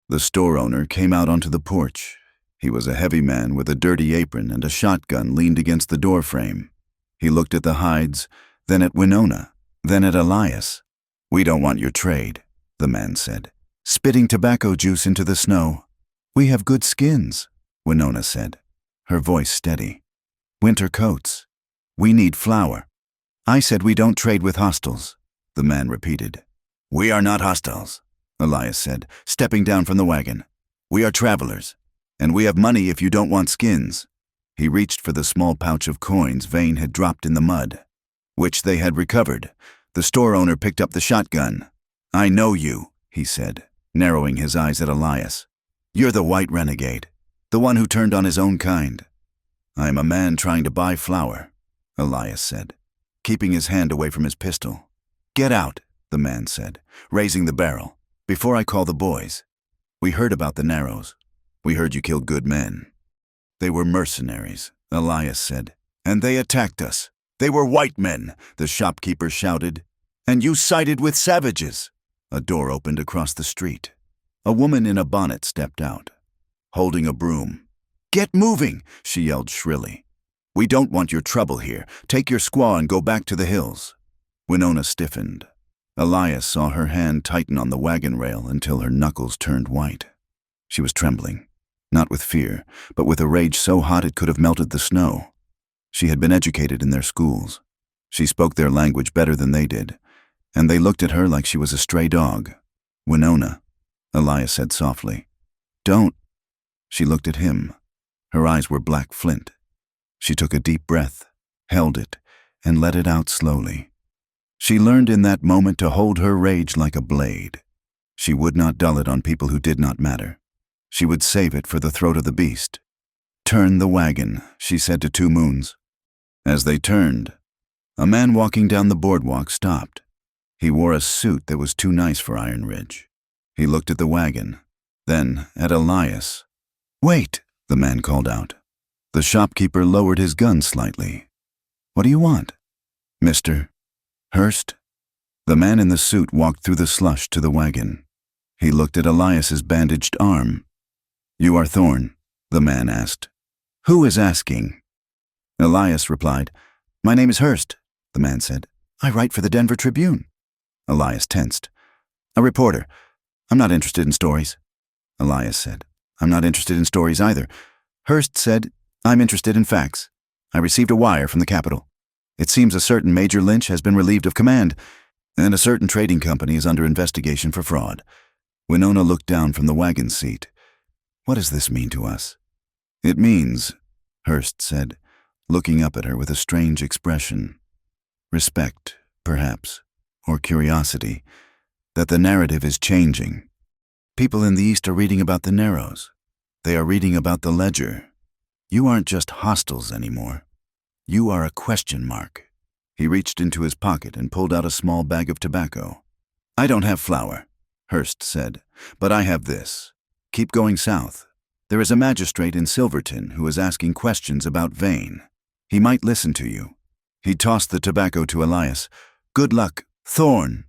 The store owner came out onto the porch. He was a heavy man with a dirty apron and a shotgun leaned against the doorframe. He looked at the hides, then at Winona, then at Elias. "We don't want your trade," the man said, spitting tobacco juice into the snow. "We have good skins," Winona said, her voice steady. "Winter coats. We need flour." "I said we don't trade with hostiles," the man repeated. "We are not hostiles," Elias said, stepping down from the wagon. "We are travelers, and we have money if you don't want skins." He reached for the small pouch of coins Vane had dropped in the mud, which they had recovered. The store owner picked up the shotgun. "I know you," he said, narrowing his eyes at Elias. "You're the white renegade, the one who turned on his own kind." "I am a man trying to buy flour," Elias said, keeping his hand away from his pistol. "Get out," the man said, raising the barrel, "before I call the boys. We heard about the Narrows. We heard you killed good men." "They were mercenaries," Elias said, "and they attacked us. They were white men," the shopkeeper shouted. "And you sided with savages." A door opened across the street. A woman in a bonnet stepped out, holding a broom. "Get moving," she yelled shrilly. "We don't want your trouble here. Take your squaw and go back to the hills." Winona stiffened. Elias saw her hand tighten on the wagon rail until her knuckles turned white. She was trembling, not with fear, but with a rage so hot it could have melted the snow. She had been educated in their schools. She spoke their language better than they did, and they looked at her like she was a stray dog. "Winona," Elias said softly. "Don't." She looked at him. Her eyes were black flint. She took a deep breath, held it, and let it out slowly. She learned in that moment to hold her rage like a blade. She would not dull it on people who did not matter. She would save it for the throat of the beast. "Turn the wagon," she said to 2 moons. As they turned, a man walking down the boardwalk stopped. He wore a suit that was too nice for Iron Ridge. He looked at the wagon, then at Elias. "Wait," the man called out. The shopkeeper lowered his gun slightly. "What do you want?" "Mr. Hurst?" The man in the suit walked through the slush to the wagon. He looked at Elias's bandaged arm. "You are Thorne?" the man asked. "Who is asking?" Elias replied, "My name is Hurst. the man said. "I write for the Denver Tribune." Elias tensed. "A reporter. I'm not interested in stories." Elias said, "I'm not interested in stories either." Hearst said, "I'm interested in facts. I received a wire from the Capitol. It seems a certain Major Lynch has been relieved of command, and a certain trading company is under investigation for fraud." Winona looked down from the wagon seat. "What does this mean to us?" "It means," Hearst said, looking up at her with a strange expression, "respect, perhaps, or curiosity, that the narrative is changing. People in the East are reading about the Narrows. They are reading about the Ledger. You aren't just hostiles anymore. You are a question mark." He reached into his pocket and pulled out a small bag of tobacco. "I don't have flour," Hearst said, "but I have this. Keep going south. There is a magistrate in Silverton who is asking questions about Vane. He might listen to you." He tossed the tobacco to Elias. "Good luck, Thorne.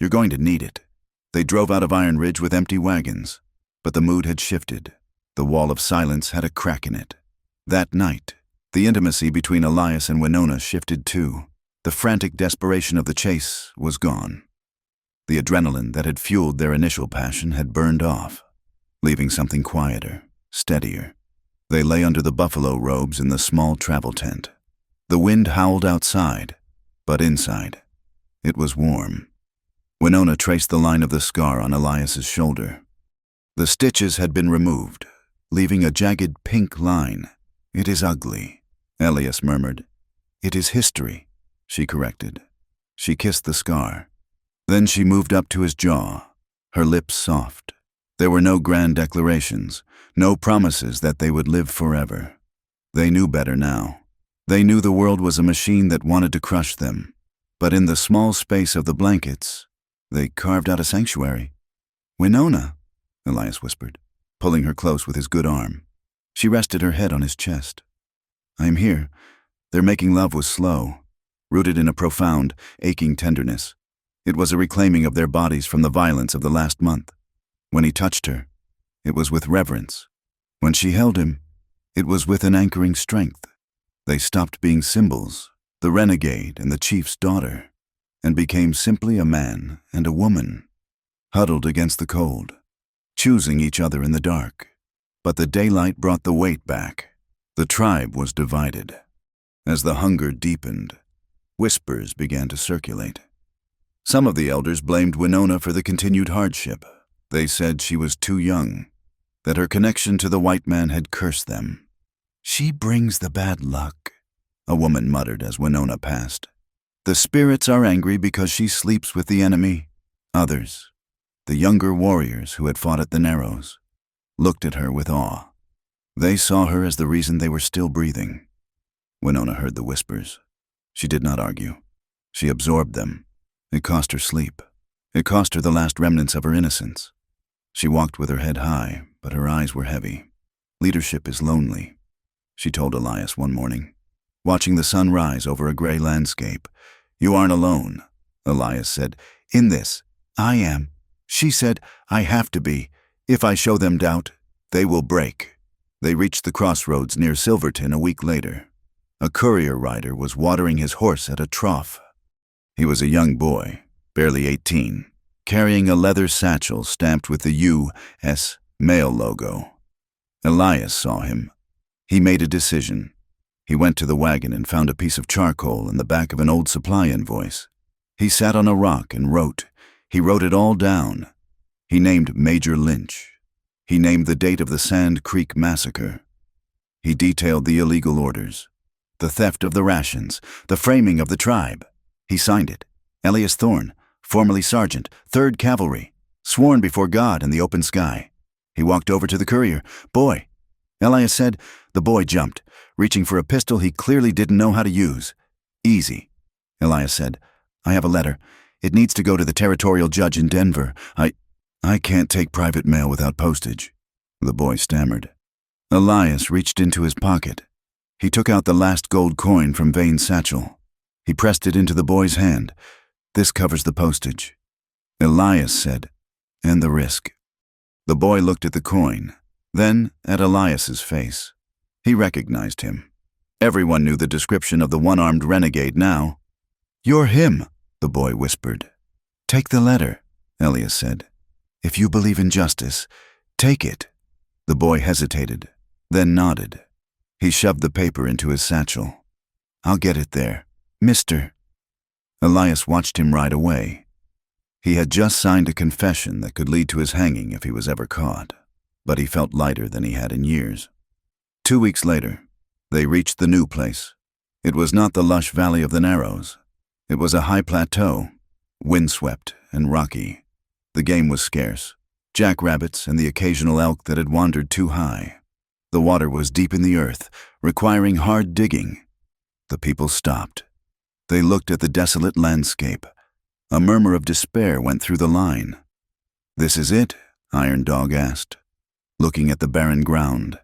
You're going to need it." They drove out of Iron Ridge with empty wagons, but the mood had shifted. The wall of silence had a crack in it. That night, the intimacy between Elias and Winona shifted too. The frantic desperation of the chase was gone. The adrenaline that had fueled their initial passion had burned off, leaving something quieter, steadier. They lay under the buffalo robes in the small travel tent. The wind howled outside, but inside, it was warm. Winona traced the line of the scar on Elias's shoulder. The stitches had been removed, leaving a jagged pink line. "It is ugly," Elias murmured. "It is history," she corrected. She kissed the scar. Then she moved up to his jaw, her lips soft. There were no grand declarations, no promises that they would live forever. They knew better now. They knew the world was a machine that wanted to crush them. But in the small space of the blankets, they carved out a sanctuary. "Winona," Elias whispered, pulling her close with his good arm. She rested her head on his chest. "I am here." Their making love was slow, rooted in a profound, aching tenderness. It was a reclaiming of their bodies from the violence of the last month. When he touched her, it was with reverence. When she held him, it was with an anchoring strength. They stopped being symbols, the renegade and the chief's daughter, and became simply a man and a woman, huddled against the cold, choosing each other in the dark. But the daylight brought the weight back. The tribe was divided. As the hunger deepened, whispers began to circulate. Some of the elders blamed Winona for the continued hardship. They said she was too young, that her connection to the white man had cursed them. "She brings the bad luck," a woman muttered as Winona passed. "The spirits are angry because she sleeps with the enemy." Others, the younger warriors who had fought at the Narrows, looked at her with awe. They saw her as the reason they were still breathing. Winona heard the whispers. She did not argue. She absorbed them. It cost her sleep. It cost her the last remnants of her innocence. She walked with her head high, but her eyes were heavy. "Leadership is lonely," she told Elias one morning, watching the sun rise over a gray landscape. "You aren't alone," Elias said. "In this, I am." She said, "I have to be. If I show them doubt, they will break." They reached the crossroads near Silverton a week later. A courier rider was watering his horse at a trough. He was a young boy, barely 18, carrying a leather satchel stamped with the U.S. Mail logo. Elias saw him. He made a decision. He went to the wagon and found a piece of charcoal in the back of an old supply invoice. He sat on a rock and wrote. He wrote it all down. He named Major Lynch. He named the date of the Sand Creek Massacre. He detailed the illegal orders, the theft of the rations, the framing of the tribe. He signed it. Elias Thorne, formerly Sergeant, 3rd Cavalry, sworn before God in the open sky. He walked over to the courier. "Boy," Elias said. The boy jumped, reaching for a pistol he clearly didn't know how to use. "Easy," Elias said. "I have a letter. It needs to go to the territorial judge in Denver. I can't take private mail without postage," the boy stammered. Elias reached into his pocket. He took out the last gold coin from Vane's satchel. He pressed it into the boy's hand. "This covers the postage," Elias said, "and the risk." The boy looked at the coin, then at Elias's face. He recognized him. Everyone knew the description of the one-armed renegade now. "You're him," the boy whispered. "Take the letter," Elias said. "If you believe in justice, take it." The boy hesitated, then nodded. He shoved the paper into his satchel. "I'll get it there, mister." Elias watched him ride away. He had just signed a confession that could lead to his hanging if he was ever caught, but he felt lighter than he had in years. 2 weeks later, they reached the new place. It was not the lush valley of the Narrows. It was a high plateau, windswept and rocky. The game was scarce, jackrabbits and the occasional elk that had wandered too high. The water was deep in the earth, requiring hard digging. The people stopped. They looked at the desolate landscape. A murmur of despair went through the line. "This is it?" Iron Dog asked, looking at the barren ground.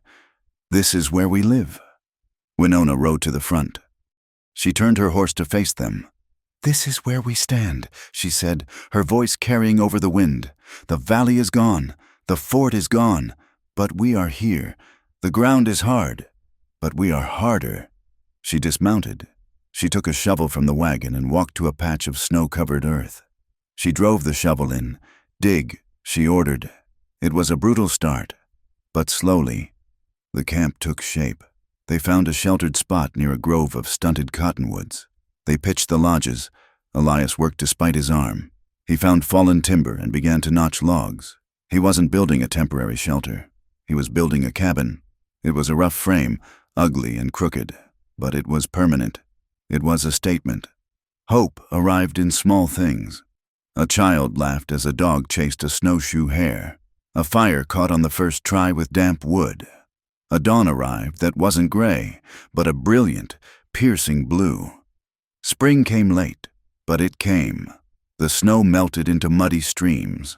"This is where we live." Winona rode to the front. She turned her horse to face them. "This is where we stand," she said, her voice carrying over the wind. "The valley is gone. The fort is gone. But we are here. The ground is hard. But we are harder." She dismounted. She took a shovel from the wagon and walked to a patch of snow-covered earth. She drove the shovel in. "Dig," she ordered. It was a brutal start, but slowly, the camp took shape. They found a sheltered spot near a grove of stunted cottonwoods. They pitched the lodges. Elias worked despite his arm. He found fallen timber and began to notch logs. He wasn't building a temporary shelter. He was building a cabin. It was a rough frame, ugly and crooked, but it was permanent. It was a statement. Hope arrived in small things. A child laughed as a dog chased a snowshoe hare. A fire caught on the first try with damp wood. A dawn arrived that wasn't gray, but a brilliant, piercing blue. Spring came late, but it came. The snow melted into muddy streams.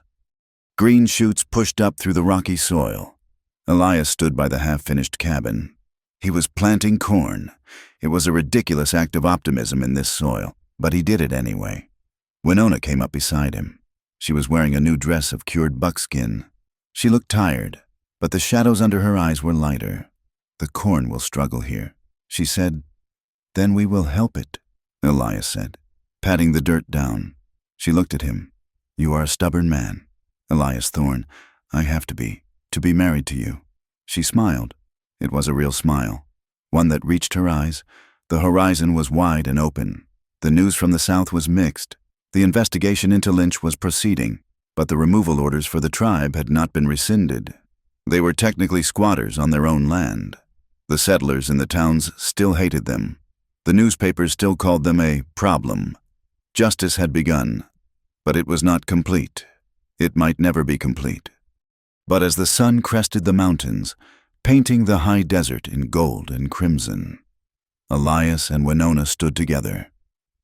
Green shoots pushed up through the rocky soil. Elias stood by the half-finished cabin. He was planting corn. It was a ridiculous act of optimism in this soil, but he did it anyway. Winona came up beside him. She was wearing a new dress of cured buckskin. She looked tired, but the shadows under her eyes were lighter. "The corn will struggle here," she said. "Then we will help it," Elias said, patting the dirt down. She looked at him. "You are a stubborn man, Elias Thorne. I have to be married to you." She smiled. It was a real smile, one that reached her eyes. The horizon was wide and open. The news from the south was mixed. The investigation into Lynch was proceeding, but the removal orders for the tribe had not been rescinded. They were technically squatters on their own land. The settlers in the towns still hated them. The newspapers still called them a problem. Justice had begun, but it was not complete. It might never be complete. But as the sun crested the mountains, painting the high desert in gold and crimson, Elias and Winona stood together.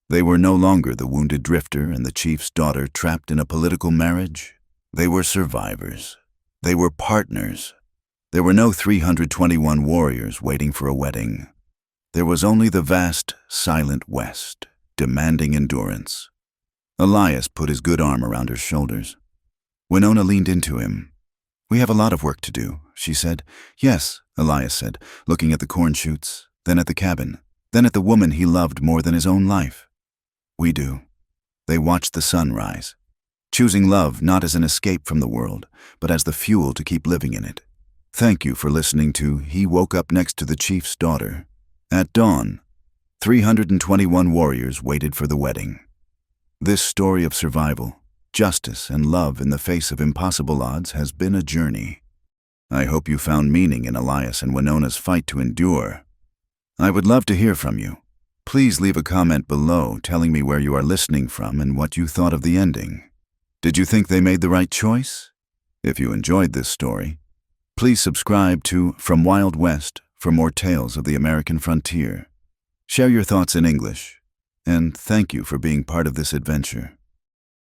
They were no longer the wounded drifter and the chief's daughter trapped in a political marriage. They were survivors. They were partners. There were no 321 warriors waiting for a wedding. There was only the vast, silent West, demanding endurance. Elias put his good arm around her shoulders. Winona leaned into him. "We have a lot of work to do," she said. "Yes," Elias said, looking at the corn shoots, then at the cabin, then at the woman he loved more than his own life. "We do." They watched the sun rise, choosing love not as an escape from the world, but as the fuel to keep living in it. Thank you for listening to He Woke Up Next to the Chief's Daughter. At dawn, 321 warriors waited for the wedding. This story of survival, justice, and love in the face of impossible odds has been a journey. I hope you found meaning in Elias and Winona's fight to endure. I would love to hear from you. Please leave a comment below telling me where you are listening from and what you thought of the ending. Did you think they made the right choice? If you enjoyed this story, please subscribe to From Wild West for more tales of the American frontier. Share your thoughts in English, and thank you for being part of this adventure.